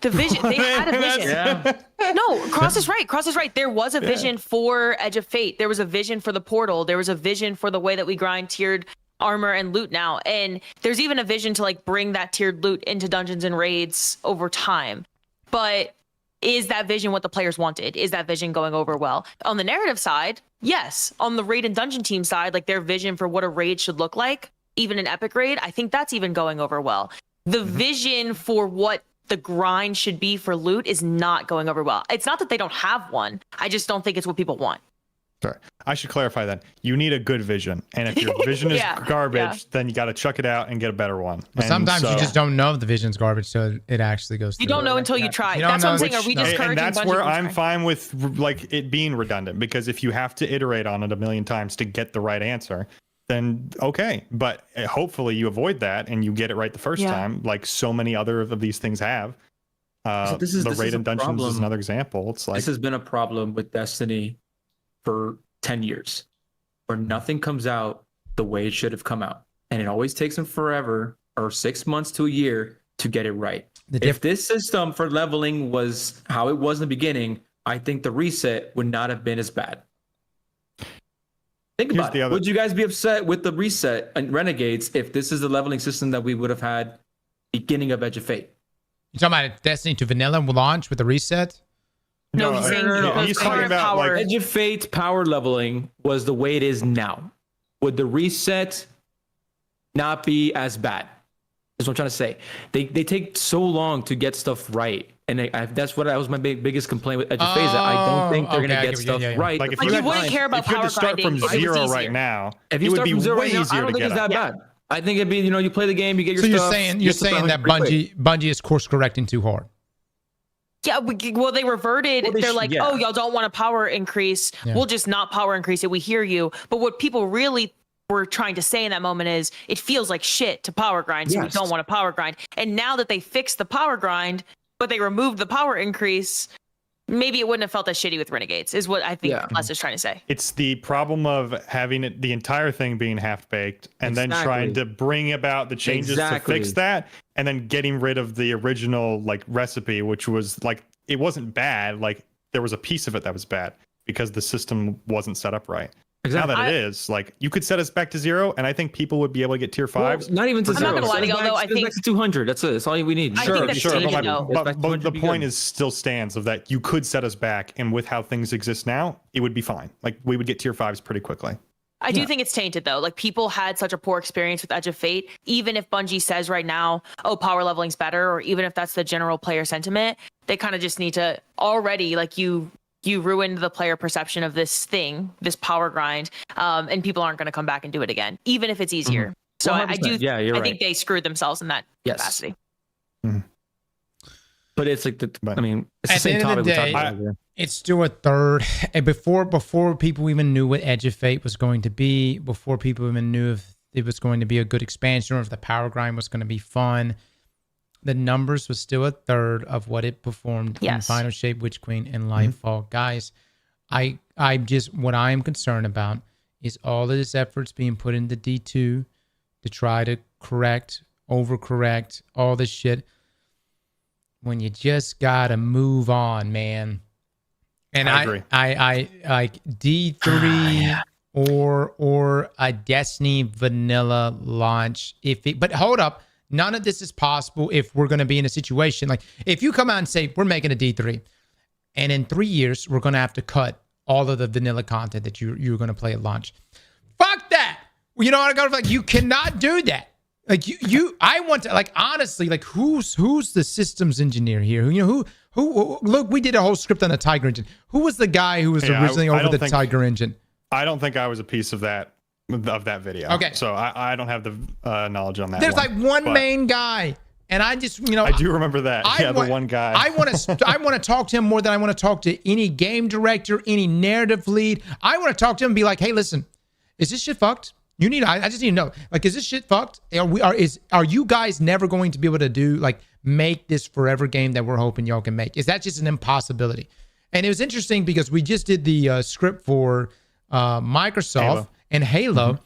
The vision, they had a vision. Yeah. No, Cross is right. Cross is right. There was a vision for Edge of Fate. There was a vision for the portal. There was a vision for the way that we grind tiered armor and loot now. And there's even a vision to like bring that tiered loot into dungeons and raids over time. But is that vision what the players wanted? Is that vision going over well? On the narrative side, yes. On the raid and dungeon team side, like their vision for what a raid should look like, even an epic raid, I think that's even going over well. The vision for what the grind should be for loot is not going over well. It's not that they don't have one. I just don't think it's what people want. Sorry. I should clarify that. You need a good vision. And if your vision is garbage, then you got to chuck it out and get a better one. But sometimes you just don't know if the vision's garbage, so it actually goes through. You don't know until you try. That's what I'm saying. Are we discouraging And that's Bungie where from I'm trying? fine with like it being redundant, because if you have to iterate on it a million times to get the right answer, then okay. But hopefully you avoid that and you get it right the first time, like so many other of these things have. The raid and dungeons is another example. It's like this has been a problem with Destiny for 10 years, where nothing comes out the way it should have come out, and it always takes them forever or 6 months to a year to get it right. If this system for leveling was how it was in the beginning, I think the reset would not have been as bad. Think about it. Would you guys be upset with the reset and Renegades if this is the leveling system that we would have had beginning of Edge of Fate? You talking about Destiny to vanilla launch with the reset? No, he's saying he's talking about like Edge of Fate power leveling was the way it is now. Would the reset not be as bad? That's what I'm trying to say. They take so long to get stuff right, and that was my biggest complaint with Edge of Fate. I don't think they're gonna get stuff right. Like if you wouldn't care about if you had power to start from grinding, zero right now, if it you would start be from zero way right now, I easier don't to think get it's that up. bad. I think it'd be, you play the game, you get your So stuff. you're saying that Bungie is course correcting too hard. Yeah, well, they reverted. They're like, oh, y'all don't want a power increase. Yeah. We'll just not power increase it. We hear you. But what people really were trying to say in that moment is it feels like shit to power grind, so we don't want to power grind. And now that they fixed the power grind, but they removed the power increase, maybe it wouldn't have felt as shitty with Renegades, is what I think Les is trying to say. It's the problem of having it, the entire thing being half-baked and then trying to bring about the changes to fix that, and then getting rid of the original like recipe, which was like, it wasn't bad. Like there was a piece of it that was bad because the system wasn't set up right. Exactly. Now that it is, like, you could set us back to 0, and I think people would be able to get tier 5s. Well, not even to 0. I'm not gonna lie to you, although I think back to 200. That's it. That's all we need. I think that's changing, but the point is still stands of that you could set us back, and with how things exist now, it would be fine. Like we would get tier 5s pretty quickly. I do think it's tainted though. Like people had such a poor experience with Edge of Fate. Even if Bungie says right now, oh, power leveling's better, or even if that's the general player sentiment, they kind of just need to already like you ruined the player perception of this thing, this power grind, and people aren't going to come back and do it again, even if it's easier. Mm-hmm. So I do. Yeah, I think they screwed themselves in that capacity. Mm-hmm. But it's like it's the at same the end of the day, it's still a third. And before people even knew what Edge of Fate was going to be, before people even knew if it was going to be a good expansion or if the power grind was going to be fun, the numbers was still a third of what it performed in Final Shape, Witch Queen, and Lightfall. Guys, I just, what I am concerned about is all of this efforts being put into D2 to try to overcorrect all this shit, when you just gotta move on, man. And I agree. I like D3 or a Destiny vanilla launch. But hold up. None of this is possible if we're going to be in a situation like if you come out and say we're making a D3 and in 3 years we're going to have to cut all of the vanilla content that you're going to play at launch. Fuck that. You know what I got? Like you cannot do that. Like I want to, like, honestly, like who's the systems engineer here? Who look, we did a whole script on the Tiger engine. Who was the guy who was originally over the Tiger engine? I don't think I was a piece of that video. Okay. So I don't have the knowledge on that. There's like one main guy. And I just, I do remember that. The one guy. I want to talk to him more than I want to talk to any game director, any narrative lead. I want to talk to him and be like, hey, listen, is this shit fucked? I just need to know, like, is this shit fucked? Are you guys never going to be able to make this forever game that we're hoping y'all can make? Is that just an impossibility? And it was interesting because we just did the script for Microsoft, Halo. and Halo,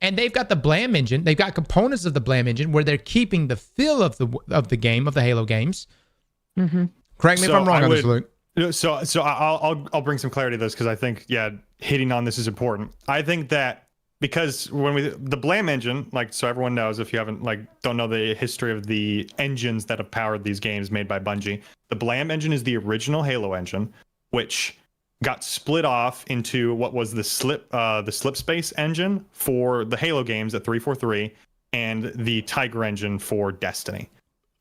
and they've got the Blam engine. They've got components of the Blam engine where they're keeping the feel of the game of the Halo games. Correct me if I'm wrong on this, Luke. So I'll bring some clarity to this because I think hitting on this is important. I think that because the Blam engine, like, so everyone knows, if you haven't don't know the history of the engines that have powered these games made by Bungie, the Blam engine is the original Halo engine, which got split off into what was the slip space engine for the Halo games at 343 and the Tiger engine for Destiny.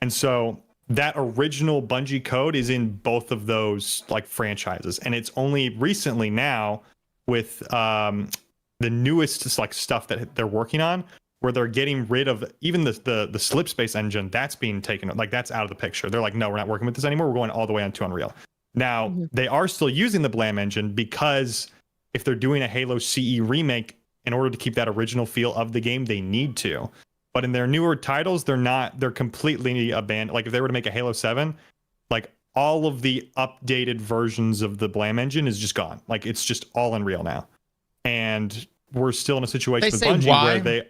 And so that original Bungie code is in both of those franchises, and it's only recently now with the newest stuff that they're working on where they're getting rid of even the slip space engine. That's being taken, that's out of the picture. They're like, no, we're not working with this anymore. We're going all the way onto Unreal. Now, they are still using the Blam engine because if they're doing a Halo CE remake, in order to keep that original feel of the game, they need to. But in their newer titles, they're completely abandoned. Like, if they were to make a Halo 7, all of the updated versions of the Blam engine is just gone. It's just all Unreal now. And we're still in a situation with Bungie where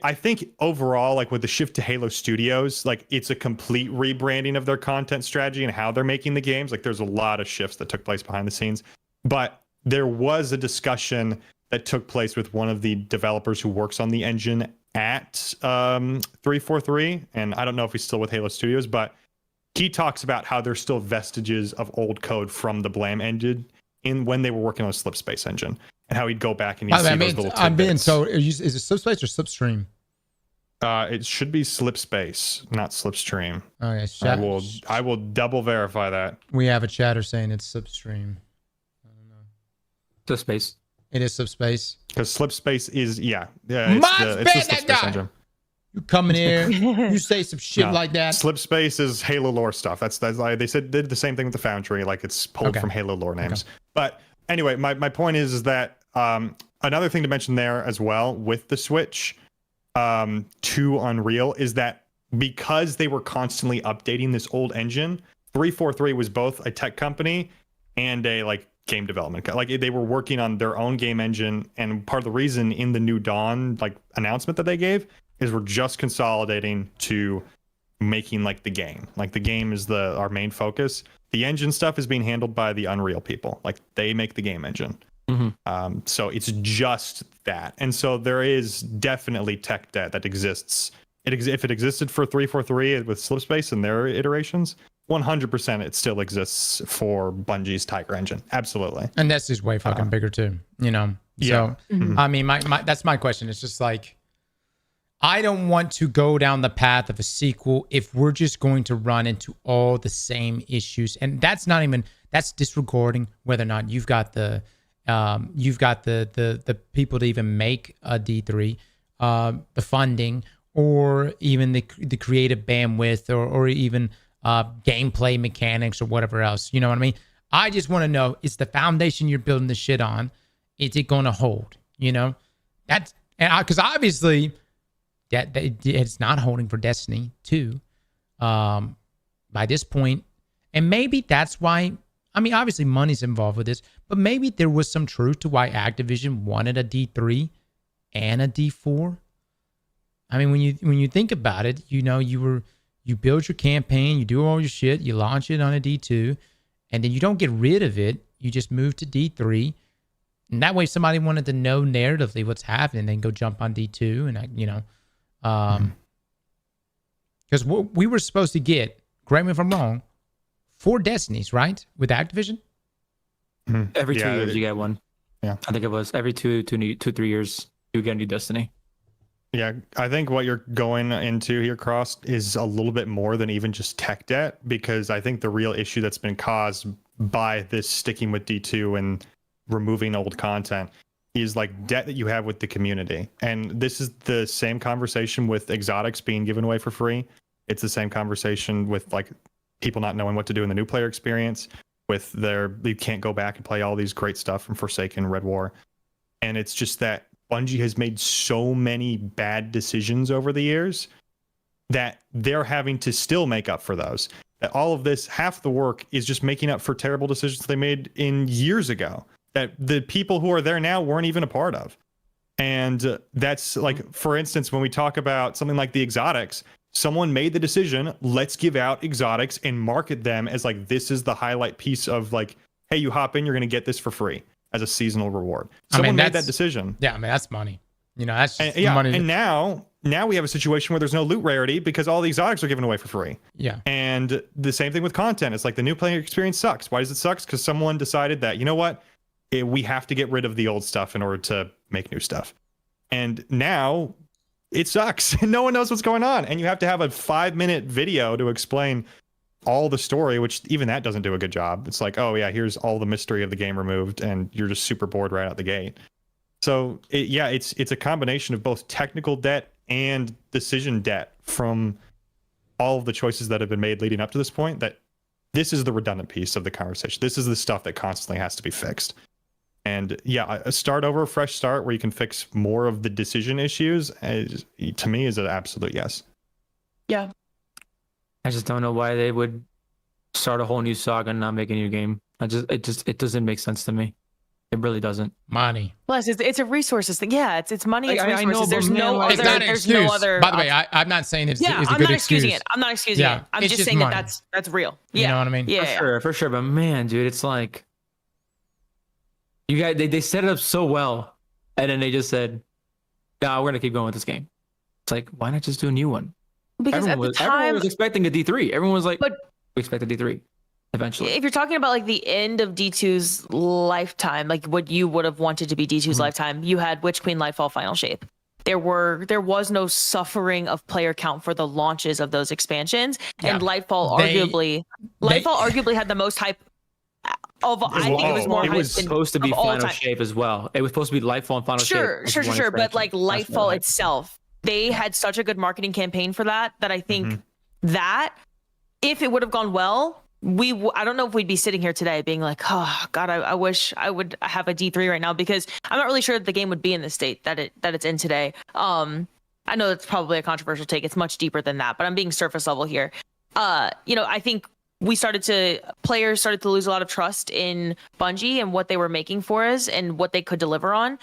I think overall, with the shift to Halo Studios, it's a complete rebranding of their content strategy and how they're making the games. There's a lot of shifts that took place behind the scenes. But there was a discussion that took place with one of the developers who works on the engine at 343. And I don't know if he's still with Halo Studios, but he talks about how there's still vestiges of old code from the Blam engine in when they were working on a slip space engine. And how he'd go back and you'd see those little tidbits. So is it slipspace or slipstream? It should be slip space, not slipstream. Oh, yeah. I will double verify that. We have a chatter saying it's slipstream. I don't know. So space. It is slipspace. Because slipspace is it's the slip space engine. You come in here, you say some shit like that. Slipspace is Halo lore stuff. That's they did the same thing with the Foundry. It's pulled from Halo lore names. Okay. But anyway, my point is that another thing to mention there as well with the switch to Unreal is that because they were constantly updating this old engine, 343 was both a tech company and a game development. They were working on their own game engine, and part of the reason in the New Dawn announcement that they gave is we're just consolidating to making the game. The game is our main focus. The engine stuff is being handled by the Unreal people. They make the game engine. So it's just that. And so there is definitely tech debt that exists. If it existed for 343 with Slipspace and their iterations, 100% it still exists for Bungie's Tiger engine. Absolutely. And that's just way fucking bigger too, Yeah. So, I mean, my that's my question. It's just I don't want to go down the path of a sequel if we're just going to run into all the same issues. And that's disregarding whether or not you've got the people to even make a D3, the funding, or even the creative bandwidth, or even gameplay mechanics or whatever else. You know what I mean? I just want to know, is the foundation you're building the shit on, is it going to hold? That's because obviously that it's not holding for Destiny 2 by this point. And maybe that's why, I mean, obviously money's involved with this, but maybe there was some truth to why Activision wanted a D3 and a D4. I mean, when you think about it, you build your campaign, you do all your shit, you launch it on a D2, and then you don't get rid of it. You just move to D3. And that way, if somebody wanted to know narratively what's happening, they can go jump on D2. And, because we were supposed to get, correct me if I'm wrong, 4 Destinies, right? With Activision? Every 2 years you get one. Yeah. I think it was every 3 years you get a new Destiny. Yeah, I think what you're going into here, Cross, is a little bit more than even just tech debt, because I think the real issue that's been caused by this sticking with D2 and removing old content is debt that you have with the community. And this is the same conversation with exotics being given away for free. It's the same conversation with people not knowing what to do in the new player experience, with they can't go back and play all these great stuff from Forsaken, Red War. And it's just that Bungie has made so many bad decisions over the years that they're having to still make up for those. all of this, half the work is just making up for terrible decisions they made in years ago that the people who are there now weren't even a part of. And that's like, for instance, when we talk about something like the exotics, someone made the decision, let's give out exotics and market them as like, this is the highlight piece of like, hey, you hop in, you're going to get this for free as a seasonal reward. Someone made that decision. Yeah, I mean, that's money. You know, that's just yeah, money. and now we have a situation where there's no loot rarity because all the exotics are given away for free. Yeah. And the same thing with content. It's like the new player experience sucks. Why does it suck? Because someone decided that, you know what? We have to get rid of the old stuff in order to make new stuff. And now it sucks. No one knows what's going on. And you have to have a 5-minute video to explain all the story, which even that doesn't do a good job. It's like, oh yeah, here's all the mystery of the game removed, and you're just super bored right out the gate. So it's a combination of both technical debt and decision debt from all of the choices that have been made leading up to this point. That this is the redundant piece of the conversation. This is the stuff that constantly has to be fixed. And yeah, a start over, a fresh start where you can fix more of the decision issues, to me, is an absolute yes. Yeah. I just don't know why they would start a whole new saga and not make a new game. It doesn't make sense to me. It really doesn't. Money. Plus, it's a resources thing. Yeah, it's money. It's I know, resources. but There's man, no like, other. It's not an There's excuse. no other. By the way, I'm not saying it's a I'm good not excuse. excusing it. I'm not excusing Yeah, it. I'm it's just just saying money. that that's real. Yeah. You know what I mean? Yeah. For sure. But man, dude, it's like you guys they set it up so well, and then they just said, "Nah, we're gonna keep going with this game." It's like, why not just do a new one? Because everyone was expecting a D3. Everyone was like, But- we expect a D3 eventually. if you're talking about like the end of D2's lifetime, like what you would have wanted to be D2's lifetime, you had Witch Queen, Lightfall, Final Shape. There was no suffering of player count for the launches of those expansions, and Lightfall arguably had the most hype. I think it was more It hype was than supposed to be of all Final time. Shape as well. It was supposed to be Lightfall and Final Shape. Sure. But like Lightfall itself, they had such a good marketing campaign for that I think that if it would have gone well, I don't know if we'd be sitting here today being like, oh God, I wish I would have a D3 right now, because I'm not really sure that the game would be in the state that it's in today. I know that's probably a controversial take. It's much deeper than that, but I'm being surface level here. I think players started to lose a lot of trust in Bungie and what they were making for us and what they could deliver on.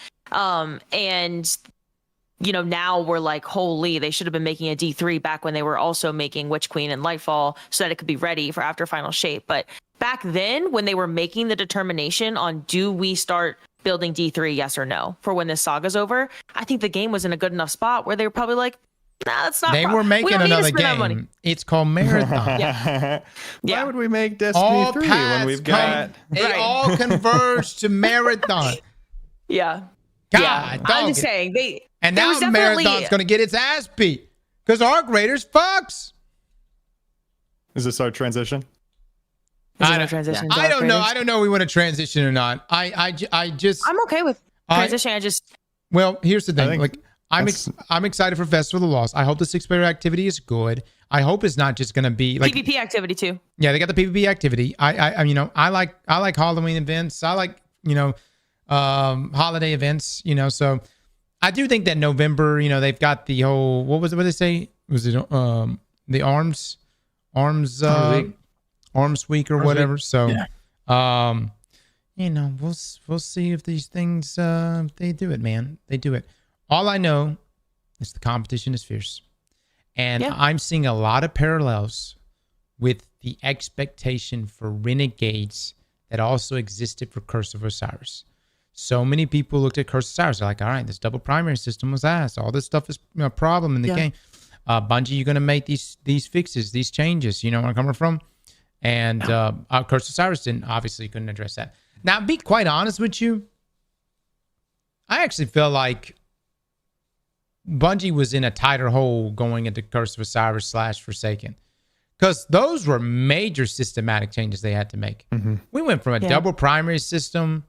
Now we're like, holy, they should have been making a D3 back when they were also making Witch Queen and Lightfall so that it could be ready for after Final Shape. But back then, when they were making the determination on do we start building D3, yes or no, for when this saga's over, I think the game was in a good enough spot where they were probably like, nah, that's not. They were making another Money. game. It's called Marathon. Why would we make Destiny 3 when we've got... They all converge to Marathon. Yeah. God, I'm just saying And now Marathon's going to get its ass beat because Arc Raiders fucks. Is this our transition? I don't know. I don't know if we want to transition or not. I'm okay with transition. Well, here's the thing. I'm excited for Festival of the Lost. I hope the 6-player activity is good. I hope it's not just going to be like PvP activity too. Yeah, they got the PvP activity. I like Halloween events. I like holiday events. So I do think that November. They've got the whole what did they say? Was it the arms week or whatever? Week. So we'll see if these things they do it, man. They do it. All I know is the competition is fierce. And I'm seeing a lot of parallels with the expectation for Renegades that also existed for Curse of Osiris. So many people looked at Curse of Osiris. They're like, all right, this double primary system was ass. All this stuff is a problem in the game. Bungie, you're going to make these fixes, these changes. You know where I'm coming from? And Curse of Osiris couldn't address that. Now, to be quite honest with you, I actually feel like Bungie was in a tighter hole going into Curse of Osiris / Forsaken, because those were major systematic changes they had to make. We went from a double primary system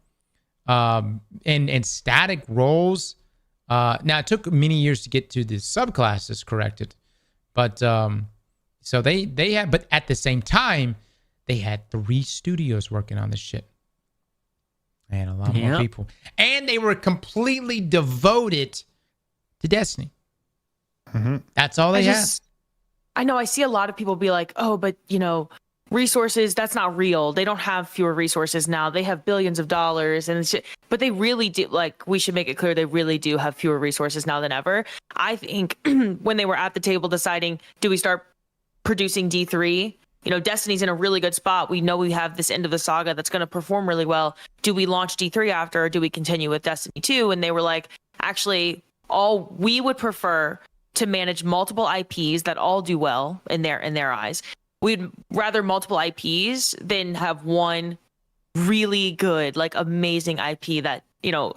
and static roles. Now it took many years to get to the subclasses corrected, but so they had, but at the same time they had 3 studios working on this shit. They had a lot more people, and they were completely devoted to Destiny. That's all they had. I know I see a lot of people be like, oh, but resources, that's not real. They don't have fewer resources now. They have billions of dollars, and but they really do. Like, we should make it clear they really do have fewer resources now than ever. I think when they were at the table deciding, do we start producing D3? You know, Destiny's in a really good spot. We know we have this end of the saga that's going to perform really well. Do we launch D3 after, or do we continue with Destiny 2? And they were like, actually, we would prefer to manage multiple IPs that all do well in their eyes. We'd rather multiple IPs than have one really good, like amazing IP that, you know,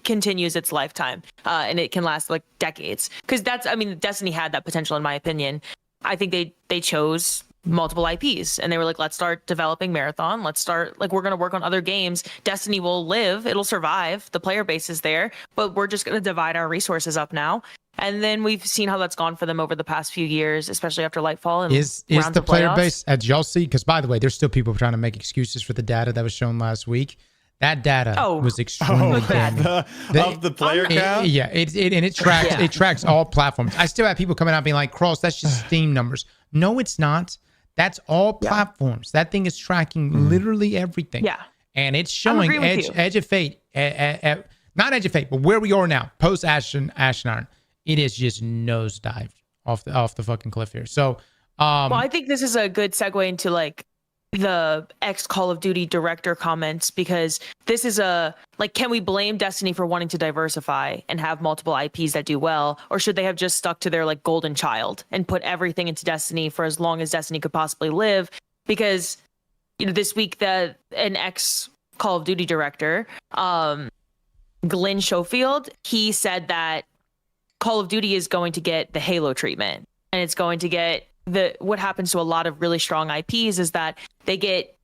continues its lifetime, and it can last like decades. Because Destiny had that potential, in my opinion. I think they chose multiple IPs, and they were like, let's start developing Marathon. Let's start, like, we're going to work on other games. Destiny will live. It'll survive. The player base is there, but we're just going to divide our resources up now. And then we've seen how that's gone for them over the past few years, especially after Lightfall. And is the player base, as y'all see, because by the way, there's still people trying to make excuses for the data that was shown last week. That data was extremely damning. Of the player count? It tracks all platforms. I still have people coming out being like, Cross, that's just Steam numbers. No, it's not. That's all platforms. That thing is tracking literally everything. Yeah. And it's showing Edge of Fate, not Edge of Fate, but where we are now, post Ashen Iron. It is just nosedived off the fucking cliff here. So, well, I think this is a good segue into like the ex Call of Duty director comments, because this is can we blame Destiny for wanting to diversify and have multiple IPs that do well, or should they have just stuck to their like golden child and put everything into Destiny for as long as Destiny could possibly live? Because, you know, this week an ex Call of Duty director, Glenn Schofield, he said that Call of Duty is going to get the Halo treatment, and it's going to get what happens to a lot of really strong IPs is that they get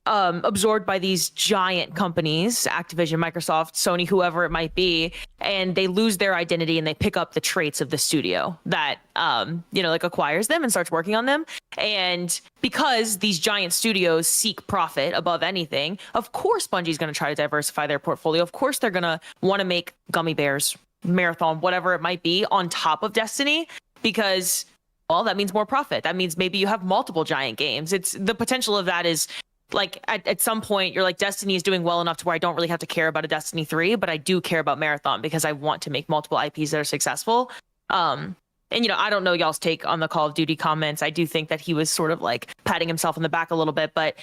absorbed by these giant companies, Activision, Microsoft, Sony, whoever it might be, and they lose their identity and they pick up the traits of the studio that acquires them and starts working on them. And because these giant studios seek profit above anything, of course Bungie's going to try to diversify their portfolio. Of course they're going to want to make Gummy Bears, Marathon, whatever it might be, on top of Destiny, because, well, that means more profit. That means maybe you have multiple giant games. It's the potential of that is like at some point you're like, Destiny is doing well enough to where I don't really have to care about a Destiny 3, but I do care about Marathon because I want to make multiple IPs that are successful. And, you know, I don't know y'all's take on the Call of Duty comments. I do think that he was sort of like patting himself in the back a little bit, but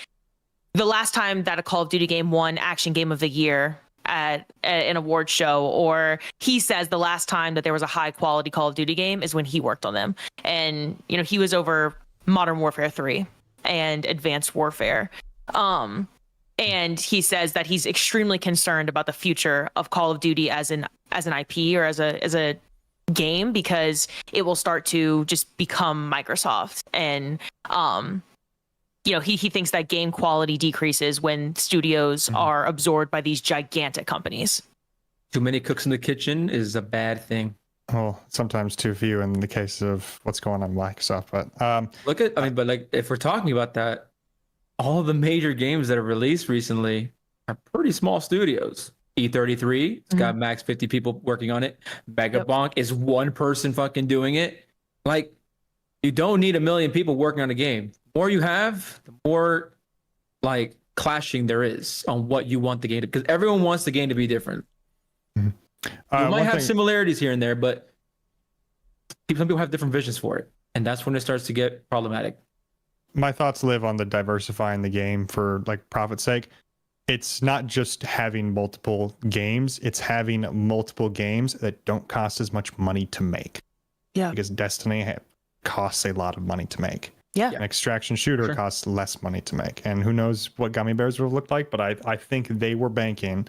the last time that a Call of Duty game won Action Game of the Year at an award show, or he says the last time that there was a high quality Call of Duty game is when he worked on them. And, you know, he was over Modern Warfare 3 and Advanced Warfare. And he says that he's extremely concerned about the future of Call of Duty as an IP or as a game, because it will start to just become Microsoft. And you know, he thinks that game quality decreases when studios are absorbed by these gigantic companies. Too many cooks in the kitchen is a bad thing. Well, sometimes too few in the case of what's going on in Microsoft. But but like, if we're talking about that, all the major games that are released recently are pretty small studios. E33, it's got max 50 people working on it. Megabonk is one person fucking doing it. Like, you don't need 1 million people working on a game. The more you have, the more like clashing there is on what you want the game to, because everyone wants the game to be different. You might have similarities here and there, but some people have different visions for it, and that's when it starts to get problematic. My thoughts live on the diversifying the game for like profit's sake. It's not just having multiple games, it's having multiple games that don't cost as much money to make. Yeah. Because Destiny costs a lot of money to make. Yeah. An extraction shooter costs less money to make. And who knows what Gummy Bears would have looked like, but I think they were banking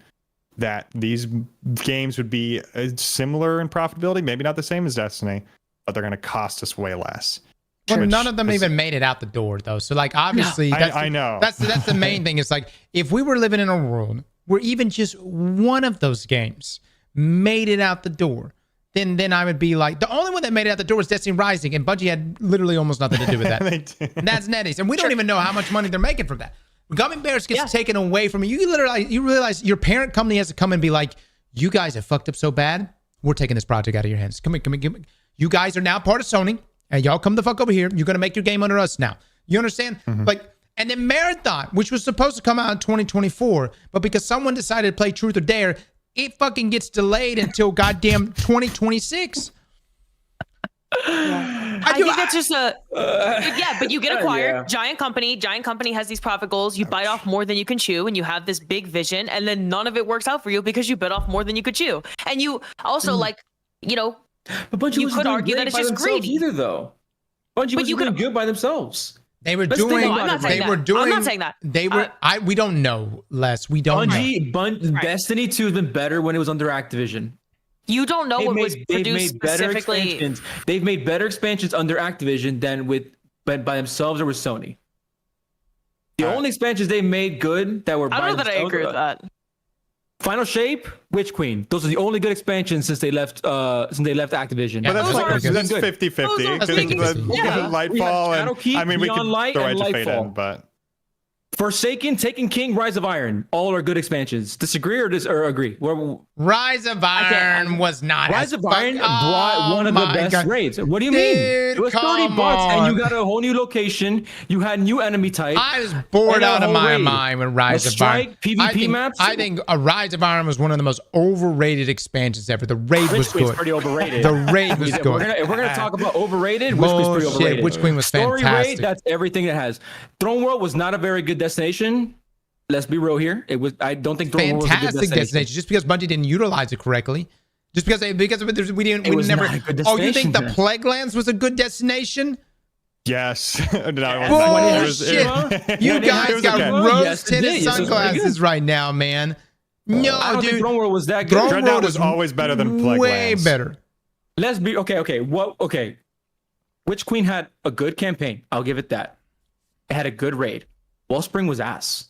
that these games would be similar in profitability, maybe not the same as Destiny, but they're going to cost us way less. Well, none of them even made it out the door, though. So, like, obviously, I know. That's the main thing. It's like, if we were living in a world where even just one of those games made it out the door, then I would be like, the only one that made it out the door was Destiny Rising, and Bungie had literally almost nothing to do with that. And that's NetEase, and we don't even know how much money they're making from that. Gummy Bears gets taken away from you. You realize your parent company has to come and be like, you guys have fucked up so bad, we're taking this project out of your hands. Come here. You guys are now part of Sony, and y'all come the fuck over here. You're going to make your game under us now. You understand? Like, and then Marathon, which was supposed to come out in 2024, but because someone decided to play Truth or Dare, it fucking gets delayed until goddamn 2026. I think that's just but you get acquired. Giant company has these profit goals. You bite off more than you can chew, and you have this big vision, and then none of it works out for you because you bit off more than you could chew. And you also but Bungie you wasn't could doing argue great that it's by just themselves greedy. either, though. Bungie was doing good by themselves. They were Let's think doing. about I'm not saying They that. were doing. I'm not saying that. They were. We don't know, Les. We don't know. Destiny 2 has been better when it was under Activision. You don't know what was produced specifically. Expansions. They've made better expansions under Activision than by themselves or with Sony. The only expansions they made good that were I don't know that I agree with that. Final Shape, Witch Queen. Those are the only good expansions since they left Activision. Yeah, But that's Those are 50-50. Those are Lightfall and Shadowkeep, we could Beyond Light, throw and Edge of Fate Lightfall. in, but Forsaken, Taken King, Rise of Iron. All are good expansions. Disagree or agree? Rise of Iron was not. Rise of Iron brought one of the best raids. What do you mean? Dude, It was 30 come bucks and on. you got a whole new location. You had new enemy type. I was bored And a out of whole my raid. mind with Rise A of Iron. strike, PvP maps? I think a Rise of Iron was one of the most overrated expansions ever. The raid was Witch Queen's good. pretty overrated. The raid was If good. we're gonna talk about overrated, Witch Queen's pretty Bullshit, overrated. Witch Queen was Story fantastic. raid, that's everything it has. Throne World was not a very good destination. Let's be real here. It was. I don't think Throne World was a good Fantastic destination. Just because Bungie didn't utilize it correctly. Just because we was never. not a good Oh, you think the destination. Plague Lands was a good destination? yes. No, Bullshit! You guys was got okay. rose Yes, it tinted did. Yes, it was pretty sunglasses good. right now, man. No, I don't think dude. Throne World was that good. Throne Dreadnought World was is always better than Plague way Lands. better. Let's be okay. Okay. Witch Queen had a good campaign. I'll give it that. It had a good raid. Wellspring was ass.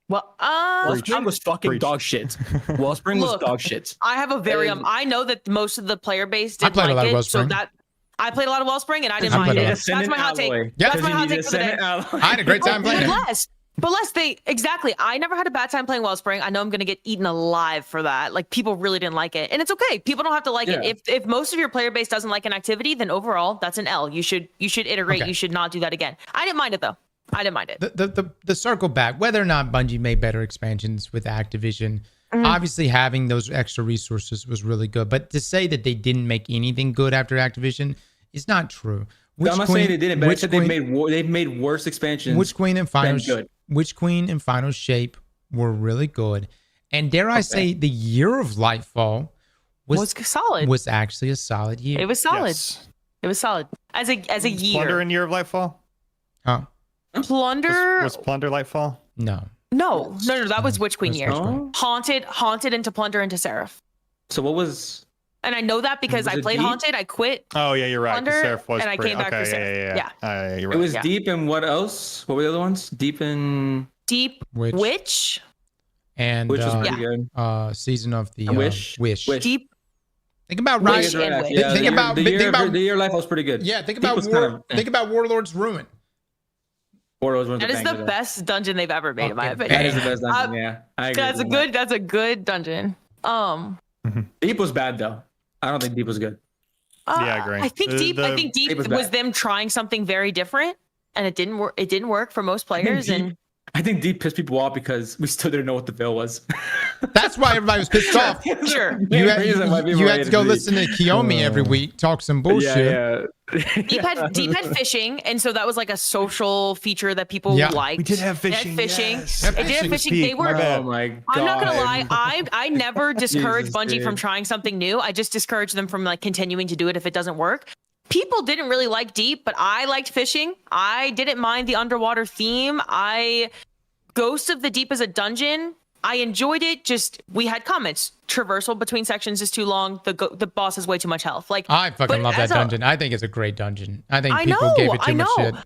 Well, Wellspring was fucking Preach. dog shit. Wellspring was Look, dog shit. I have a very And- I know that most of the player base I did played a lot like of it, Wellspring. so that I played a lot of Wellspring and I didn't I mind played a it. lot. That's my hot take. Yeah. That's my hot take for the day. I had a great time playing it. But less exactly. I never had a bad time playing Wellspring. I know I'm gonna get eaten alive for that. Like people really didn't like it, and it's okay. People don't have to like it. If most of your player base doesn't like an activity, then overall that's an L. You should iterate. Okay. You should not do that again. I didn't mind it though. I didn't mind it. The circle back, whether or not Bungie made better expansions with Activision, obviously having those extra resources was really good. But to say that they didn't make anything good after Activision is not true. I'm not saying they didn't, but I said Queen, they've made worse expansions. Witch Queen and Final good. Witch Queen and Final Shape were really good. And dare I say, the year of Lightfall Was solid. Was actually a solid year. It was solid. Yes. It was solid as a year. Plunder in Year of Lightfall? Huh? Plunder. Was Plunder Lightfall? No. No. That was Witch Queen That's year. Witch Queen. Haunted into Plunder into Seraph. So what was? And I know that because Was I it played deep? Haunted. I quit. Oh yeah, you're right. 'cause Plunder, Seraph was and I pretty- came back for okay, Seraph. yeah. You're It right. was Yeah. deep and what else? What were the other ones? Deep and Deep Witch. Witch. And which was pretty Yeah. good. season of the And Wish. Wish. Wish. Deep. Think about Witch Rise. and Witch. Yeah, Think about- the think year, about- the year life was pretty good. Yeah, think Deep about was kind of- think about Warlord's Ruin. Warlords was That is the best dungeon they've ever made, in my Okay, opinion. That is the best dungeon. Yeah, I agree. That's a with good. That's a good dungeon. that. Deep was bad though. I don't think Deep was good. Yeah, I agree. I think Deep. I think Deep Deep was was bad. them trying something very different, and it didn't work. It didn't work for most players, and I think Deep pissed people off because we still didn't know what the veil was. That's why everybody was pissed off. sure. You had, Reason why people you had to hated go Deep. listen to Kiyomi every week, talk some bullshit. Yeah. Deep had fishing, and so that was like a social feature that people Yeah. liked. We did have It had fishing. fishing. Yes. It did have fishing. They were. Oh my god. I'm not gonna lie. I never discourage Jesus, Bungie from dude. trying something new. I just discourage them from like continuing to do it if it doesn't work. People didn't really like Deep, but I liked fishing. I didn't mind the underwater theme. Ghost of the Deep as a dungeon. I enjoyed it. Just we had comments. Traversal between sections is too long. The boss has way too much health. Like I fucking but love that as a- dungeon. I think it's a great dungeon. I think I people know, gave it too I much know.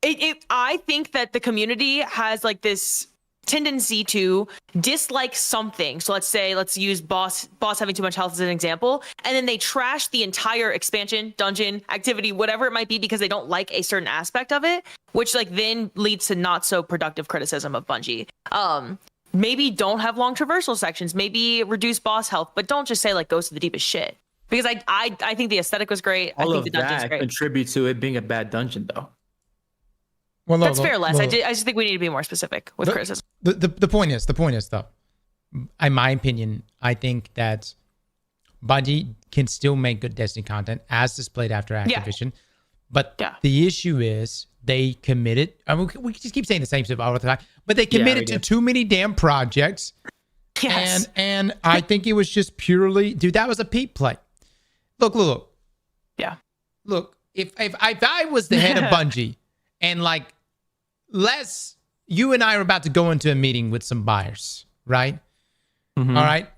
shit. I think that the community has like this tendency to dislike something. So let's use boss having too much health as an example, and then they trash the entire expansion, dungeon, activity, whatever it might be, because they don't like a certain aspect of it, which like then leads to not so productive criticism of Bungie. Maybe don't have long traversal sections, maybe reduce boss health, but don't just say like Ghost of the Deep is shit. because I think the aesthetic was great. I All think of the dungeon's that great. contributes to it being a bad dungeon, though. Well, no, That's fair, Les. well, I just think we need to be more specific with criticism. the point is though, in my opinion, I think that Bungie can still make good Destiny content as displayed after Activision. But the issue is they committed. I mean, we just keep saying the same stuff all the time, but they committed to too many damn projects. Yes. And I think it was just purely, dude, that was a peep play. Look. Yeah. Look, if I was the head of Bungie and like, Les, you and I are about to go into a meeting with some buyers, right? Mm-hmm. All right.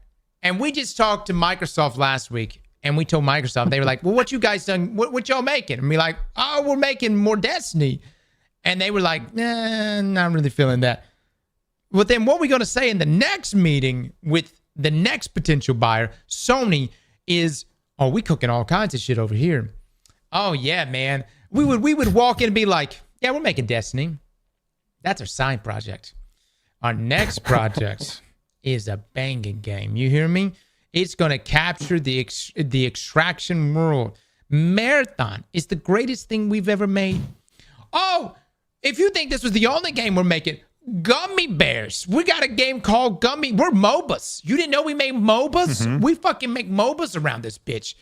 And we just talked to Microsoft last week, and we told Microsoft, they were like, well, what you guys done? What y'all making? And we like, oh, we're making more Destiny. And they were like, nah, not really feeling that. Well, then what we going to say in the next meeting with the next potential buyer, Sony, is, oh, we cooking all kinds of shit over here. Oh, yeah, man. We would walk in and be like, yeah, we're making Destiny. That's our side project. Our next project is a banging game. You hear me? It's going to capture the extraction world. Marathon is the greatest thing we've ever made. Oh, if you think this was the only game we're making, Gummy Bears. We got a game called Gummy. We're MOBAs. You didn't know we made MOBAs? Mm-hmm. We fucking make MOBAs around this bitch.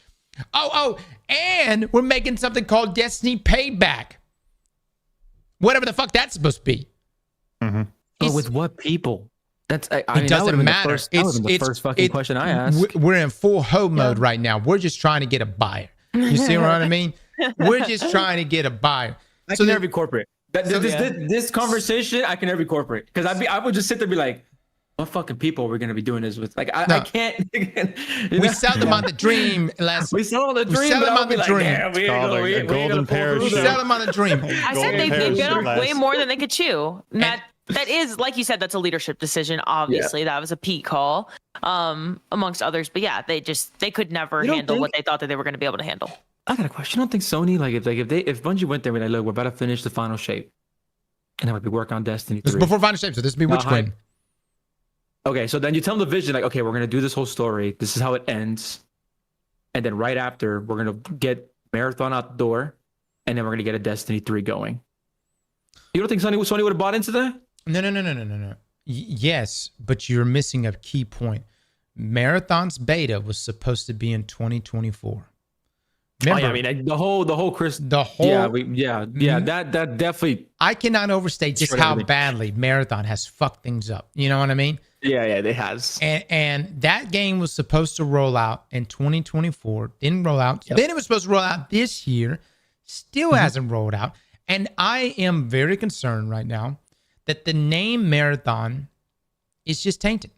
Oh, and we're making something called Destiny Payback. Whatever the fuck that's supposed to be. Mm-hmm. But with what people? That's It doesn't matter. It's the first fucking question I asked. We're in full hoe mode right now. We're just trying to get a buyer. You see what I mean? We're just trying to get a buyer. I can never be corporate. This conversation, I can never be corporate because I would just sit there and be like, what fucking people we're gonna be doing this with? Like I can't. We sell them on the dream. We sell them on the dream. We sell them on the dream. It's called a golden parachute. We sell them on the dream. I said they bit off way more than they could chew. That is, like you said, that's a leadership decision. Obviously, that was a Pete call, amongst others. But yeah, they could never handle what they thought that they were going to be able to handle. I got a question. I don't think Sony if Bungie went there and like, look, we're about to finish the final shape, and then we'll be working on Destiny 3. This is before final shape, so this would be which queen? Okay, so then you tell them the vision, like, okay, we're gonna do this whole story. This is how it ends, and then right after, we're gonna get Marathon out the door, and then we're gonna get a Destiny 3 going. You don't think Sony would have bought into that? No. Yes, but you're missing a key point. Marathon's beta was supposed to be in 2024. Remember, I mean, the whole Chris, that definitely. I cannot overstate just how badly Marathon has fucked things up. You know what I mean? Yeah, it has. And that game was supposed to roll out in 2024. Didn't roll out. Yep. Then it was supposed to roll out this year. Still hasn't rolled out. And I am very concerned right now that the name Marathon is just tainted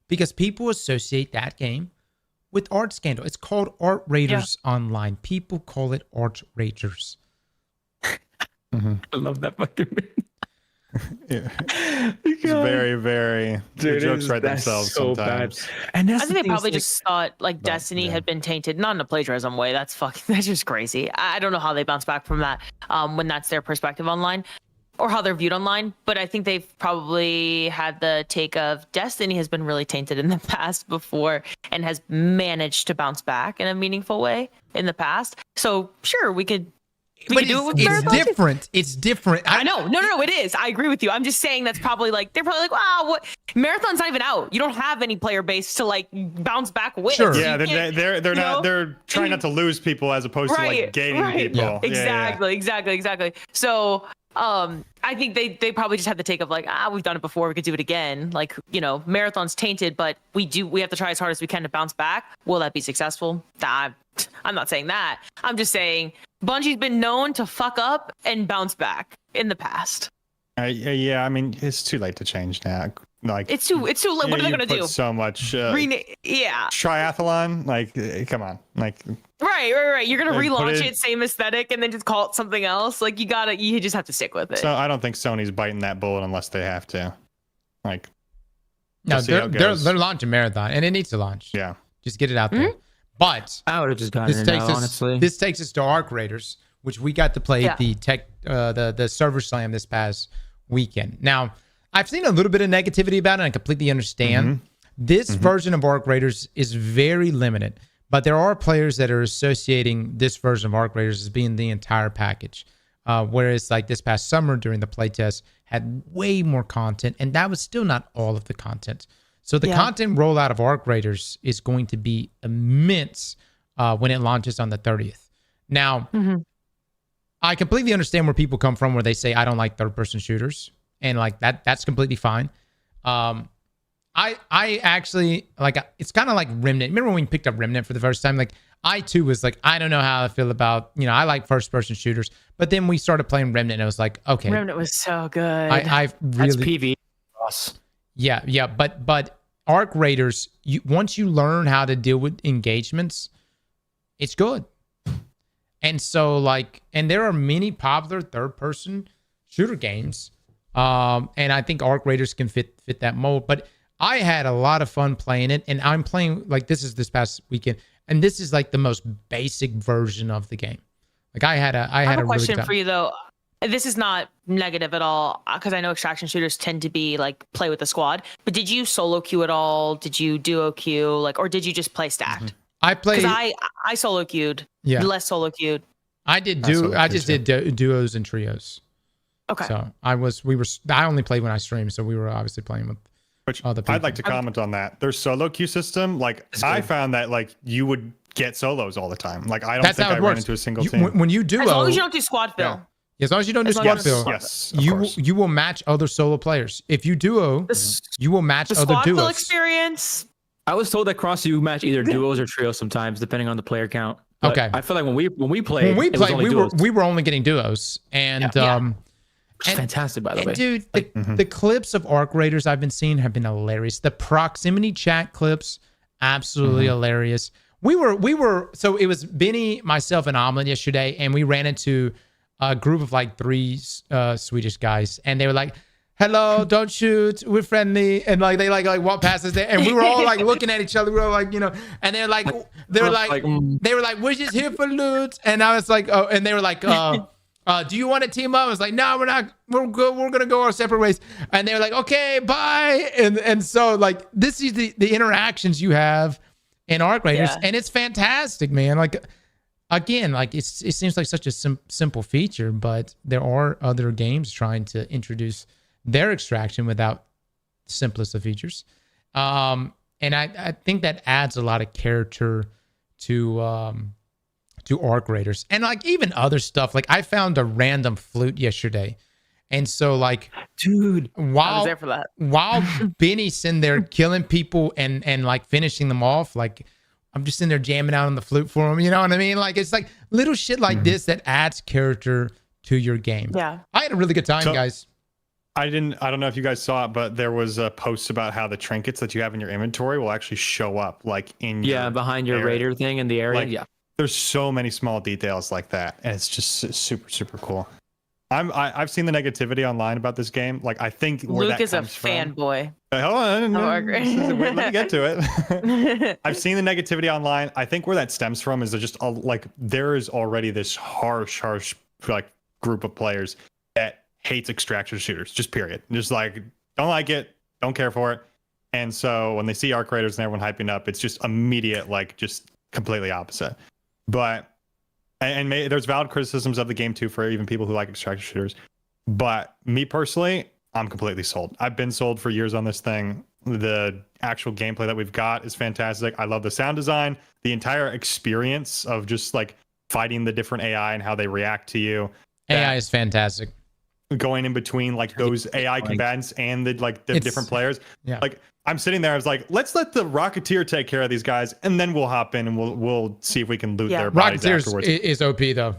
because people associate that game with Art Scandal. It's called Art Raiders Online. People call it Art Raiders. I love that fucking Yeah. It's very, very. The jokes write themselves so sometimes. Bad. And I think they probably just thought like Destiny had been tainted, not in a plagiarism way. That's just crazy. I don't know how they bounce back from that when that's their perspective online or how they're viewed online. But I think they've probably had the take of Destiny has been really tainted in the past before and has managed to bounce back in a meaningful way in the past. So sure, we could do it with Marathon. It's different. It's different. I know. No, it is. I agree with you. I'm just saying they're probably like, wow, what? Marathon's not even out. You don't have any player base to like bounce back with. Sure. Yeah, they're trying not to lose people as opposed to like gaining people. Yeah. Exactly. So I think they probably just had the take of like, we've done it before, we could do it again. Like, Marathon's tainted, but we have to try as hard as we can to bounce back. Will that be successful? I'm not saying that. I'm just saying Bungie's been known to fuck up and bounce back in the past. Yeah, I mean, it's too late to change now. Like it's too late. What are they gonna do? So much. Triathlon, like, come on, like. Right. You're gonna relaunch it, same aesthetic, and then just call it something else. Like you just have to stick with it. So I don't think Sony's biting that bullet unless they have to. Like. No, they're launching Marathon, and it needs to launch. Yeah. Just get it out there. But I would have just gotten it now, honestly. This takes us to Arc Raiders, which we got to play the server slam this past weekend. Now, I've seen a little bit of negativity about it, and I completely understand. This version of Arc Raiders is very limited But there are players that are associating this version of Arc Raiders as being the entire package. Whereas like this past summer during the playtest had way more content, and that was still not all of the content. So the content rollout of Arc Raiders is going to be immense when it launches on the 30th. Now, I completely understand where people come from where they say, I don't like third-person shooters. And like that's completely fine. I actually like, it's kind of like Remnant. Remember when we picked up Remnant for the first time? Like I too was like, I don't know how I feel about, I like first person shooters, but then we started playing Remnant and it was like, okay. Remnant was so good. I really, That's PV. Us. yeah. But Arc Raiders, once you learn how to deal with engagements, it's good. And so like, and there are many popular third person shooter games. And I think Arc Raiders can fit that mold, but I had a lot of fun playing it, and I'm playing like this past weekend, and this is like the most basic version of the game. Like I had a question really for you though. This is not negative at all because I know extraction shooters tend to be like play with the squad. But did you solo queue at all? Did you duo queue? Like, or did you just play stacked? I played. Because I solo queued. Yeah. Less solo queued. I did I just did duos and trios. Okay. So I only played when I streamed, so we were obviously playing with. Which other people. I'd like to comment on that. Their solo queue system, like I found that like you would get solos all the time. Like I don't That's think how I it ran works. into a single team. When you duo, As long as you don't do squad fill. Yeah. as long as you don't do as long squad as- fill, Yes, of course. you will match other solo players. If you duo, you will match The other squad fill duos. experience. I was told that cross you match either duos or trios sometimes, depending on the player count. But Okay. I feel like when we played, When we it was played, only we duos. were only getting duos, and Yeah. Which is and- fantastic, by the way. dude, the clips of Arc Raiders I've been seeing have been hilarious. The proximity chat clips, absolutely hilarious. We were so it was Benny, myself, and Omelette yesterday, and we ran into a group of like 3 Swedish guys, and they were like, "Hello, don't shoot, we're friendly," and like they like walk past us there, and we were all like looking at each other. We were like, and they're like, they were like, we're just here for loot, and I was like, oh, and they were like, do you want to team up? I was like, no, we're not. We're good. We're gonna go our separate ways. And they were like, okay, bye. And so like this is the interactions you have in Arc Raiders, and it's fantastic, man. Like again, like it seems like such a simple feature, but there are other games trying to introduce their extraction without the simplest of features. And I think that adds a lot of character to Arc Raiders, and like even other stuff. Like I found a random flute yesterday, and so like, dude, I was while there for that. Benny's in there killing people and like finishing them off, like I'm just in there jamming out on the flute for him. You know what I mean? Like it's like little shit like this that adds character to your game. Yeah. I had a really good time, guys. I don't know if you guys saw it, but there was a post about how the trinkets that you have in your inventory will actually show up like in your behind your area. raider thing in the area. Like, there's so many small details like that, and it's just super cool. I've seen the negativity online about this game. Like I think where Luke that is a comes from. fanboy. Hold on, Arc Raiders. let me get to it. I've seen the negativity online. I think where that stems from is just like there is already this harsh like group of players that hates extraction shooters, just period. Just like don't like it, don't care for it. And so when they see Arc Raiders and everyone hyping up, it's just immediate, like just completely opposite. But there's valid criticisms of the game too for even people who like extraction shooters. But me personally, I'm completely sold. I've been sold for years on this thing. The actual gameplay that we've got is fantastic. I love the sound design, the entire experience of just like fighting the different AI and how they react to you. AI is fantastic. Going in between like those AI combatants and the different players. Yeah. Like I'm sitting there, I was like, let's let the Rocketeer take care of these guys, and then we'll hop in and we'll see if we can loot their bodies afterwards. Rocketeers is OP though.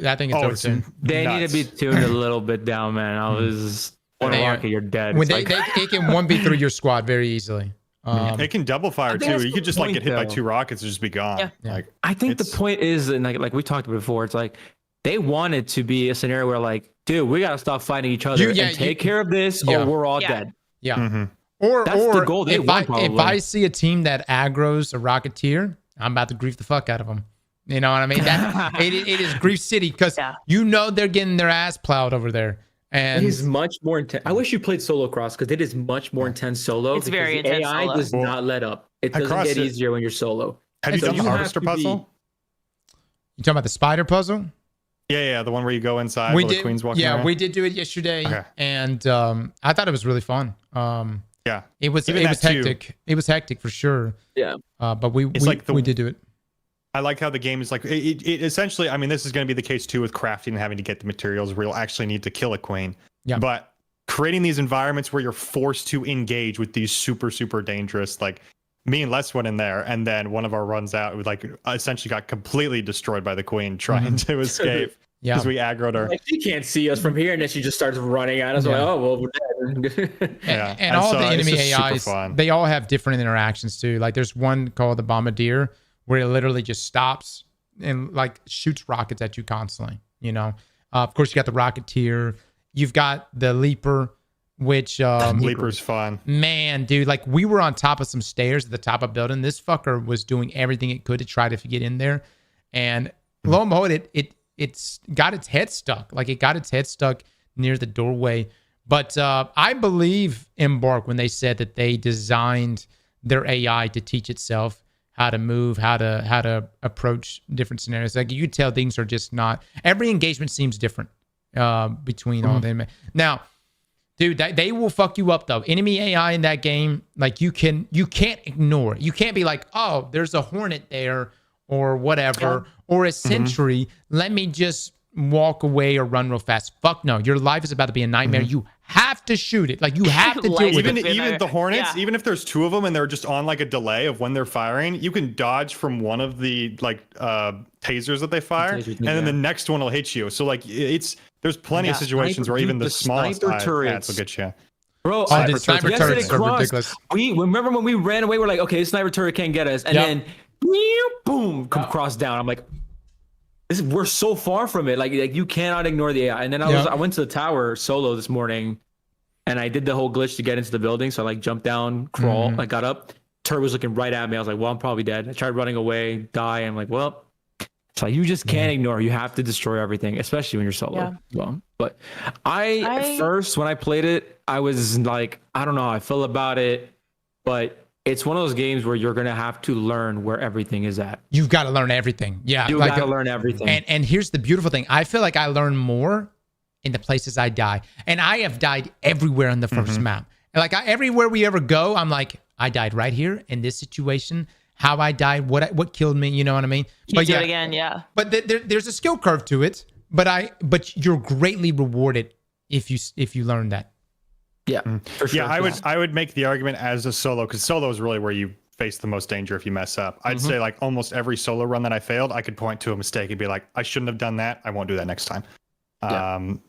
I think it's overtuned. They need nuts. to be tuned a little bit down, man. I was one rocket, you're dead. When It's they can 1v3 your squad very easily. It can double fire think too. that's You the could just like point, get hit by though. 2 rockets and just be gone. Yeah. Like I think the it's- point is, and like we talked before, it's like they want it to be a scenario where like, dude, we gotta stop fighting each other and take care of this, or we're all dead. Yeah. Mhm. Or That's the goal they if want, if probably. I see a team that aggroes a Rocketeer, I'm about to grief the fuck out of them. You know what I mean? That it is grief city because you know they're getting their ass plowed over there. And It is much more intense. I wish you played solo cross because it is much more intense solo. It's because very the intense AI solo. does not let up. It doesn't Across get it- easier when you're solo. Have you So done you the have harvester to be- puzzle? You talking about the spider puzzle? Yeah, the one where you go inside We while the did. queen's walking Yeah, around. we did do it yesterday, Okay. and I thought it was really fun. Yeah. It was Even it was that too. hectic. It was hectic for sure. Yeah. But we It's like the- we did do it. I like how the game is like it essentially. I mean, this is going to be the case too with crafting and having to get the materials where you'll actually need to kill a queen. Yeah. But creating these environments where you're forced to engage with these super dangerous, like me and Les went in there, and then one of our runs out, we like essentially got completely destroyed by the queen trying to escape Yeah. because we aggroed her. Like, she can't see us from here, and then she just starts running at us. Yeah. Like, oh well, we're dead. Yeah. And all so the it's enemy just super AIs, fun. they all have different interactions too. Like there's one called the Bombardier where it literally just stops and like shoots rockets at you constantly. You know, of course you got the Rocketeer. You've got the Leaper, which Leaper's fun. man, dude, like we were on top of some stairs at the top of a building. This fucker was doing everything it could to try to get in there, and lo and behold, it's got its head stuck. Like it got its head stuck near the doorway. But I believe Embark when they said that they designed their AI to teach itself how to move, how to approach different scenarios. Like you could tell things are just not. Every engagement seems different between all them. Now, dude, they will fuck you up though. Enemy AI in that game, like you can't ignore it. You can't be like, oh, there's a Hornet there or whatever, or a Sentry. Let me just walk away or run real fast. Fuck no. Your life is about to be a nightmare. You have to shoot it. Like you have to deal with Even it. even the Hornets, Yeah. even if there's two of them and they're just on like a delay of when they're firing, you can dodge from one of the like tasers that they fire, Tasers, and then yeah. the next one will hit you. So like there's plenty of Yeah, situations sniper- where even dude, the the smallest sniper ads turrets. will get you. Bro, Oh, the sniper yesterday turrets are Cross, ridiculous. We remember when we ran away. We're like, okay, sniper turret can't get us, and Yep. then boom, come cross down. I'm like, we're so far from it. Like you cannot ignore the AI. And then I went to the tower solo this morning, and I did the whole glitch to get into the building. So I like jumped down, crawl, I got up. Turret was looking right at me. I was like, well, I'm probably dead. I tried running away, die. I'm like, well. So you just can't ignore. You have to destroy everything, especially when you're solo. Yeah. Well, but I first when I played it, I was like, I don't know how I feel about it, but it's one of those games where you're gonna have to learn where everything is at. You've got to learn everything. Yeah. You like gotta learn everything. And here's the beautiful thing. I feel like I learn more in the places I die. And I have died everywhere on the first map. Like everywhere we ever go, I'm like, I died right here in this situation. How I died, what killed me, you know what I mean? You do it again, yeah. But there's a skill curve to it. But you're greatly rewarded if you learn that. Yeah, for sure. Yeah, I would make the argument as a solo, because solo is really where you face the most danger if you mess up. I'd say like almost every solo run that I failed, I could point to a mistake and be like, I shouldn't have done that. I won't do that next time. Yeah. And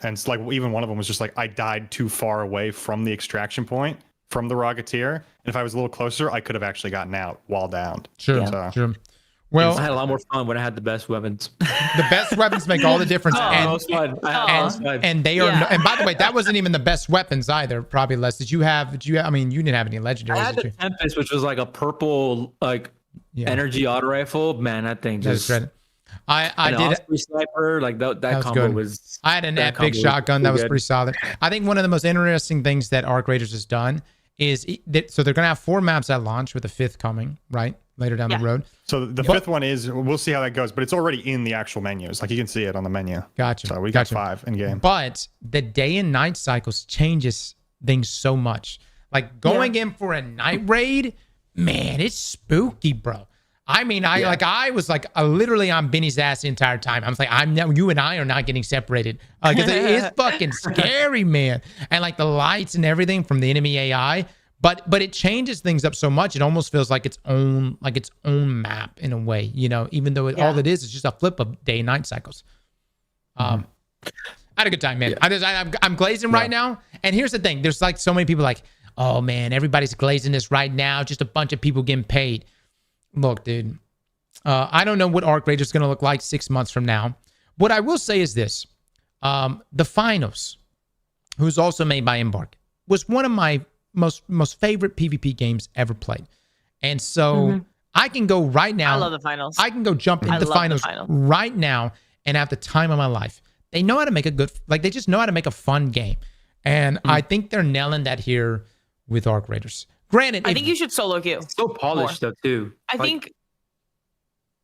it's like even one of them was just like I died too far away from the extraction point from the Rocketeer, and if I was a little closer, I could have actually gotten out while downed. Sure, So- sure. Well, I had a lot more fun when I had the best weapons. the best weapons make all the difference. Most fun. I had the most fun. And they are, Yeah. and by the way, that wasn't even the best weapons either. Probably less. Did you have? I mean, you didn't have any legendaries. I had Did the you? Tempest, which was like a purple Yeah. energy auto rifle. Man, that thing That's just. great. I an did. Osprey sniper, like that was combo good. was. I had an that epic combo was shotgun that so was good. pretty solid. I think one of the most interesting things that Arc Raiders has done is so they're gonna have 4 maps at launch with the 5th coming right later down the road. So the 5th one is, we'll see how that goes, but it's already in the actual menus. Like you can see it on the menu. Gotcha. So we got Gotcha. 5 in game. But the day and night cycles changes things so much. Like going in for a night raid, man, it's spooky, bro. I mean, I was like literally on Benny's ass the entire time. I was like, you and I are not getting separated because it's fucking scary, man. And like the lights and everything from the enemy AI, but it changes things up so much. It almost feels like its own map in a way, you know. Even though all it is just a flip of day and night cycles. I had a good time, man. I'm glazing right now. And here's the thing: there's like so many people like, oh man, everybody's glazing this right now. Just a bunch of people getting paid. Look, dude, I don't know what Arc Raiders is going to look like 6 months from now. What I will say is this. The Finals, who's also made by Embark, was one of my most favorite PvP games ever played. And so I can go right now. I love the Finals. I can go jump into the love the finals Finals. right now and have the time of my life. They know how to make they just know how to make a fun game. And I think they're nailing that here with Arc Raiders. Granted, I think you should solo queue. So polished though too. I Like, think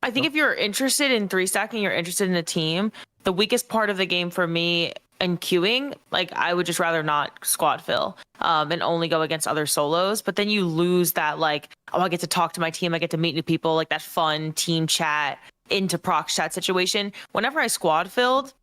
I think if you're interested in 3-stacking, you're interested in a team, the weakest part of the game for me and queuing, like I would just rather not squad fill and only go against other solos. But then you lose that like, oh, I get to talk to my team, I get to meet new people, like that fun team chat into prox chat situation. Whenever I squad filled,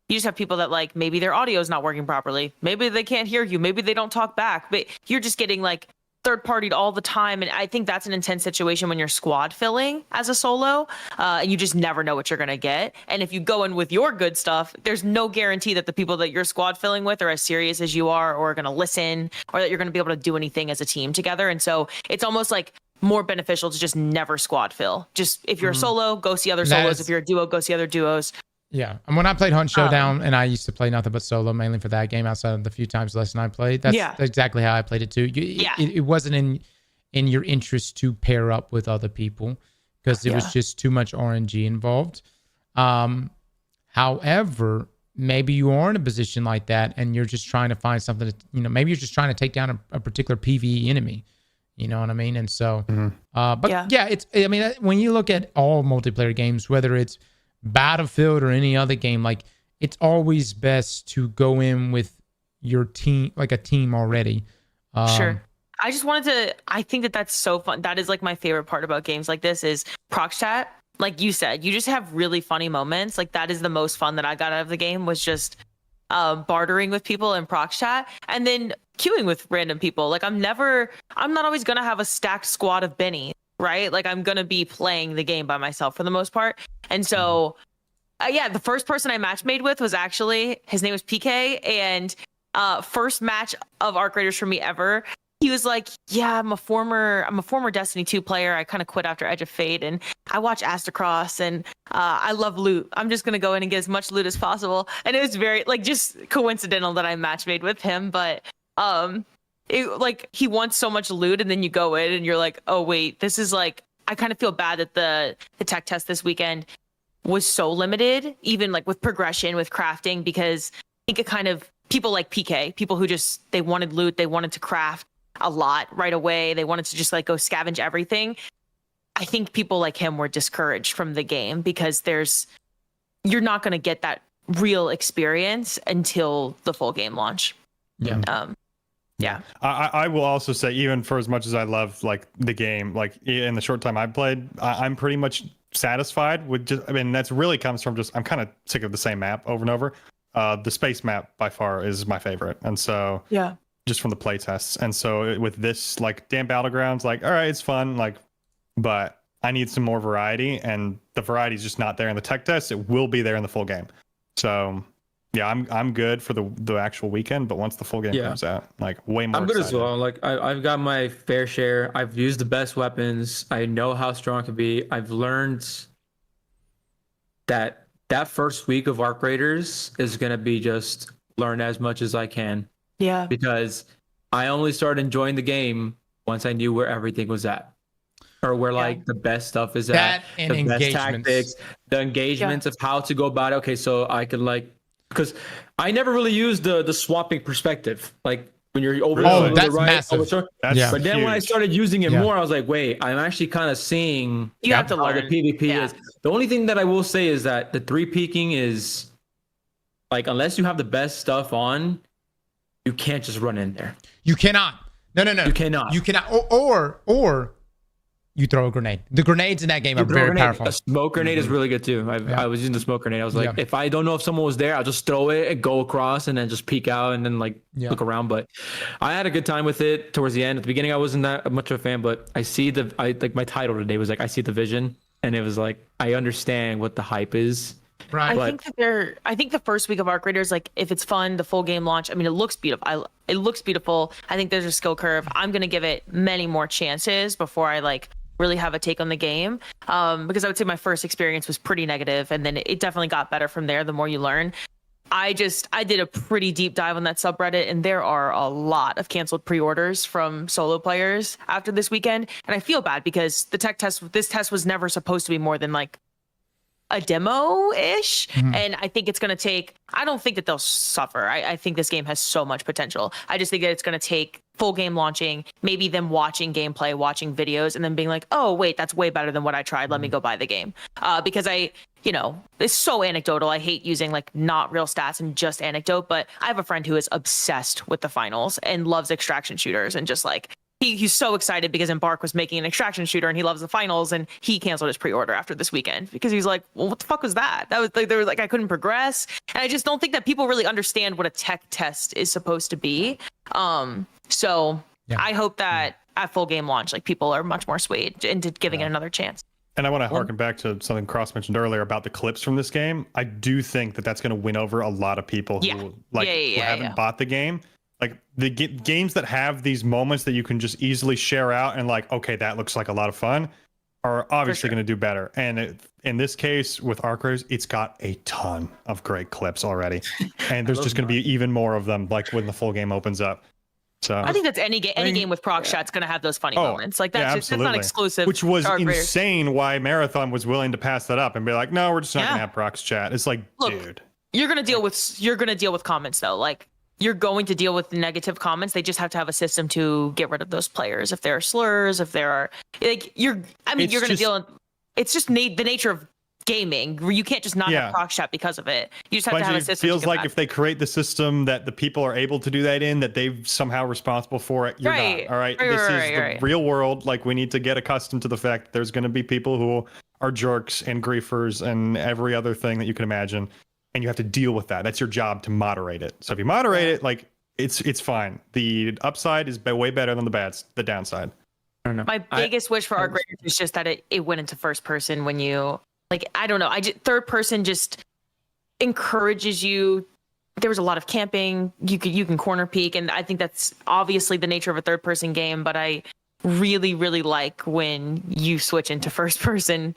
you just have people that like maybe their audio is not working properly, maybe they can't hear you, maybe they don't talk back, but you're just getting like third partied all the time. And I think that's an intense situation when you're squad filling as a solo and you just never know what you're going to get. And if you go in with your good stuff, there's no guarantee that the people that you're squad filling with are as serious as you are or going to listen or that you're going to be able to do anything as a team together. And so it's almost like more beneficial to just never squad fill. Just if you're a solo, go see other solos. If you're a duo, go see other duos. Yeah, and when I played Hunt Showdown, and I used to play nothing but solo mainly for that game outside of the few times Lesson I played, that's exactly how I played it too. It wasn't in your interest to pair up with other people because it was just too much RNG involved. However, maybe you are in a position like that and you're just trying to find something to, maybe you're just trying to take down a particular PvE enemy. You know what I mean? And so, when you look at all multiplayer games, whether it's Battlefield or any other game, like it's always best to go in with your team, like a team already. Sure. I just wanted to, I think that that's so fun. That is like my favorite part about games like this is prox chat. Like you said, you just have really funny moments. Like that is the most fun that I got out of the game was just bartering with people in prox chat and then queuing with random people. Like I'm not always going to have a stacked squad of Benny, right? Like I'm going to be playing the game by myself for the most part. And so, the first person I match made with was actually, his name was PK, and first match of Arc Raiders for me ever. He was like, yeah, I'm a former Destiny 2 player. I kind of quit after Edge of Fate, and I watch Aztecross, and I love loot. I'm just going to go in and get as much loot as possible. And it was very, like, just coincidental that I match made with him, but he wants so much loot, and then you go in, and you're like, oh, wait, this is like, I kind of feel bad that the tech test this weekend was so limited, even like with progression, with crafting, because I think it kind of, people like PK, people who just, they wanted loot, they wanted to craft a lot right away, they wanted to just like go scavenge everything. I think people like him were discouraged from the game because you're not going to get that real experience until the full game launch. Yeah. I will also say, even for as much as I love like the game, like in the short time I've played, I'm pretty much satisfied with just, that's really comes from just, I'm kind of sick of the same map over and over. The space map by far is my favorite. And so, just from the play tests. And so with this, like damn battlegrounds, like, all right, it's fun. Like, but I need some more variety, and the variety is just not there in the tech test. It will be there in the full game. So yeah, I'm good for the actual weekend, but once the full game comes out, like way more. I'm good excited. as well. Like I've got my fair share. I've used the best weapons. I know how strong it can be. I've learned that first week of Arc Raiders is gonna be just learn as much as I can. Yeah. Because I only started enjoying the game once I knew where everything was at. Or where like the best stuff is That at. and the best engagements. tactics, the engagements of how to go about it. Okay, so I can like, because I never really used the swapping perspective. Like when you're over to that's the right. massive. But then when I huge. started using it more, I was like, wait, I'm actually kind of seeing You have to how learn. the PvP Yeah. is. The only thing that I will say is that the 3 peeking is like, unless you have the best stuff on, you can't just run in there. You cannot. No. You cannot. You cannot. Or you throw a grenade. The grenades in that game are very powerful. A smoke grenade is really good too. I was using the smoke grenade. I was like, if I don't know if someone was there, I'll just throw it and go across and then just peek out and then like look around. But I had a good time with it towards the end. At the beginning, I wasn't that much of a fan, but I like my title today was like, I see the vision, and it was like, I understand what the hype is. Right. I think the first week of Arc Raiders, like if it's fun, the full game launch, I mean, it looks beautiful. It looks beautiful. I think there's a skill curve. I'm going to give it many more chances before I like really have a take on the game. Because I would say my first experience was pretty negative, and then it definitely got better from there the more you learn. I did a pretty deep dive on that subreddit, and there are a lot of canceled pre-orders from solo players after this weekend. And I feel bad because this test was never supposed to be more than like a demo-ish, Mhm. and I think it's going to take, I don't think that they'll suffer. I think this game has so much potential. I just think that it's going to take full game launching, maybe them watching gameplay, watching videos, and then being like, oh wait, that's way better than what I tried, let me go buy the game. Because it's so anecdotal. I hate using like not real stats and just anecdote, but I have a friend who is obsessed with the finals and loves extraction shooters, and just like he's so excited because Embark was making an extraction shooter and he loves the finals, and he canceled his pre-order after this weekend because he's like, well, what the fuck was that? That was like, there was like, I couldn't progress. And I just don't think that people really understand what a tech test is supposed to be. So Yeah. I hope that at full game launch, like people are much more swayed into giving it another chance. And I want to harken back to something Cross mentioned earlier about the clips from this game. I do think that that's going to win over a lot of people who who haven't bought the game. Like the games that have these moments that you can just easily share out and like, okay, that looks like a lot of fun, are obviously going to do better. And in this case with Arc Raiders, it's got a ton of great clips already, and there's just going to be even more of them, like when the full game opens up. So I think that's any game with proc shot's going to have those funny moments. Like that's not exclusive. Which was to Arc Raiders. insane. Why Marathon was willing to pass that up and be like, no, we're just not going to have procs chat. It's like, look, dude, you're going to deal with comments though. Like you're going to deal with negative comments. They just have to have a system to get rid of those players. If there are slurs, if there are like you're going to deal. It's just the nature of gaming. You can't just not have proc chat because of it. You just have to have a system. It feels like if they create the system that the people are able to do that in, that they're somehow responsible for it. You're not. All right. This is the real world. Like we need to get accustomed to the fact that there's going to be people who are jerks and griefers and every other thing that you can imagine. And you have to deal with that. That's your job, to moderate it. So if you moderate it, like it's fine. The upside is way better than the downside. I don't know. My biggest wish for Arc Raiders is just that it went into first person when you like. I don't know. Third person just encourages you. There was a lot of camping. You can corner peek, and I think that's obviously the nature of a third person game. But I really like when you switch into first person.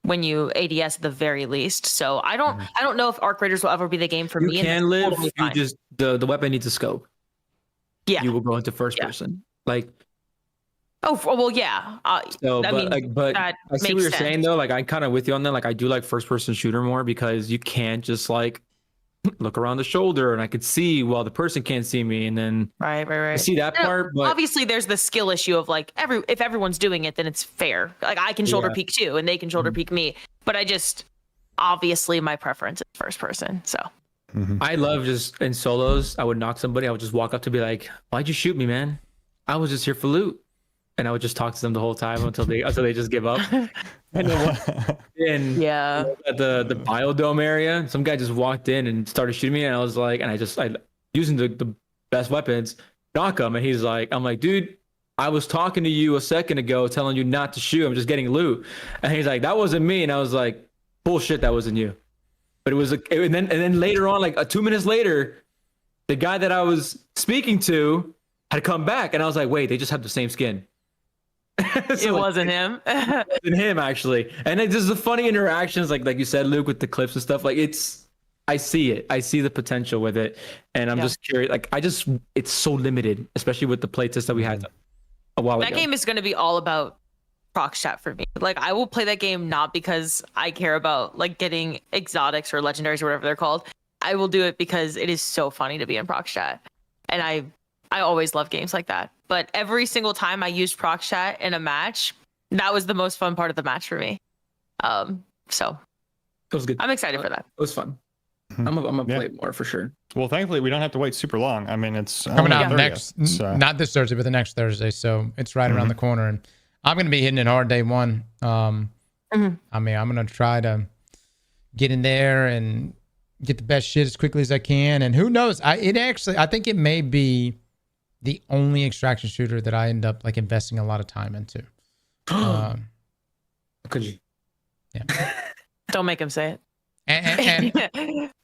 When you ADS at the very least. So I don't know if Arc Raiders will ever be the game for me. You can live. Totally you just the weapon needs a scope. Yeah. You will go into first person. Like. Oh well, yeah. But I see what you're saying though. Like I'm kind of with you on that. Like I do like first person shooter more because you can't just like look around the shoulder and I could see while the person can't see me, and then right. I see that part. But obviously, there's the skill issue of like if everyone's doing it, then it's fair. Like I can shoulder peek too, and they can shoulder peek me. But obviously my preference is first person. So I love just in solos. I would knock somebody. I would just walk up to be like, "Why'd you shoot me, man? I was just here for loot." And I would just talk to them the whole time until they just give up. And then at the biodome area, some guy just walked in and started shooting me, and I was like, I using the best weapons, knock him, and he's like, I'm like, dude, I was talking to you a second ago, telling you not to shoot. I'm just getting loot, and he's like, that wasn't me, and I was like, bullshit, that wasn't you. But it was and then later on, like 2 minutes later, the guy that I was speaking to had come back, and I was like, wait, they just have the same skin. So it wasn't him. It wasn't him actually. And it's just the funny interactions, like you said, Luke, with the clips and stuff. Like I see it. I see the potential with it, and I'm just curious. Like it's so limited, especially with the playtest that we had a while ago. That game is going to be all about proc chat for me. Like I will play that game not because I care about like getting exotics or legendaries or whatever they're called. I will do it because it is so funny to be in proc chat, and I always love games like that. But every single time I used proc chat in a match, that was the most fun part of the match for me. So it was good. I'm excited for that. It was fun. I'm gonna play it more for sure. Well, thankfully we don't have to wait super long. I mean, it's coming out 30th, next, so. not this Thursday, but the next Thursday. So it's right around the corner, and I'm gonna be hitting it hard day one. I mean, I'm gonna try to get in there and get the best shit as quickly as I can. And who knows? I think it may be the only extraction shooter that I end up like investing a lot of time into. Could you? Yeah. Don't make him say it. And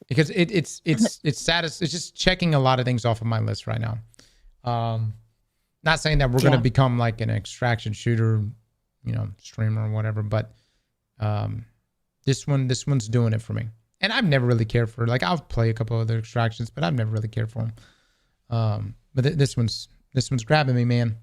because it's just checking a lot of things off of my list right now. Not saying that we're gonna become like an extraction shooter, streamer or whatever, but this one's doing it for me. And I've never really cared for, like, I'll play a couple other extractions, but I've never really cared for them. But this one's grabbing me, man.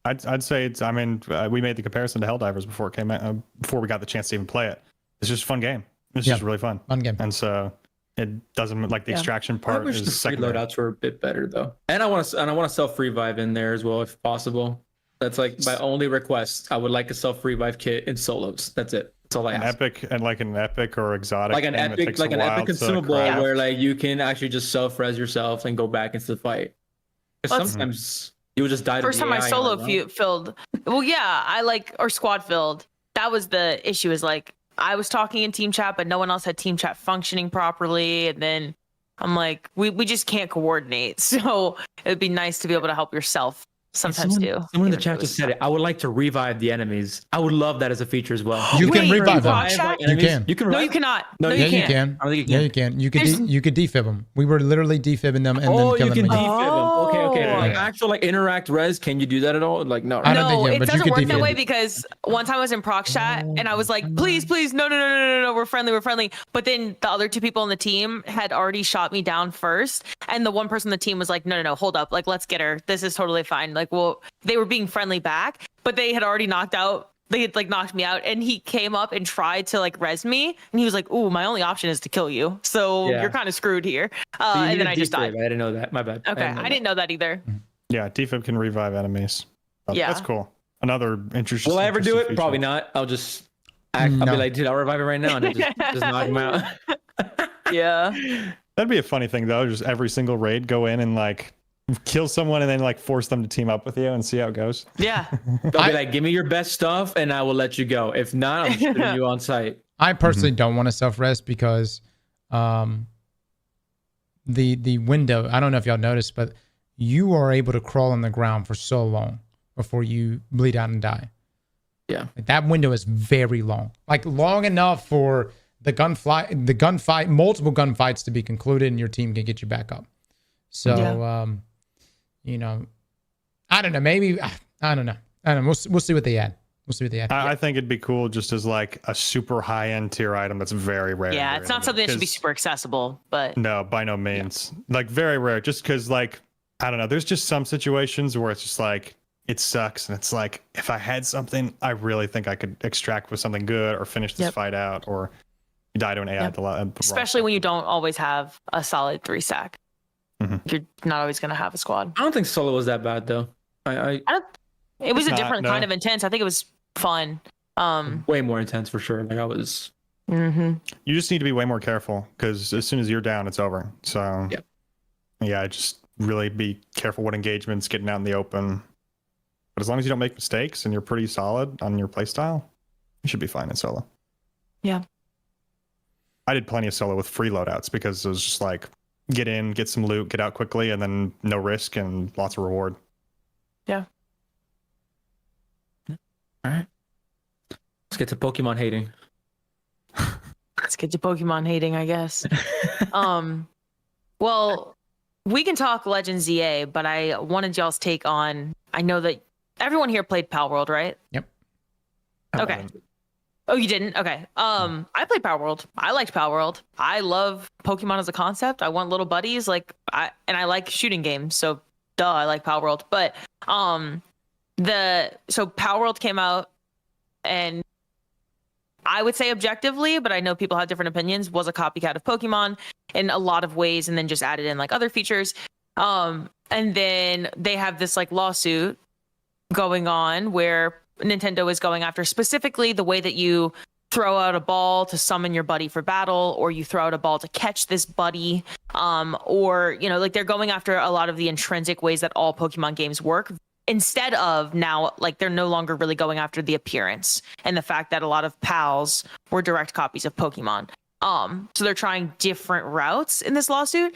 I'd say it's. I mean, we made the comparison to Helldivers before it came out, before we got the chance to even play it. It's just a fun game. It's just really fun. Fun game. And so it doesn't like the extraction I part wish the is free secondary. loadouts were a bit better though. And I want to self-revive in there as well if possible. That's like my only request. I would like a self-revive kit in solos. That's it. That's all I An ask. epic and like an epic or exotic. Like an thing that epic, takes a like an while epic to consumable craft. where like you can actually just self-res yourself and go back into the fight. 'Cause Well, it's- sometimes you would just die. First to the time I AI solo and I'm like, filled. Well, yeah, I like or squad filled. That was the issue. Is like I was talking in team chat, but no one else had team chat functioning properly, and then I'm like, we just can't coordinate. So it'd be nice to be able to help yourself sometimes too. Someone in the even if chat was just said it. I would like to revive the enemies. I would love that as a feature as well. You can Wait, revive them. Bob Shack? You can. You can. No, revive you cannot. No, No, yeah, you Yeah, can't. you can. I don't think Yeah, you you can. You could There's- you could defib them. We were literally defibbing them and Oh, then you killing can them. defib them. Okay, okay. Oh. Like actual like interact res. Can you do that at all? Like no. I Right? don't think No, yeah, it but you doesn't could work that defib way them. because one time I was in proc chat and I was like, please, no, we're friendly. But then the other two people on the team had already shot me down first. And the one person on the team was like, no, hold up. Like, let's get her. This is totally fine. Like, well, they were being friendly back, but they had already they had like knocked me out, and he came up and tried to like res me, and he was like, ooh, my only option is to kill you. So Yeah. you're kind of screwed here. So you And need then a I just defib. died. I didn't know that. My bad. Okay, I didn't know that either. Yeah, defib can revive enemies. Yeah. That's cool. Another interesting. Will I ever do interesting it? Probably feature. not. I'll just. I'll No. be like, dude, I'll revive it right now, and then just knock him out. Yeah. That'd be a funny thing though. Just every single raid, go in and like kill someone and then like force them to team up with you and see how it goes. Yeah. They'll be like, give me your best stuff, and I will let you go. If not, I'm shooting you on sight. I personally don't want to self-rest because the window, I don't know if y'all noticed, but you are able to crawl on the ground for so long before you bleed out and die. Yeah. Like, that window is very long. Like long enough for the gunfight, multiple gunfights to be concluded and your team can get you back up. So you know, I don't know, maybe I don't know. We'll see what they add. We'll see what they add. I think it'd be cool just as like a super high end tier item that's very rare. Yeah. very It's not limited, something that should be 'cause- super accessible, but No, by no means. Like very rare. Just because like I don't know. There's just some situations where it's just like it sucks, and it's like if I had something, I really think I could extract with something good or finish this Yep. fight out, or you die to an AI. Yep. At the wrong especially when time. you don't always have a solid 3-stack. Mhm. You're not always going to have a squad. I don't think solo was that bad though. I It was It's a not, different no. kind of intense. I think it was fun. way more intense for sure. Like I was. Mhm. You just need to be way more careful because as soon as you're down, it's over. So Yep. yeah, just really be careful what engagements, getting out in the open. But as long as you don't make mistakes and you're pretty solid on your playstyle, you should be fine in solo. Yeah. I did plenty of solo with free loadouts because it was just like get in, get some loot, get out quickly, and then no risk and lots of reward. All right. Let's get to Pokemon hating. Let's get to Pokemon hating, I guess. Well, we can talk Legends ZA, but I wanted y'all's take on. I know that everyone here played Pal World, right? Okay. Oh, you didn't? Okay. I played Power World. I liked Power World. I love Pokemon as a concept. I want little buddies, I like shooting games, so duh, I like Power World. But so Power World came out, and I would say objectively, but I know people have different opinions, was a copycat of Pokemon in a lot of ways, and then just added in like other features. And then they have this like lawsuit going on where Nintendo is going after specifically the way that you throw out a ball to summon your buddy for battle, or you throw out a ball to catch this buddy, or like they're going after a lot of the intrinsic ways that all Pokemon games work, instead of now like they're no longer really going after the appearance and the fact that a lot of pals were direct copies of Pokemon. So they're trying different routes in this lawsuit.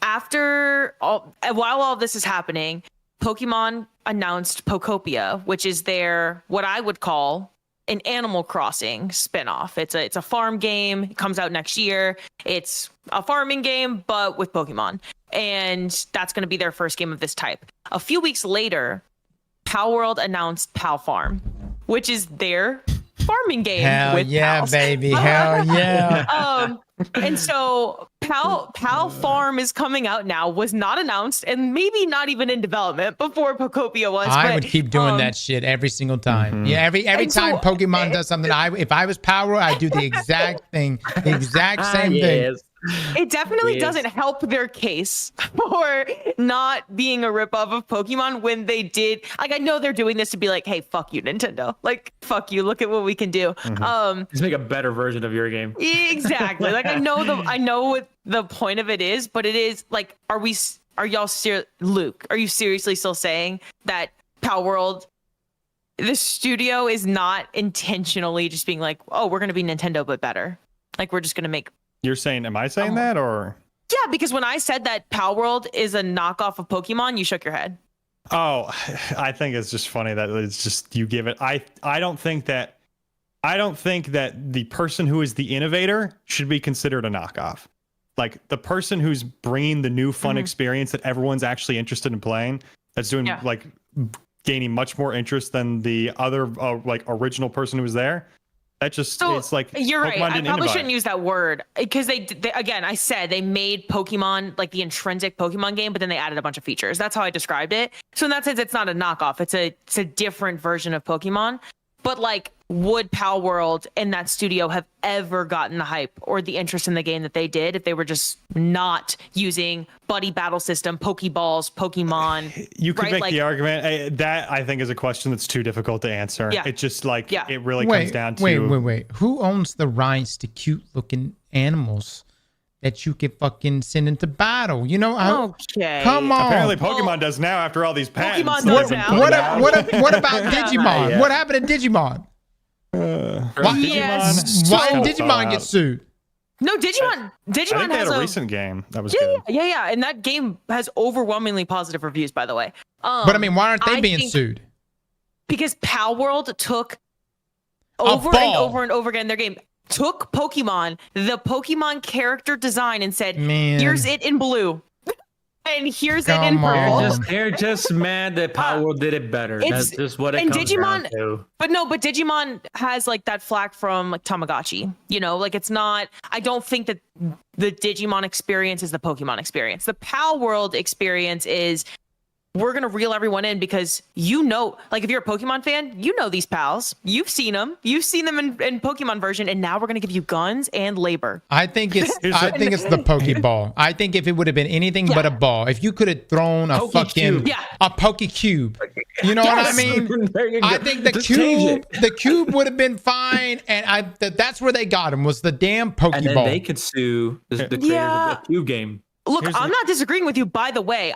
While all this is happening, Pokemon announced Pokopia, which is their what I would call an Animal Crossing spinoff. It's a farm game. It comes out next year. It's a farming game, but with Pokemon. And that's going to be their first game of this type. A few weeks later, Pal World announced Pal Farm, which is their farming game. Hell with yeah, pals. baby. Hell yeah. And so Pal Farm is coming out now, was not announced, and maybe not even in development before Pokopia was. I but, would keep doing that shit every single time. Yeah, every And time so- Pokemon does something, if I was Power, I'd do the exact thing, the exact same thing. It definitely Yes. doesn't help their case for not being a ripoff of Pokemon when they did. Like, I know they're doing this to be like, hey, fuck you, Nintendo. Like, fuck you. Look at what we can do. Just make a better version of your game. Exactly. Like, I know what the point of it is, but it is like, are y'all Luke, are you seriously still saying that Power World, the studio, is not intentionally just being like, oh, we're gonna be Nintendo but better? Like, we're just gonna make. You're saying, am I saying that or? Yeah, because when I said that Power World is a knockoff of Pokemon, you shook your head. Oh, I think it's just funny that it's just you give it. I don't think that the person who is the innovator should be considered a knockoff. Like the person who's bringing the new fun experience that everyone's actually interested in playing, that's doing like gaining much more interest than the other like original person who was there. That just it's like you're Pokemon right. I didn't probably innovate. shouldn't use that word because they again, I said they made Pokemon like the intrinsic Pokemon game, but then they added a bunch of features. That's how I described it. So in that sense, it's not a knockoff. It's a different version of Pokemon. But like, would Pal World and that studio have ever gotten the hype or the interest in the game that they did if they were just not using buddy battle system, Pokeballs, Pokemon? You could right? make Like, the argument that I think is a question that's too difficult to answer. Yeah. It's just like Yeah. it really comes down to Wait. Who owns the rights to cute looking animals that you can fucking send into battle? You know, Okay. come on. Apparently, Pokemon does now after all these patents. Pokemon that does have been now. put out. What about Digimon? Yeah. What happened to Digimon? Why, Yes. why Kinda did Digimon thought get out. sued? No, Digimon I think they has had a a recent game that was good. yeah, and that game has overwhelmingly positive reviews, by the way. But I mean, why aren't they I being think- sued? Because Pal World took over and ball. over and over again their game, took Pokemon, the Pokemon character design, and said, Man. here's it in blue. And here's it Come in purple. on. They're just mad that Power World did it better. it's- That's just what it and comes Digimon- down to. But Digimon has like that flack from like Tamagotchi, you know, like it's not, I don't think that the Digimon experience is the Pokemon experience. The Pal World experience is, we're going to reel everyone in because you know, like if you're a Pokemon fan, you know these pals. You've seen them in Pokemon version, and now we're going to give you guns and labor. I think it's the Pokeball. I think if it would have been anything but a ball, if you could have thrown a fucking Pokecube. a Pokecube, you know what I mean? There you go. I think the Just change cube would have been fine, and that's where they got him was the damn Pokeball. And then they could sue the creators Yeah. of the Cube game. Look, I'm not disagreeing with you. By the way,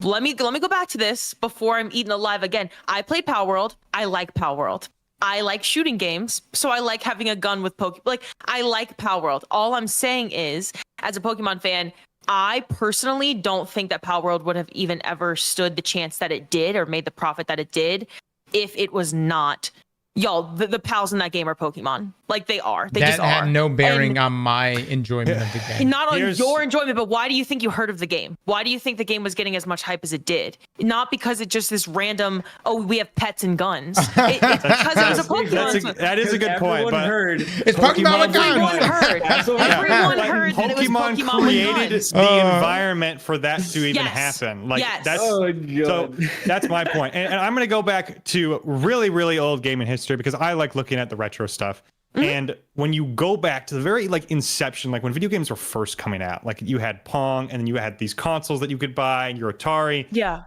let me go back to this before I'm eaten alive again. I played Power World. I like Power World. I like shooting games, so I like having a gun with Like, I like Power World. All I'm saying is, as a Pokemon fan, I personally don't think that Power World would have even ever stood the chance that it did or made the profit that it did if it was not. Y'all, the pals in that game are Pokemon. Like, they are. They just that had are. no bearing And- on my enjoyment of the game. Not on Here's- your enjoyment, but why do you think you heard of the game? Why do you think the game was getting as much hype as it did? Not because it just this random, oh, we have pets and guns. It's because it was a Pokemon. That is a good point. Everyone But heard It's Pokemon with Everyone guns. heard. Everyone heard that it was Pokemon Pokemon created with guns. the environment for that to even Yes. happen. Like Yes. that's Oh, so God. that's my point. And I'm gonna go back to really, really old gaming history because I like looking at the retro stuff. And when you go back to the very like inception, like when video games were first coming out, like you had Pong and then you had these consoles that you could buy and your Atari. Yeah.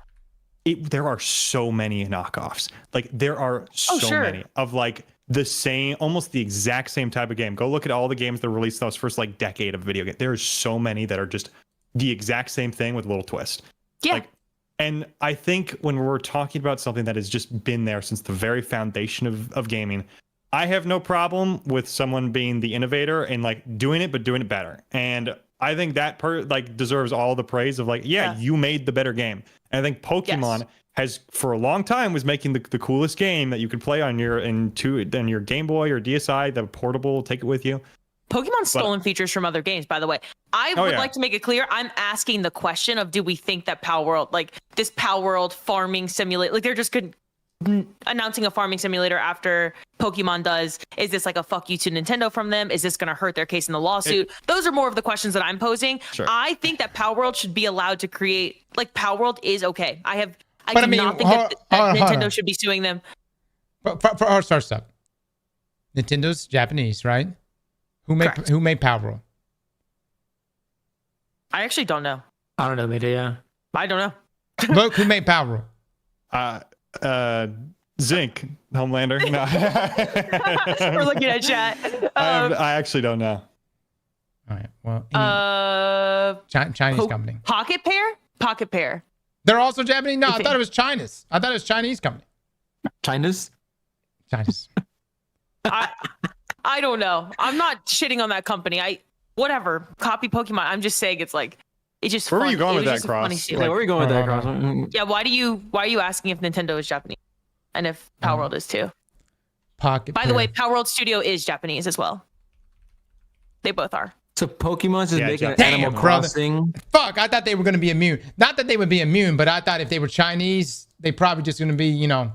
There are so many knockoffs. Like there are so sure. many of like the same, almost the exact same type of game. Go look at all the games that released those first like decade of video game. There's so many that are just the exact same thing with a little twist. Yeah. Like, and I think when we're talking about something that has just been there since the very foundation of gaming, I have no problem with someone being the innovator and like doing it, but doing it better. And I think that like deserves all the praise of like, yeah, you made the better game. And I think Pokemon has for a long time was making the coolest game that you could play on your Game Boy or DSi, the portable, take it with you. Pokemon's stolen features from other games, by the way. I would yeah. like to make it clear, I'm asking the question of, do we think that Power World, like this Power World farming simulator, like they're just announcing a farming simulator after Pokemon does? Is this like a fuck you to Nintendo from them? Is this going to hurt their case in the lawsuit? Those are more of the questions that I'm posing. Sure. I think that Power World should be allowed to create, like, Power World is okay. I But I do mean, not think hold on. Nintendo should be suing them. For our first up, Nintendo's Japanese, right? Who made Power World? I actually don't know. I don't know, maybe, yeah. I don't know. Look, who made Power World? Zinc, Homelander. No. We're looking at chat. I actually don't know. All right. Well, Chinese company. Pocket Pair. They're also Japanese. No, I thought it was China's. I thought it was Chinese company. China's? Chinese. I don't know. I'm not shitting on that company. Whatever. Copy Pokemon. I'm just saying it's like it's just. Where fun. were you going with that, just a funny Cross? shit. Where are you going with that, Cross? Yeah. Why are you asking if Nintendo is Japanese and if Power World is too? Pocket. By the way, Power World Studio is Japanese as well. They both are. So Pokemon's just making an Damn, Animal brother. Crossing. Fuck, I thought they were going to be immune. Not that they would be immune, but I thought if they were Chinese, they probably just going to be, you know,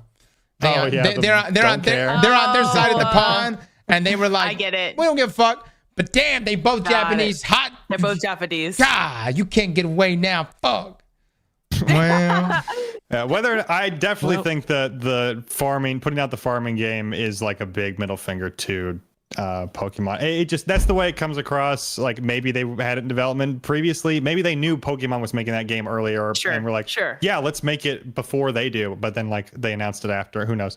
they're on their side of the pond, and they were like, I get it. We don't give a fuck. But damn, they both Japanese. Hot. They're both Japanese. God, you can't get away now. Fuck. Well, Yeah, I definitely think that putting out the farming game is like a big middle finger to Pokemon. It just, that's the way it comes across. Like maybe they had it in development previously. Maybe they knew Pokemon was making that game earlier, and we're like, yeah, let's make it before they do. But then like they announced it after. Who knows?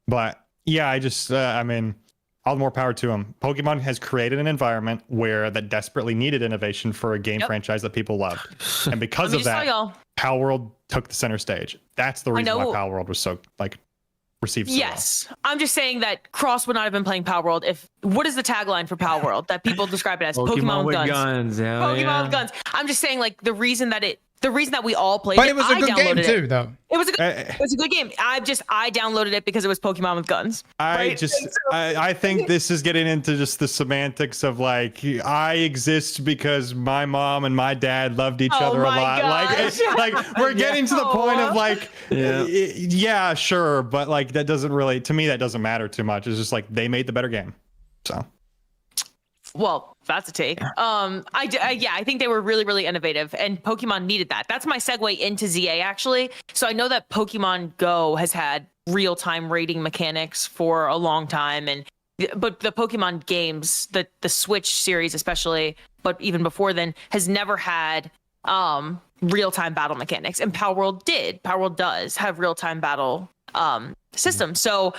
But yeah, I mean, all the more power to them. Pokemon has created an environment that desperately needed innovation for a game franchise that people loved, and because of that, Power World took the center stage. That's the reason why Power World was so received so well. I'm just saying that Cross would not have been playing Power World if. What is the tagline for Power World that people describe it as? Pokemon with guns. Pokemon with guns. I'm just saying, like, the reason that we all played but it was a good game too, though. It was a good game. I downloaded it because it was Pokemon with guns. I think this is getting into just the semantics of like, I exist because my mom and my dad loved each other a lot. Like we're getting to the point of like, yeah, sure, but like that doesn't really, to me, that doesn't matter too much. It's just like they made the better game. So. Well, that's a take. I think they were really, really innovative, and Pokemon needed that. That's my segue into ZA, actually. So I know that Pokemon Go has had real-time rating mechanics for a long time, but the Pokemon games, the Switch series especially, but even before then, has never had real-time battle mechanics, and Power World did. Power World does have real-time battle system. So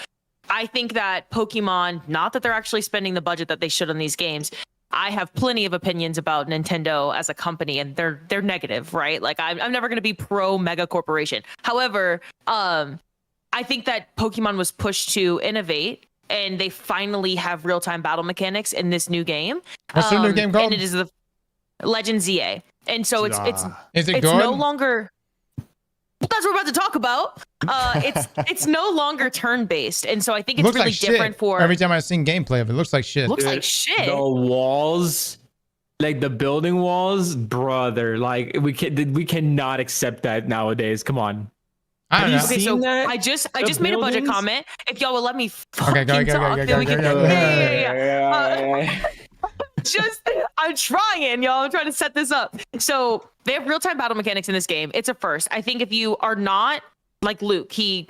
I think that Pokemon, not that they're actually spending the budget that they should on these games. I have plenty of opinions about Nintendo as a company, and they're negative, right? Like I'm never going to be pro mega corporation. However, I think that Pokemon was pushed to innovate, and they finally have real-time battle mechanics in this new game. What's the new game called? And it is the Legend ZA. And so it's good? No longer. That's what we're about to talk about. It's no longer turn-based, and so I think it's really different for. Every time I've seen gameplay of it, looks like shit. Looks like shit. The walls, like the building walls, brother. Like we cannot accept that nowadays. Come on. I don't know. Okay, so I just made a budget comment. If y'all will let me fucking go. I'm trying, y'all. I'm trying to set this up. So they have real-time battle mechanics in this game. It's a first. I think if you are not like Luke, he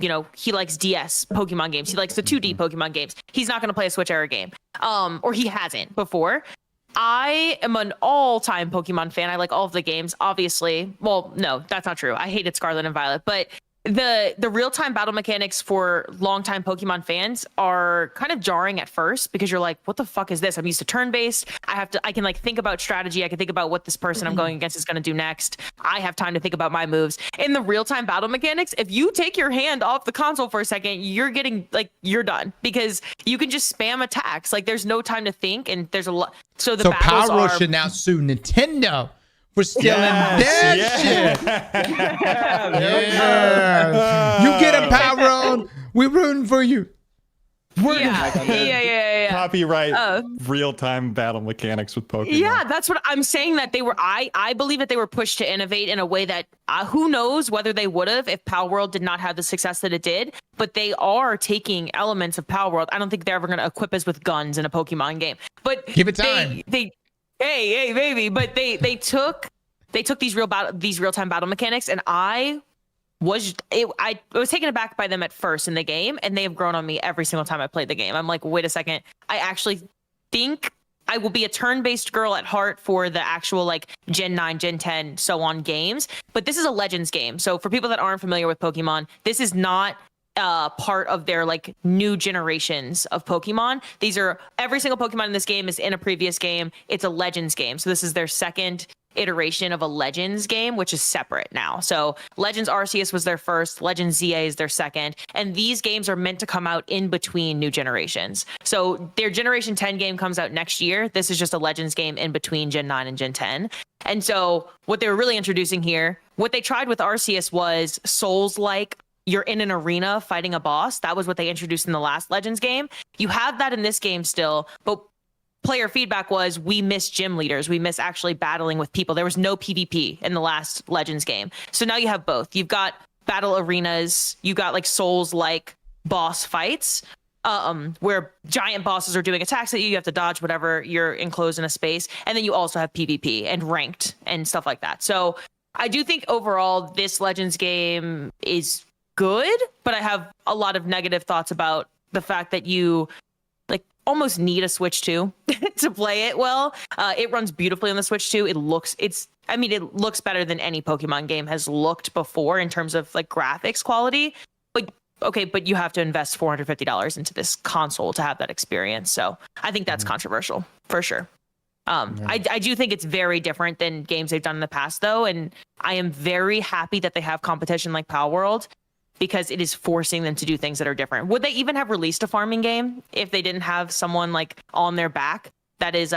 likes DS Pokemon games. He likes the 2D Pokemon games. He's not going to play a Switch era game. Or he hasn't before. I am an all-time Pokemon fan. I like all of the games, obviously. Well, no, that's not true. I hated Scarlet and Violet, but the real-time battle mechanics for longtime Pokemon fans are kind of jarring at first because you're like, what the fuck is this? I'm used to turn-based. I can like think about strategy. I can think about what this person I'm going against is going to do next. I have time to think about my moves. In the real-time battle mechanics, if you take your hand off the console for a second, you're done because you can just spam attacks. Like there's no time to think, and there's a lot. So Power World should now sue Nintendo for stealing that shit. Yeah. You get a Power World. We're rooting for you. We're Yeah. copyright real-time battle mechanics with Pokemon. Yeah, that's what I'm saying. That they were. I believe that they were pushed to innovate in a way that who knows whether they would have if Pal World did not have the success that it did. But they are taking elements of Pal World. I don't think they're ever going to equip us with guns in a Pokemon game. But Give it time. Hey, baby. But they took these real-time battle mechanics, and I was taken aback by them at first in the game, and they have grown on me every single time I played the game. I'm like, wait a second, I actually think I will be a turn-based girl at heart for the actual like Gen 9, Gen 10, so on games. But this is a Legends game, so for people that aren't familiar with Pokemon, this is not part of their like new generations of Pokemon. These are every single Pokemon in this game is in a previous game. It's a Legends game, so this is their second iteration of a Legends game, which is separate now. So Legends Arceus was their first, Legends ZA is their second, and these games are meant to come out in between new generations. So their Generation 10 game comes out next year. This is just a Legends game in between Gen 9 and Gen 10. And so what they were really introducing here, what they tried with Arceus was Souls-like, you're in an arena fighting a boss. That was what they introduced in the last Legends game. You have that in this game still, but player feedback was we miss gym leaders. We miss actually battling with people. There was no PvP in the last Legends game. So now you have both. You've got battle arenas. You got like Souls-like boss fights where giant bosses are doing attacks at you. You have to dodge whatever. You're enclosed in a space. And then you also have PvP and ranked and stuff like that. So I do think overall this Legends game is good, but I have a lot of negative thoughts about the fact that you like almost need a Switch 2 to play it well. It runs beautifully on the Switch 2. It looks better than any Pokemon game has looked before in terms of like graphics quality. But you have to invest $450 into this console to have that experience. So I think that's controversial for sure. I do think it's very different than games they've done in the past though. And I am very happy that they have competition like Pal World, because it is forcing them to do things that are different. Would they even have released a farming game if they didn't have someone like on their back that is,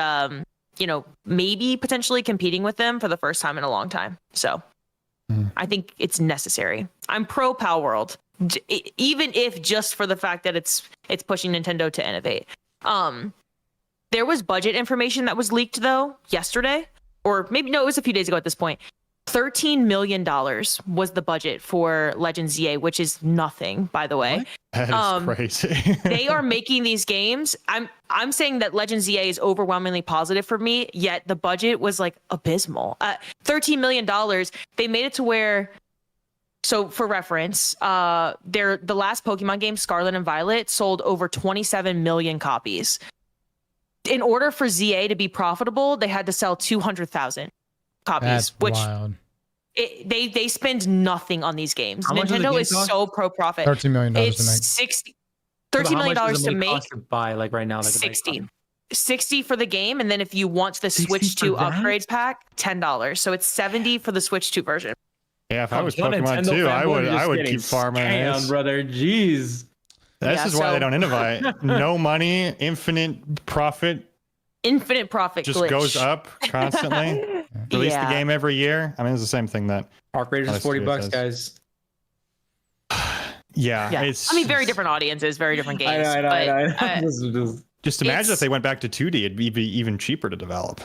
maybe potentially competing with them for the first time in a long time? So I think it's necessary. I'm pro Pal World, even if just for the fact that it's pushing Nintendo to innovate. There was budget information that was leaked though yesterday, or maybe no, it was a few days ago at this point. $13 million was the budget for Legends ZA, which is nothing, by the way. That is crazy. They are making these games. I'm saying that Legends ZA is overwhelmingly positive for me, yet the budget was like abysmal. $13 million. They made it to where, so for reference, the last Pokemon game, Scarlet and Violet, sold over 27 million copies. In order for ZA to be profitable, they had to sell 200,000 copies. That's which wild. They spend nothing on these games. How much does the Nintendo game is cost? so pro profit. $13 million to It's make. $13 million to make. To buy like right now, like 60 for the game, and then if you want the 60 Switch for 2 that? upgrade pack, $10. So it's 70 for the Switch 2 version. Yeah, if I was Pokemon 2, I would keep farming this. Brother. Jeez. This is why they don't innovate. No money, infinite profit. Infinite profit Just glitch. goes up constantly. Release the game every year. I mean, it's the same thing that Arc Raiders is $40, guys. Yeah. It's, very different audiences, very different games. I know. Just imagine if they went back to 2D, it'd be even cheaper to develop.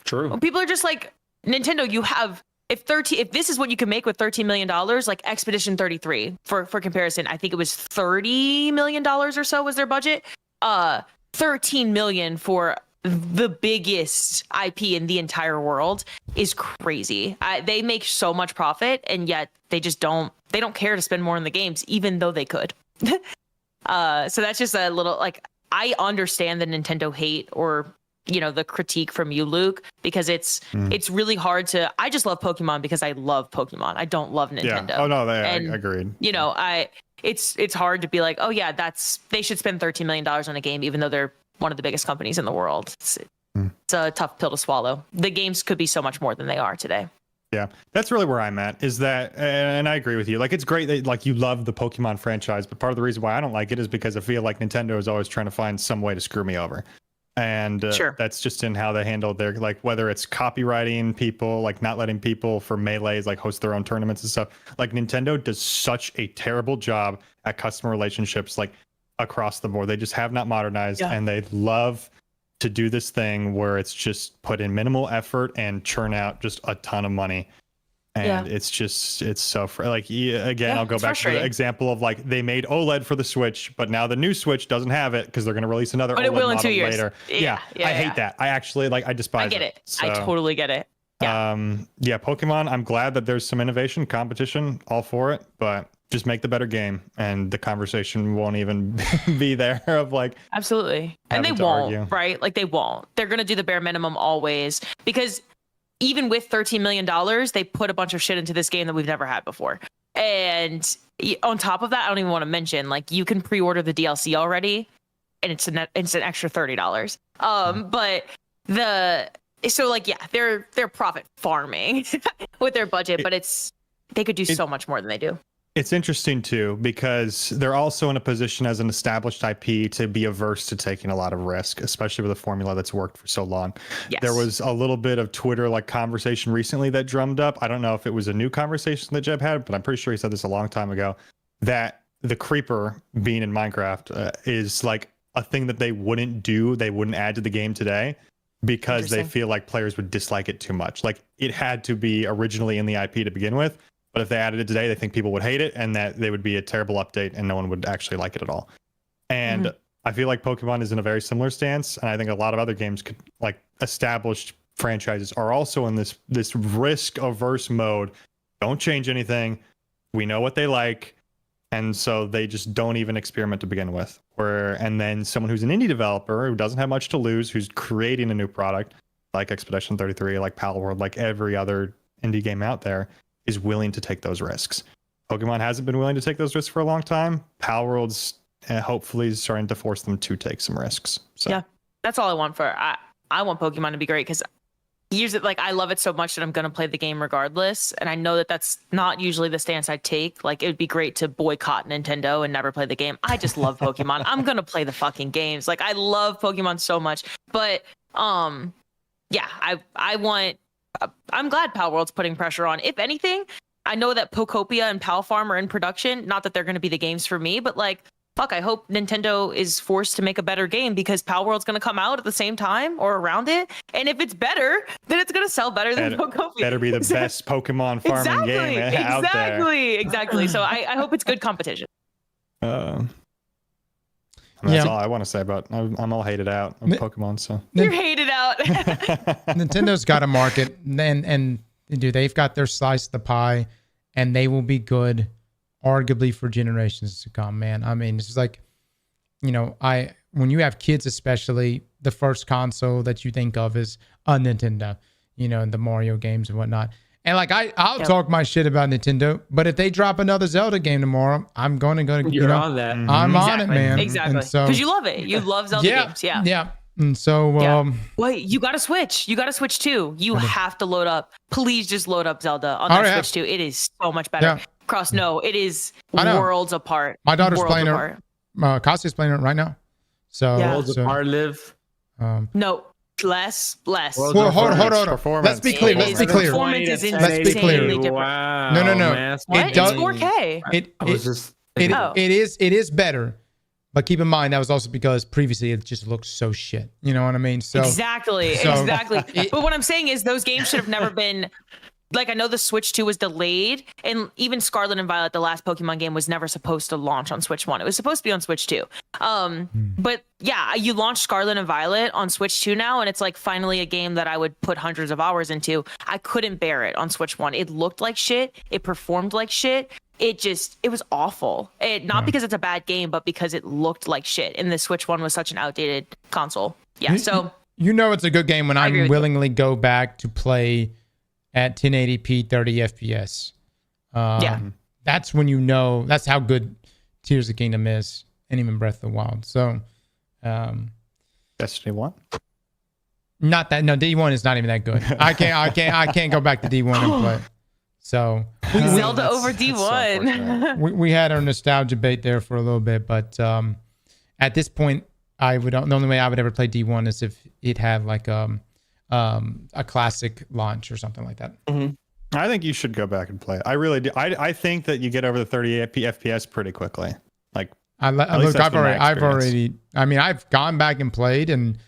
True. People are just like, Nintendo, you have if this is what you can make with $13 million, like Expedition 33 for comparison, I think it was $30 million or so was their budget. 13 million for the biggest IP in the entire world is crazy. They make so much profit, and yet they don't care to spend more in the games, even though they could. So that's just a little, like, I understand the Nintendo hate or, the critique from you, Luke, because it's really hard to, I just love Pokemon because I love Pokemon. I don't love Nintendo. Yeah. Oh no, I agreed. It's hard to be like, oh yeah, they should spend $13 million on a game, even though they're one of the biggest companies in the world. It's a tough pill to swallow. The games could be so much more than they are today. Yeah, that's really where I'm at, is that, and I agree with you. Like, it's great that, like, you love the Pokemon franchise, but part of the reason why I don't like it is because I feel like Nintendo is always trying to find some way to screw me over. And that's just in how they handle their, like, whether it's copywriting people, like not letting people for Melees, like, host their own tournaments and stuff. Like, Nintendo does such a terrible job at customer relationships. Like, across the board. They just have not modernized, Yeah. and they love to do this thing where it's just put in minimal effort and churn out just a ton of money. And it's so again, I'll go it's back to the frustrating. example of like they made OLED for the Switch, but now the new Switch doesn't have it because they're going to release another But OLED it will in model 2 years. later. Yeah, I hate that. I actually I despise I get it. I So, totally get it. Yeah. Pokemon, I'm glad that there's some innovation, competition, all for it, but just make the better game, and the conversation won't even be there of like Absolutely. And they having to won't, argue. right? Like they won't. They're going to do the bare minimum always because even with $13 million, they put a bunch of shit into this game that we've never had before. And on top of that, I don't even want to mention, like, you can pre-order the DLC already and it's an extra $30. But they're profit farming with their budget, but they could do so much more than they do. It's interesting too, because they're also in a position as an established IP to be averse to taking a lot of risk, especially with a formula that's worked for so long. Yes. There was a little bit of Twitter conversation recently that drummed up. I don't know if it was a new conversation that Jeb had, but I'm pretty sure he said this a long time ago, that the creeper being in Minecraft is like a thing that they wouldn't do. They wouldn't add to the game today because they feel like players would dislike it too much. Like it had to be originally in the IP to begin with. But if they added it today, they think people would hate it and that they would be a terrible update and no one would actually like it at all. And I feel like Pokemon is in a very similar stance. And I think a lot of other games could, like established franchises, are also in this risk averse mode. Don't change anything. We know what they like. And so they just don't even experiment to begin with. And then someone who's an indie developer who doesn't have much to lose, who's creating a new product like Expedition 33, like Palworld, like every other indie game out there, is willing to take those risks. Pokemon hasn't been willing to take those risks for a long time. Palworld's hopefully starting to force them to take some risks. So. Yeah, that's all I want I want Pokemon to be great because I love it so much that I'm going to play the game regardless. And I know that that's not usually the stance I take. Like, it would be great to boycott Nintendo and never play the game. I just love Pokemon. I'm going to play the fucking games. Like, I love Pokemon so much. But, I'm glad Palworld's putting pressure on. If anything, I know that Pokopia and Pal Farm are in production. Not that they're going to be the games for me, but I hope Nintendo is forced to make a better game because Palworld's going to come out at the same time or around it. And if it's better, then it's going to sell better than Pokopia. Better be the best Pokemon farming game out there. Exactly. So I hope it's good competition. That's all I want to say about. I'm all hated out of Pokemon. So you're hated out. Nintendo got a market, and dude, they've got their slice of the pie, and they will be good, arguably for generations to come. Man, I mean, it's just like, when you have kids, especially, the first console that you think of is a Nintendo. The Mario games and whatnot. And I'll talk my shit about Nintendo, but if they drop another Zelda game tomorrow, I'm going to go. You're on that. I'm on it, man. Exactly. Because you love it. You love Zelda games. Yeah. Yeah. And so, wait, you got to switch. You got to switch too. You have to load up. Please just load up Zelda on that Switch too. It is so much better. Yeah. Cross, no, it is worlds apart. My daughter's playing it. Cassie's playing it right now. So, Worlds apart, live. No. Less. Well, hold on. Let's be clear. Performance is insanely different. Wow. No. Man. What? It's 4K. It is better, but keep in mind that was also because previously it just looked so shit. You know what I mean? So exactly. But what I'm saying is those games should have never been. I know the Switch 2 was delayed, and even Scarlet and Violet, the last Pokemon game, was never supposed to launch on Switch 1. It was supposed to be on Switch 2. But yeah, you launched Scarlet and Violet on Switch 2 now, and it's finally a game that I would put hundreds of hours into. I couldn't bear it on Switch 1. It looked like shit. It performed like shit. It was awful. Not because it's a bad game, but because it looked like shit. And the Switch 1 was such an outdated console. Yeah, so... it's a good game when I willingly go back to play at 1080p 30 FPS. That's when that's how good Tears of the Kingdom is, and even Breath of the Wild. So Destiny 1? Not that. No, D1 is not even that good. I can't go back to D1 and play. So Zelda over D1. we had our nostalgia debate there for a little bit, but at this point, the only way I would ever play D1 is if it had a classic launch or something like that. Mm-hmm. I think you should go back and play it. I really do. I think that you get over the 30 FPS pretty quickly. least Look, that's been my experience. I mean, I've gone back and played, and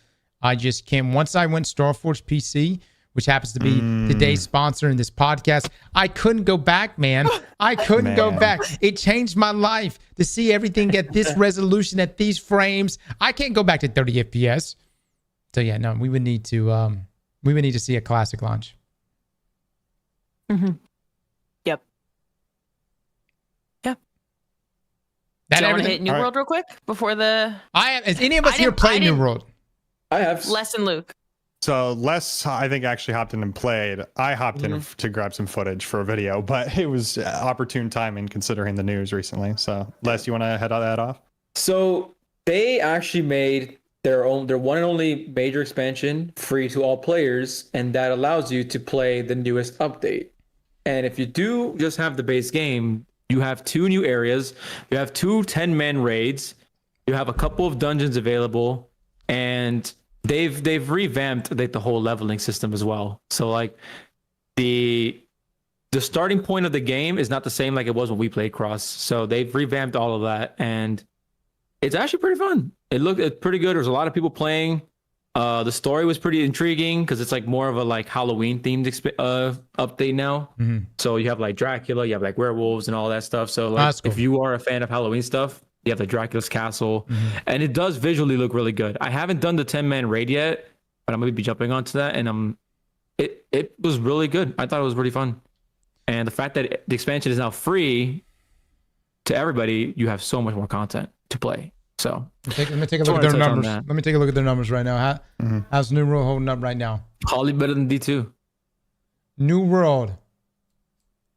I just can't. Once I went Starforge PC, which happens to be today's sponsor in this podcast, I couldn't go back, man. I couldn't go back. It changed my life to see everything at this resolution, at these frames. I can't go back to 30 FPS. So yeah, no, we would need to see a classic launch. Mm-hmm. Yep. Yeah. That Do you want to everything? hit New All right. World real quick before the Has any of us I here didn't- played I New didn't- World? I have. Les and Luke? So Les, I think, actually hopped in and played. I hopped in to grab some footage for a video, but it was opportune timing considering the news recently. So Les, you want to head that off? So they actually made their one and only major expansion free to all players, and that allows you to play the newest update. And if you do just have the base game, you have 2 new areas, you have 2 10-man raids, you have a couple of dungeons available, and they've revamped like the whole leveling system as well. So like the starting point of the game is not the same like it was when we played Cross. So they've revamped all of that, and it's actually pretty fun. It's pretty good. There's a lot of people playing. The story was pretty intriguing because it's like more of a like Halloween themed update now. So you have like Dracula, you have like werewolves and all that stuff. So like That's cool. if you are a fan of Halloween stuff, you have the Dracula's castle, and it does visually look really good. I haven't done the 10-man raid yet, but I'm gonna be jumping onto that, and it was really good. I thought it was pretty fun, and the fact that the expansion is now free to everybody, you have so much more content to play. So Let me take a Just look at wanted their to touch on numbers. that. Let me take a look at their numbers right now. How's New World holding up right now? probably better than D2. New World.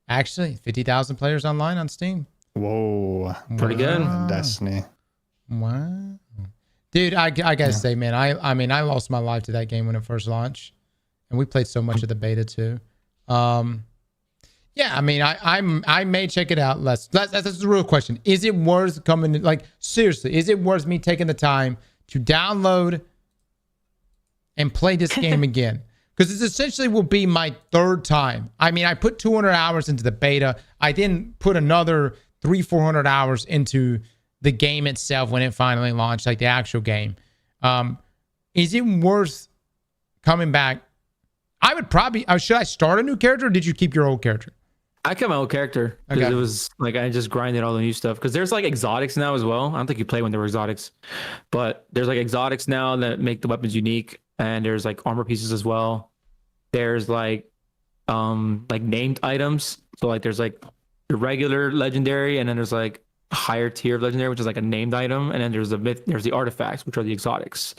Actually, 50,000 players online on Steam. Whoa. Pretty good. Destiny. Wow. Dude, I gotta say, man, I mean, I lost my life to that game when it first launched. And we played so much of the beta too. Yeah, I mean, I may check it out. That's the real question. Is it worth coming? Like, seriously, is it worth me taking the time to download and play this game again? Because it essentially will be my 3rd time. I mean, I put 200 hours into the beta. I then put another 300-400 hours into the game itself when it finally launched, like the actual game. Is it worth coming back? I would probably. Should I start a new character, or did you keep your old character? I kept my old character because Okay. it was like I just grinded all the new stuff. Because there's like exotics now as well. I don't think you play when there were exotics, but there's like exotics now that make the weapons unique, and there's like armor pieces as well. There's like named items. So like there's like the regular legendary, and then there's like a higher tier of legendary, which is like a named item, and then there's the artifacts, which are the exotics.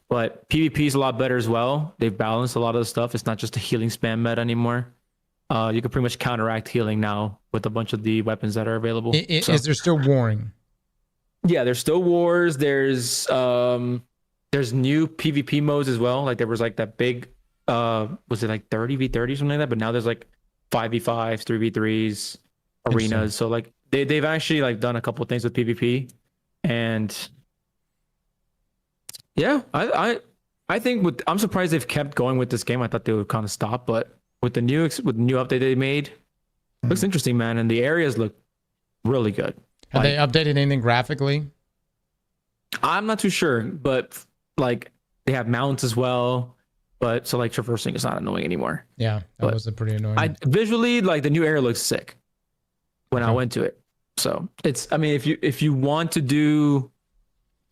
But PvP is a lot better as well. They've balanced a lot of the stuff. It's not just a healing spam meta anymore. You can pretty much counteract healing now with a bunch of the weapons that are available. So- Is there still warring? yeah, there's still wars. There's new PvP modes as well. Like there was like that big was it like 30v30 something like that? But now there's like 5v5s, 3v3s, arenas. So like they've actually like done a couple of things with PvP, and yeah, I think I'm surprised they've kept going with this game. I thought they would kind of stop, but with the new update they made, looks interesting, man, and the areas look really good. Have Like, they updated anything graphically? I'm not too sure, but like they have mounts as well. But so like traversing is not annoying anymore. Yeah, that But was a pretty annoying. I visually like the new area looks sick when I Okay. went to it. So it's I mean if you want to do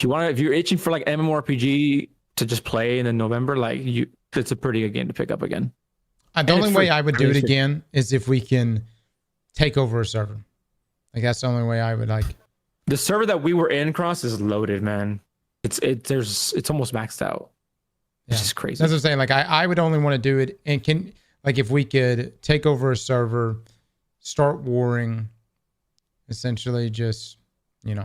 if you're itching for like MMORPG to just play in November, like it's a pretty good game to pick up again. The and only it's way free. I would do it It's free. again is if we can take over a server. Like that's the only way I would like. The server that we were in, Cross, is loaded, man. It's almost maxed out. It's Yeah. just crazy. That's what I'm saying. Like I would only want to do it and can like if we could take over a server, start warring, essentially just get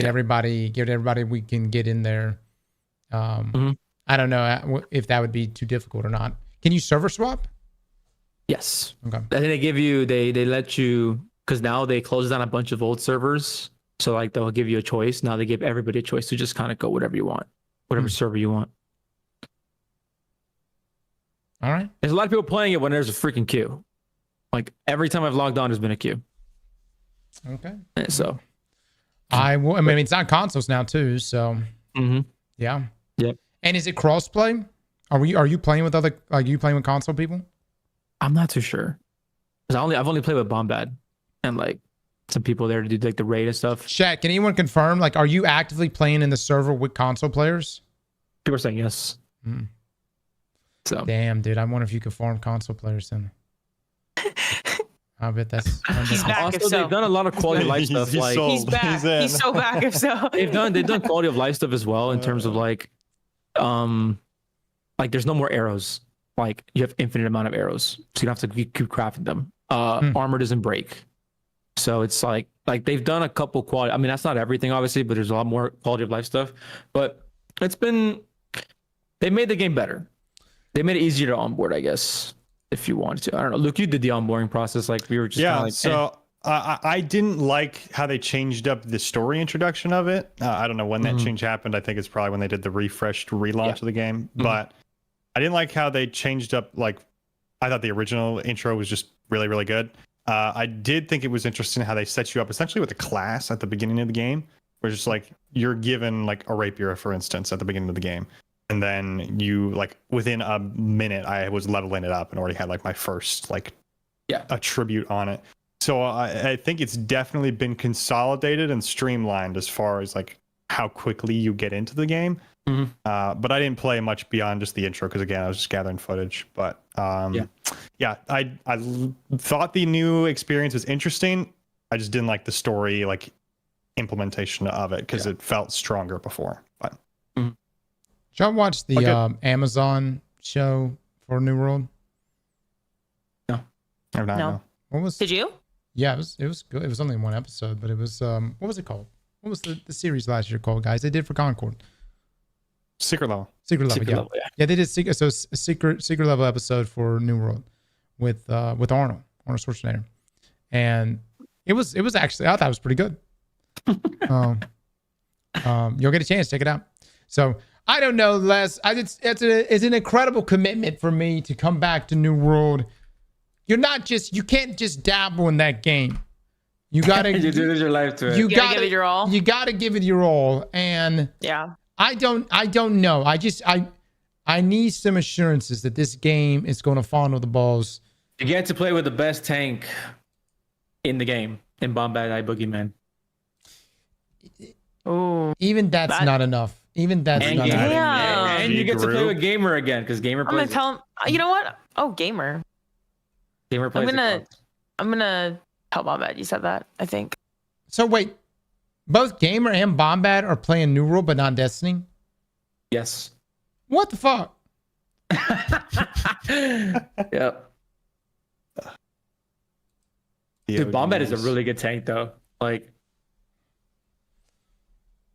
everybody we can get in there. I don't know if that would be too difficult or not. Can you server swap? Yes. Okay. I think they let you, because now they close down a bunch of old servers. So like they'll give you a choice. Now they give everybody a choice to just kind of go whatever you want, whatever server you want. All right. There's a lot of people playing it when there's a freaking queue. Like every time I've logged on, there's been a queue. Okay. And so I will. I mean, it's on consoles now too. So yeah. Yep. And is it crossplay? Are you playing with other? Are you playing with console people? I'm not too sure. 'Cause I've only played with Bombad and like some people there to do like the raid and stuff. Chat, can anyone confirm? Like, are you actively playing in the server with console players? People are saying yes. So Damn, dude. I wonder if you could farm console players then. I bet that's. He's back. also If so. they've done a lot of quality of life stuff. He's Like sold. He's back. in. He's so back. If so. they've done quality of life stuff as well in terms of like there's no more arrows. Like you have infinite amount of arrows, so you don't have to keep crafting them. Armor doesn't break, so it's like they've done a couple quality. I mean, that's not everything obviously, but there's a lot more quality of life stuff. But they made the game better. They made it easier to onboard, I guess, if you wanted to. I don't know. Luke, you did the onboarding process. Like we were just kinda like, so I didn't like how they changed up the story introduction of it. I don't know when that change happened. I think it's probably when they did the refreshed relaunch of the game. But I didn't like how they changed up. Like, I thought the original intro was just really, really good. I did think it was interesting how they set you up essentially with a class at the beginning of the game, where it's just like you're given like a rapier, for instance, at the beginning of the game. And then you like within a minute, I was leveling it up and already had like my first like attribute on it. So I think it's definitely been consolidated and streamlined as far as like how quickly you get into the game. But I didn't play much beyond just the intro because again I was just gathering footage. But I thought the new experience was interesting. I just didn't like the story like implementation of it because it felt stronger before. But Did y'all watch the Amazon show for New World? I have not. No. No. What was? Did you? Yeah, it was good. It was only one episode, but it was what was it called? What was the series last year called, guys? They did for Concord. Secret level. Secret level. Yeah, they did secret level episode for New World with Arnold Schwarzenegger, and it was actually I thought it was pretty good. You'll get a chance, check it out. So I don't know, Les. It's an incredible commitment for me to come back to New World. You can't just dabble in that game. You gotta you do your life to it. You gotta give it your all. You gotta give it your all. And I don't know. I need some assurances that this game is going to fondle the balls. You get to play with the best tank in the game in Bombad Eye Boogeyman. Oh, even that's not enough. Even that's not enough. And you get to play with Gamer again because Gamer I'm plays. gonna tell him. You know what? Oh, Gamer. Gamer plays. I'm gonna tell Bombad you said that. I think. So wait, both Gamer and Bombad are playing New World, but not Destiny. Yes. What the fuck? Yep. Dude, Bombad is a really good tank though. Like.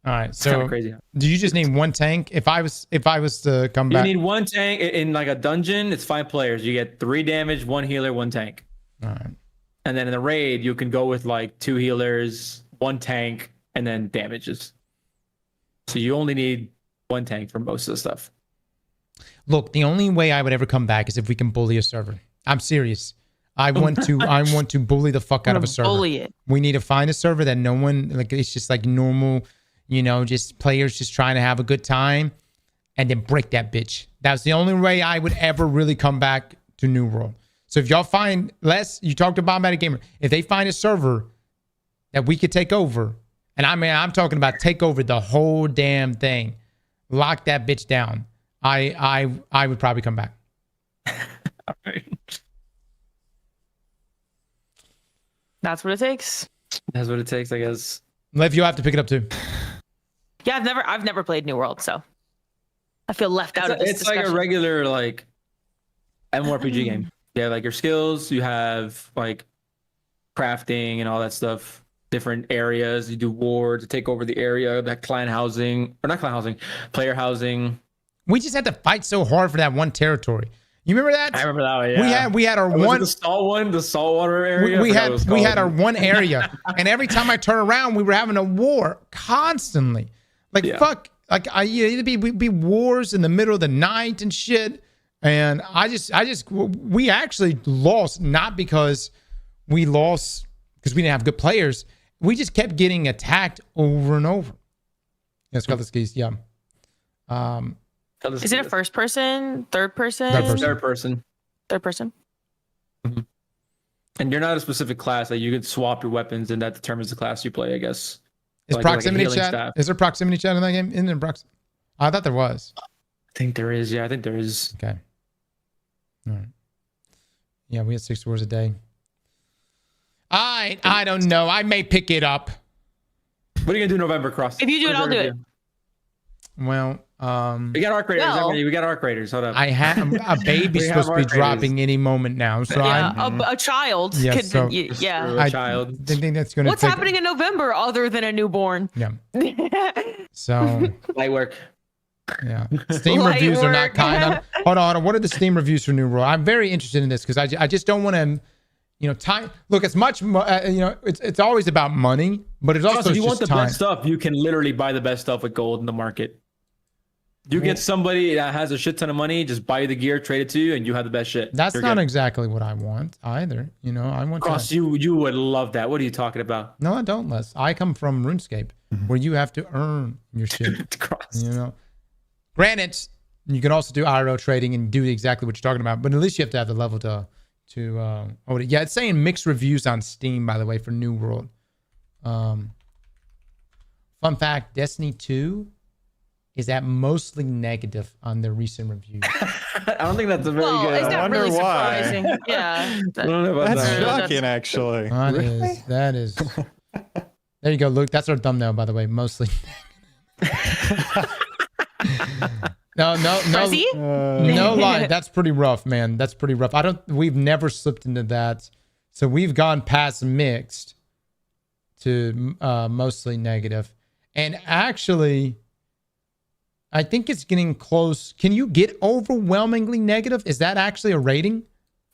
All right, so kind of crazy. Do you just need one tank? If I was to come back, you need one tank in like a dungeon. It's 5 players. You get 3 damage, 1 healer, 1 tank. All right. And then in the raid, you can go with like 2 healers, 1 tank, and then damages. So you only need 1 tank for most of the stuff. Look, the only way I would ever come back is if we can bully a server. I'm serious. I want to bully the fuck out of a server. Bully it. We need to find a server that no one like. It's just like normal. You know, just players just trying to have a good time and then break that bitch. That's the only way I would ever really come back to New World. So if y'all find you talked to Bombad Gamer, if they find a server that we could take over, and I mean, I'm talking about take over the whole damn thing, lock that bitch down, I would probably come back. All right. That's what it takes. That's what it takes, I guess. Lev, you'll have to pick it up too. Yeah, I've never played New World, so I feel left out of this discussion. Like a regular like MMORPG game. You have like your skills, you have like crafting and all that stuff. Different areas. You do wards to take over the area, that player housing. Player housing. We just had to fight so hard for that one territory. You remember that? I remember that one, yeah. We had our one the saltwater area. We had our one area, and every time I turn around, we were having a war constantly. Like fuck, like it'd be wars in the middle of the night and shit. And we actually lost not because we lost because we didn't have good players. we just kept getting attacked over and over. Let's call this case, yeah. Is it a first person, third person? Third person. Third person. And you're not a specific class. Like you could swap your weapons, and that determines the class you play, I guess. Is Like a proximity healing chat? staff. Is there proximity chat in that game? Isn't there proximity? I thought there was. I think there is. Yeah, I think there is. Okay. All right. Yeah, we had 6 wars a day. I don't know. I may pick it up. What are you gonna do November, Cross? If you do it, I'll do it. Well, We got arc raiders. Well- Emily, we got arc raiders. Hold up. I have a baby's We have supposed to be arc raiders. dropping any moment now, so Yeah, a child. Yeah, could, so- yeah. A child. I think that's going to What's happening in November other than a newborn? Yeah. So Light work. yeah, Steam Light reviews are not work. kind. Hold on. What are the Steam reviews for New World? I'm very interested in this because I just don't want to, time. Look, it's much. It's always about money, but it's Cross, also if you just want the time. best stuff, you can literally buy the best stuff with gold in the market. You get somebody that has a shit ton of money, just buy the gear, trade it to you, and you have the best shit. That's You're not good. exactly what I want either. I want Cross, to. you would love that. What are you talking about? No, I don't, Les. I come from RuneScape, where you have to earn your shit. Cross. Granted, you can also do IRO trading and do exactly what you're talking about, but at least you have to have the level to yeah, it's saying mixed reviews on Steam, by the way, for New World. Fun fact, Destiny 2 is at mostly negative on their recent reviews. I don't think that's a very Well, good. is that wonder really why. surprising? Yeah. I don't know about That's that. shocking, actually. That is. There you go, Luke. That's our thumbnail, by the way, mostly. No, Prezi? no lie. That's pretty rough, man. That's pretty rough. We've never slipped into that. So we've gone past mixed to mostly negative. And actually, I think it's getting close. Can you get overwhelmingly negative? Is that actually a rating?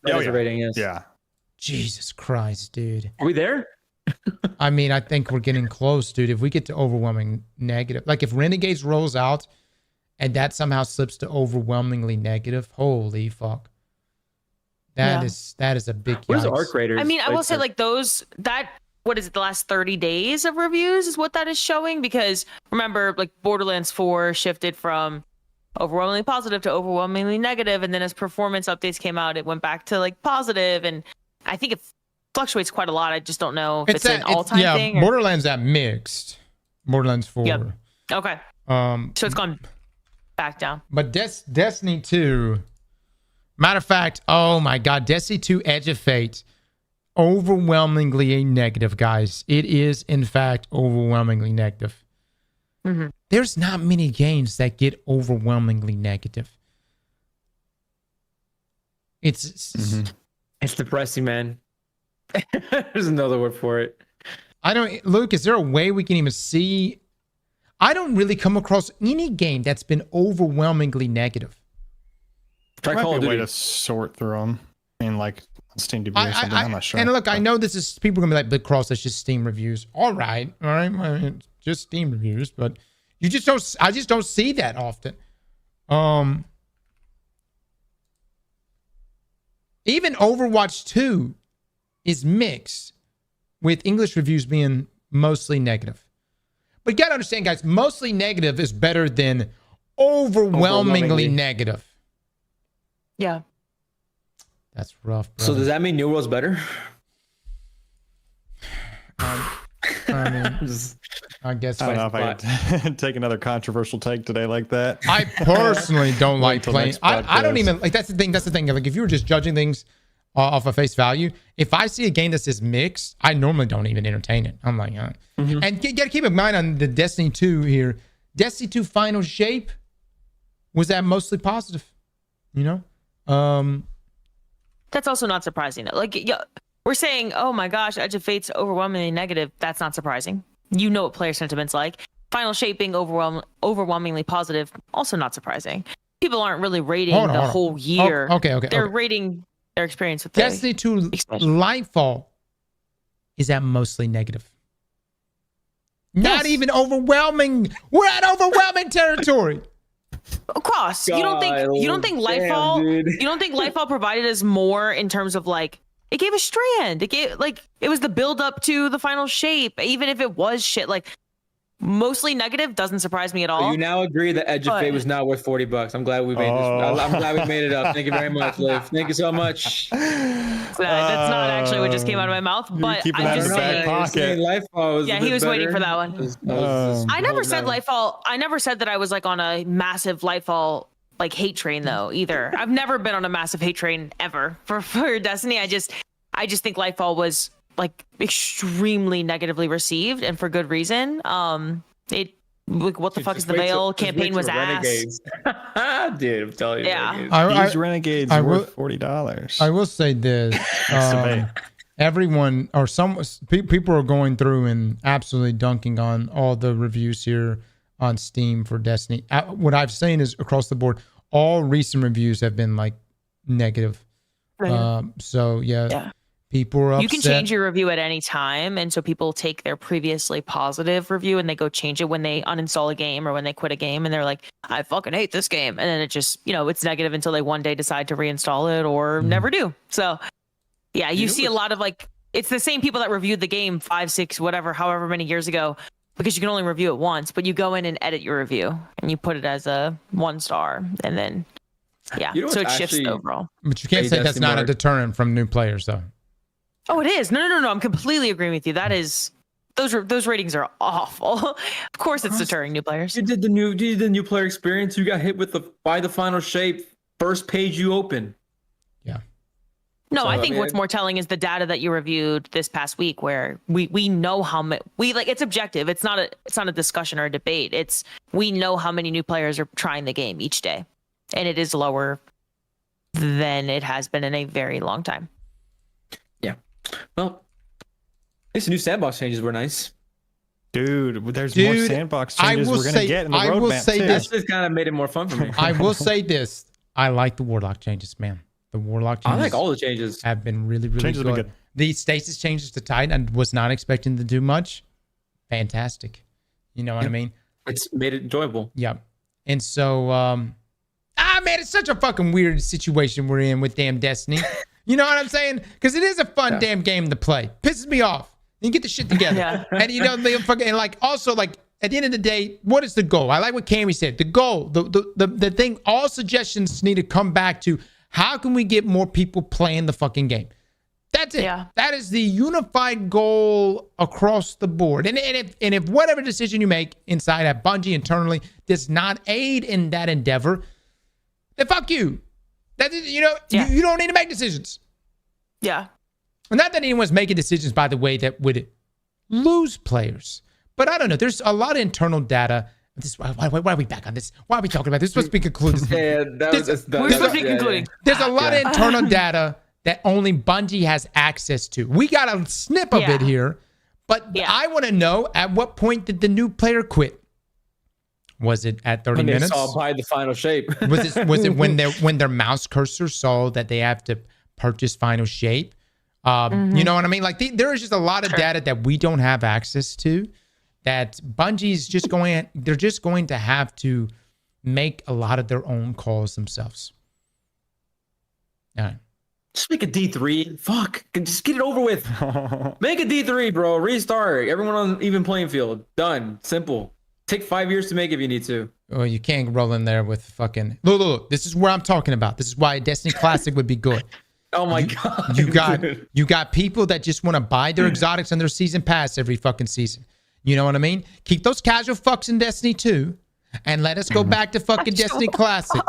That is a rating, yes. Yeah. Jesus Christ, dude. Are we there? I mean, I think we're getting close, dude. If we get to overwhelming negative, like if Renegades rolls out and that somehow slips to overwhelmingly negative, holy fuck. That is a big What is yikes. arc raiders? I mean, I will say like what is it, the last 30 days of reviews is what that is showing, because remember, like Borderlands 4 shifted from overwhelmingly positive to overwhelmingly negative, and then as performance updates came out, it went back to like positive, and I think it fluctuates quite a lot. I just don't know if it's an all-time thing. Borderlands at mixed. Borderlands 4. Yep. Okay. So it's gone back down. But Destiny 2, matter of fact, oh my God, Destiny 2 Edge of Fate, overwhelmingly a negative, guys. It is, in fact, overwhelmingly negative. Mm-hmm. There's not many games that get overwhelmingly negative. It's depressing, man. There's another word for it. Luke, is there a way we can even see? I don't really come across any game that's been overwhelmingly negative. Try Might Call be of a way Duty. to sort through them. Like Steam DB or something. I'm not sure. And look, I know this is people are gonna be like, "But Cross, that's just Steam reviews." All right, well, it's just Steam reviews, but you just don't. I just don't see that often. Even Overwatch 2 is mixed, with English reviews being mostly negative. But you gotta understand, guys, mostly negative is better than overwhelmingly negative. Yeah. That's rough, So brother. does that mean New World's better? I mean, I guess I don't know if I could take another controversial take today like that. I personally don't like till playing. next I don't podcast. even like. That's the thing. That's the thing. Like, if you were just judging things off of face value, if I see a game that says mixed, I normally don't even entertain it. I'm like, And you gotta keep in mind on the Destiny 2 here. Destiny 2 final shape was that mostly positive. That's also not surprising. Like, yeah, we're saying, oh my gosh, Edge of Fate's overwhelmingly negative. That's not surprising. You know what player sentiment's like. Final shaping overwhelmingly positive. Also not surprising. People aren't really rating Hold on, the hold on. whole year. Okay. They're rating their experience with Destiny 2 expansion. Lightfall is that mostly negative. Not Yes. even overwhelming. We're at overwhelming territory. Cross. You don't think God, Lightfall damn, dude. you don't think Lightfall provided us more in terms of like It gave a strand. It gave it was the build up to the final shape. Even if it was shit, like mostly negative, doesn't surprise me at all. So you now agree that Edge of Fate was not worth $40. I'm glad we made this. I'm glad we made it up. Thank you very much, Liv. Thank you so much. That's not actually what just came out of my mouth, but keeping I'm that in just the back saying. pocket. Yeah, he was waiting for that one. I never said Lightfall. I never said that I was like on a massive Lightfall like hate train though either. I've never been on a massive hate train ever for Destiny. I just think Lightfall was like extremely negatively received and for good reason. It like what the fuck is the Veil campaign was ass. Dude, I'm telling you. Yeah. These renegades worth $40. I will say this. Everyone or some people are going through and absolutely dunking on all the reviews here on Steam for Destiny. What I've seen is across the board, all recent reviews have been like negative. So yeah. People are upset. You can change your review at any time, and so people take their previously positive review and they go change it when they uninstall a game or when they quit a game, and they're like, "I fucking hate this game," and then it just, it's negative until they one day decide to reinstall it or never do. So, yeah, you see a lot of like, it's the same people that reviewed the game 5, 6, whatever, however many years ago, because you can only review it once, but you go in and edit your review and you put it as a 1 star, and then so it shifts overall. But you can't say that's not a deterrent from new players, though. Oh, it is. No. I'm completely agreeing with you. That is, those ratings are awful. Of course, it's deterring new players. You did the new player experience. You got hit with by the final shape. First page you open. Yeah. No, so, I think what's more telling is the data that you reviewed this past week, where we know how much it's objective. It's not a discussion or a debate. We know how many new players are trying the game each day, and it is lower than it has been in a very long time. Well, these new sandbox changes were nice. There's more sandbox changes we're going to get in the roadmap. This just kind of made it more fun for me. I will say this. I like the Warlock changes, man. The Warlock changes. I like all the changes. Have been really, really changes good. The stasis changes to Titan, I was not expecting to do much. Fantastic. You know what I mean? It's made it enjoyable. Yep. And so, man, it's such a fucking weird situation we're in with damn Destiny. You know what I'm saying? Because it is a fun damn game to play. Pisses me off. You get the shit together. And they fucking, and like also like at the end of the day, what is the goal? I like what Cammy said. The goal, the thing, all suggestions need to come back to how can we get more people playing the fucking game? That's it. Yeah. That is the unified goal across the board. And if whatever decision you make inside at Bungie internally does not aid in that endeavor, then fuck you. That is, you don't need to make decisions. Yeah. And not that anyone's making decisions, by the way, that would lose players. But I don't know. There's a lot of internal data. Why are we back on this? Why are we talking about this? We're supposed to be concluded. We're supposed to be concluding. There's a lot of internal data that only Bungie has access to. We got a snip of it here. But I want to know, at what point did the new player quit? Was it at 30 minutes? They saw by the final shape. Was it when their mouse cursor saw that they have to purchase final shape? You know what I mean? Like there is just a lot of data that we don't have access to. That Bungie's just they're just going to have to make a lot of their own calls themselves. All right. Just make a D3. Fuck. Just get it over with. Make a D3, bro. Restart. Everyone on even playing field. Done. Simple. Take 5 years to make if you need to. Oh, you can't roll in there with fucking... Look. This is where I'm talking about. This is why a Destiny Classic would be good. Oh my God. You got people that just want to buy their exotics and their season pass every fucking season. You know what I mean? Keep those casual fucks in Destiny 2 and let us go back to fucking Destiny Classic.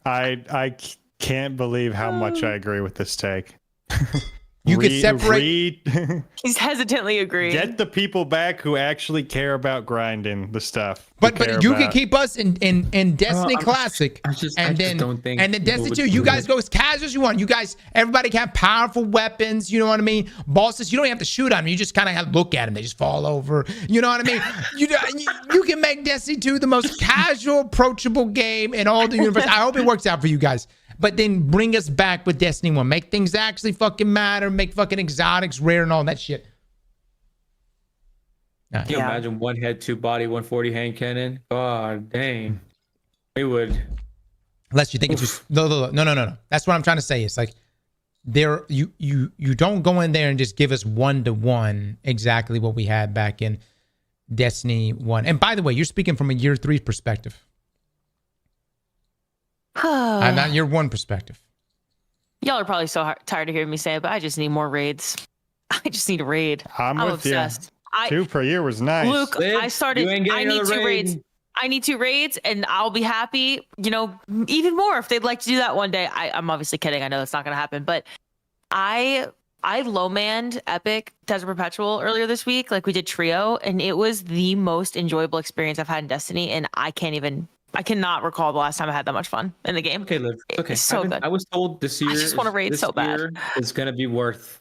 I can't believe how much I agree with this take. You could separate. He's hesitantly agreeing. Get the people back who actually care about grinding the stuff. But you can keep us in Destiny Classic, and then Destiny 2. You guys go as casual as you want. You guys, everybody can have powerful weapons. You know what I mean? Bosses, you don't have to shoot on them. You just kind of have to look at them. They just fall over. You know what I mean? You can make Destiny 2 the most casual, approachable game in all the universe. I hope it works out for you guys. But then bring us back with Destiny 1. Make things actually fucking matter. Make fucking exotics rare and all that shit. Can you imagine 1 head, 2 body, 140 hand cannon? Oh, dang. We would. Unless you think it's just... No. That's what I'm trying to say. It's like, there you don't go in there and just give us 1-to-1 exactly what we had back in Destiny 1. And by the way, you're speaking from a year 3 perspective. Not year 1 perspective. Y'all are probably so tired of hearing me say it, but I just need more raids. I just need a raid. I'm with obsessed. you. 2 per year was nice. Luke, Liv, I started. you ain't I getting need another 2 raids. I need 2 raids, and I'll be happy. You know, even more if they'd like to do that one day. I'm obviously kidding. I know that's not going to happen, but I low manned Epic Desert Perpetual earlier this week. Like we did trio, and it was the most enjoyable experience I've had in Destiny, and I cannot recall the last time I had that much fun in the game. Okay, Liv. Okay, It's so good. I was told this year. I just want to raid this so bad. year is gonna be worth.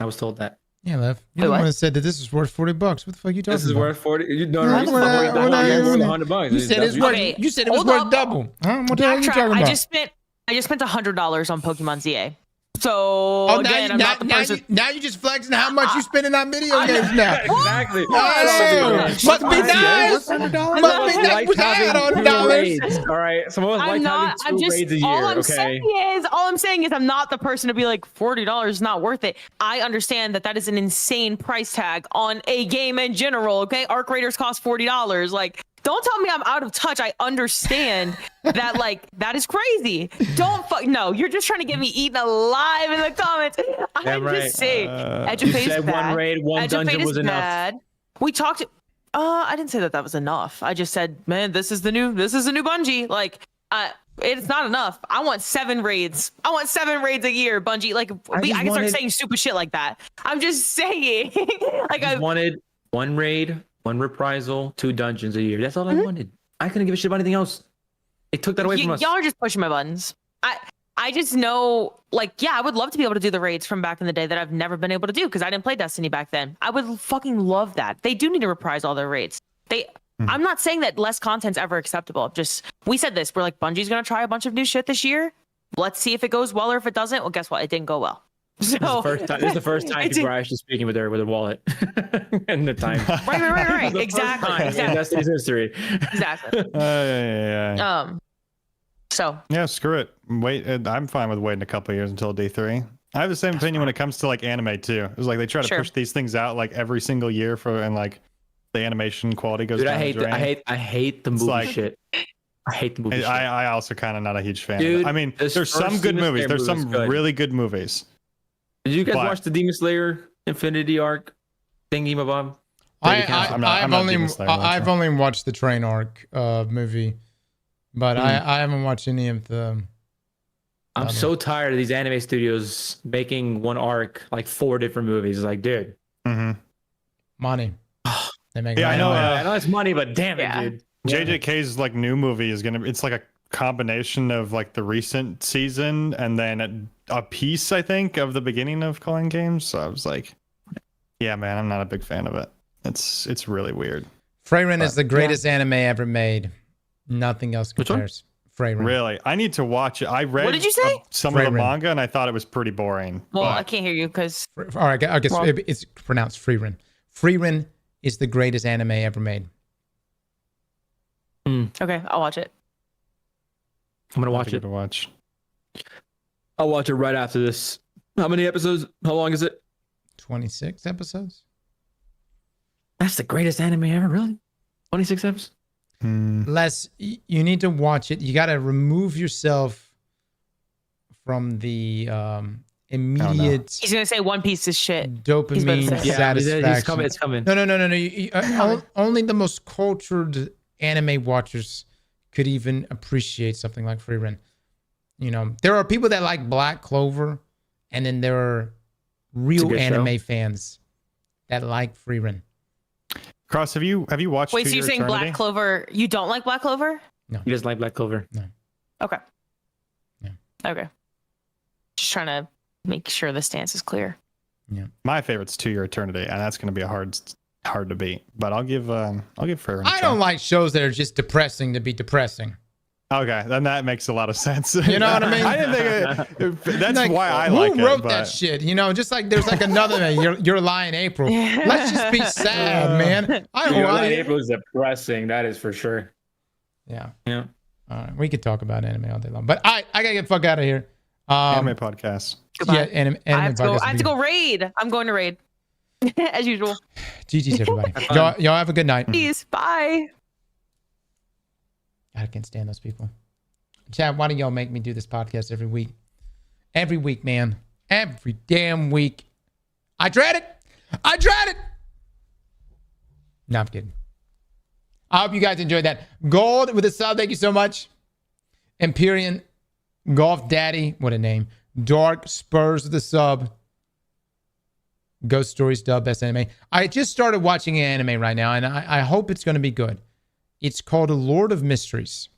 I was told that. Yeah, Lev. You're the what? one that said that this is worth $40. What the fuck are you talking This is about? worth 40. You know, No, it's we're not- worth we're not- $100. You said it's worth. Okay, You said it was hold worth up. double. Huh? What the hell are you Backtrack. talking about? I just spent $100 on Pokemon ZA. So Oh, again, I'm not the person. now you just flexing how much you spending on video games now. Exactly. Oh, must be nice. Must be nice with that $100. All right. Some of us like I'm not. having I'm 2 just. raids a year. All I'm Okay. saying is, I'm not the person to be like $40 is not worth it. I understand that is an insane price tag on a game in general. Okay, Arc Raiders cost $40. Like, don't tell me I'm out of touch. I understand that. Like, that is crazy. No, you're just trying to get me eaten alive in the comments. I'm right. just saying. Edge of You Fate is said bad. one raid, one Edge of Fate dungeon is was enough. bad. We talked. I didn't say that was enough. I just said, man, this is a new Bungie. Like, it's not enough. I want 7 raids. I want 7 raids a year, Bungie. Like, I can start saying stupid shit like that. I'm just saying. Like, I wanted 1 raid, 1 reprisal, 2 dungeons a year. That's all I wanted. I couldn't give a shit about anything else. It took that away from us. Y'all are just pushing my buttons. I just know, like, yeah, I would love to be able to do the raids from back in the day that I've never been able to do because I didn't play Destiny back then. I would fucking love that. They do need to reprise all their raids. I'm not saying that less content's ever acceptable. We said this. We're like, Bungie's going to try a bunch of new shit this year. Let's see if it goes well or if it doesn't. Well, guess what? It didn't go well. So, This is the first time people are actually speaking with their wallet in the time. Right. The Exactly. first time in Destiny's history. Exactly. Yeah. So Yeah, screw it. Wait, I'm fine with waiting a couple of years until D3. I have the same opinion when it comes to like anime too. It's like they try to push these things out like every single year and like the animation quality goes Dude, down. I hate the movie like- shit. I hate the movie shit. I also kind of not a huge fan. Dude, of it. I mean, this there's some first good Demon movies. Slayer There's movie some was good. really good movies. Did you guys but- watch the Demon Slayer Infinity Arc thingy, my Bob? I'm not Demon Slayer, I've only watched the train arc movie, but I haven't watched any of the. I'm so tired of these anime studios making one arc like 4 different movies. It's like, dude. Money. They make Yeah, I know. I know it's money, but damn it, dude. JJK's like new movie is it's like a combination of like the recent season and then a piece, I think, of the beginning of Calling Games. So I was like, yeah, man, I'm not a big fan of it. It's really weird. Freyren is the greatest anime ever made. Nothing else Which one? compares. Freyren. Really, I need to watch it. I read What did you say? some of the Freyren. manga and I thought it was pretty boring. well, but- I can't hear you because All right, I guess it's pronounced Freyren. Freyren is the greatest anime ever made. okay, I'll watch it. I'm gonna watch it. to watch. I'll watch it right after this. How many episodes? How long is it? 26 episodes. That's the greatest anime ever, really? 26 episodes? Les, you need to watch it. You got to remove yourself from the immediate He's gonna say One Piece is shit. He's dopamine about to say. satisfaction. It's coming. No. Only the most cultured anime watchers could even appreciate something like Freyren. You know, there are people that like Black Clover, and then there are real good anime show. fans that like Freyren. Cross, have you watched? Wait, To so you're Your saying Eternity? Black Clover? You don't like Black Clover? He doesn't like Black Clover. Okay. Yeah. Okay. Just trying to make sure the stance is clear. My favorite's To Your Eternity, and that's going to be a hard to beat. But I'll give Freyren. I don't like shows that are just depressing to be depressing. Okay, then that makes a lot of sense. You know what I mean? I didn't think that's Like, why I who like it. wrote but- that shit? You know, just like there's like another man. You're lying, April. Let's just be sad, man. I don't want it. April is depressing. That is for sure. Yeah. Yeah. All right, we could talk about anime all day long, but I gotta get the fuck out of here. Anime podcasts. Goodbye. Yeah, I have to go. podcasts I have to go raid. I'm going to raid, as usual. GG's, everybody. Have fun. Y'all have a good night. Peace. Bye. I can't stand those people. Chad, why don't y'all make me do this podcast every week? Every week, man. Every damn week. I dread it. I dread it. No, I'm kidding. I hope you guys enjoyed that. Gold with a sub. Thank you so much. Empyrean. Golf Daddy. What a name. Dark Spurs with a sub. Ghost Stories dub. Best anime. I just started watching an anime right now, and I hope it's going to be good. It's called Lord of Mysteries.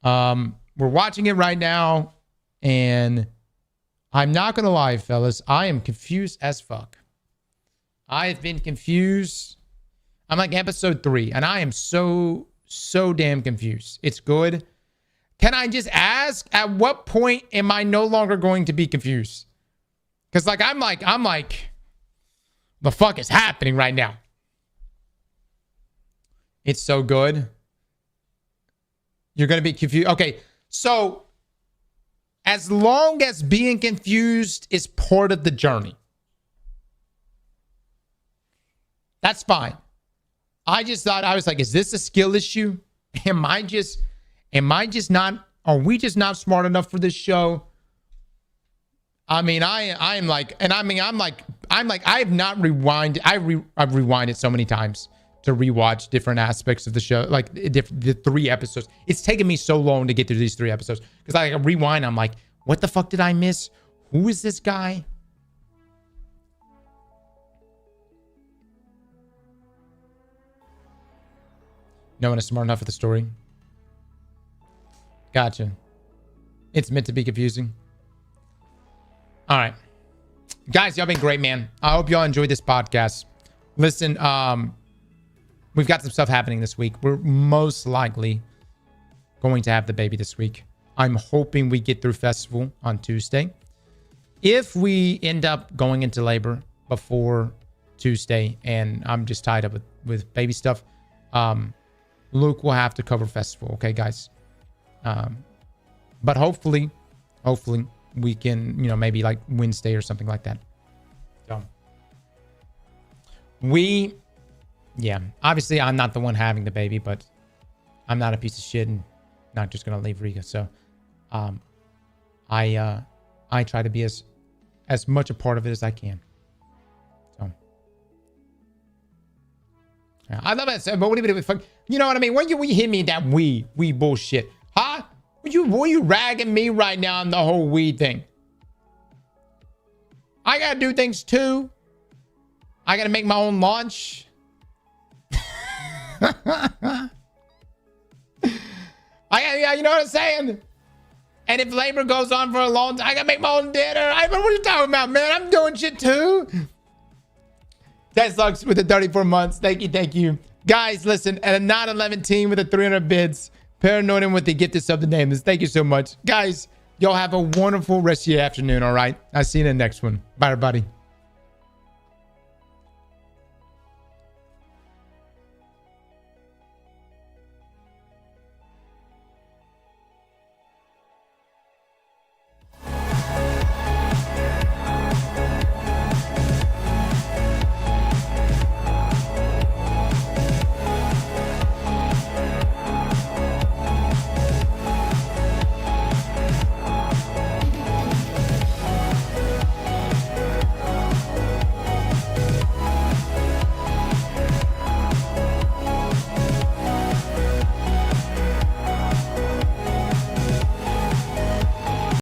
We're watching it right now, and I'm not going to lie, fellas. I am confused as fuck. I have been confused. I'm like episode 3, and I am so damn confused. It's good. Can I just ask, at what point am I no longer going to be confused? Because I'm like, the fuck is happening right now? It's so good. You're going to be confused. Okay, so as long as being confused is part of the journey, that's fine. I just thought, I was like, is this a skill issue? Am I just not, are we just not smart enough for this show? I mean, I'm like, and I mean, I'm like, I have not rewinded. I've rewinded so many times to rewatch different aspects of the show, like the 3 episodes. It's taken me so long to get through these 3 episodes because I rewind. I'm like, what the fuck did I miss? Who is this guy? No one is smart enough for the story. Gotcha. It's meant to be confusing. All right. Guys, y'all been great, man. I hope y'all enjoyed this podcast. Listen, we've got some stuff happening this week. We're most likely going to have the baby this week. I'm hoping we get through festival on Tuesday. If we end up going into labor before Tuesday and I'm just tied up with baby stuff, Luke will have to cover festival. Okay, guys. But hopefully we can, maybe like Wednesday or something like that. So obviously I'm not the one having the baby, but I'm not a piece of shit and not just gonna leave Riga. So I try to be as much a part of it as I can. So yeah, I love that. But what do you fuck? You know what I mean? When you hit me that we bullshit, huh? Were you ragging me right now on the whole weed thing? I gotta do things too. I gotta make my own lunch. You know what I'm saying? And if labor goes on for a long time, I gotta make my own dinner. What are you talking about, man? I'm doing shit too. That sucks with the 34 months. Thank you. Guys, listen, at a 911 team with the 300 bids. Paranoid with the gift sub the name. Thank you so much. Guys, y'all have a wonderful rest of your afternoon, all right? I'll see you in the next one. Bye, everybody.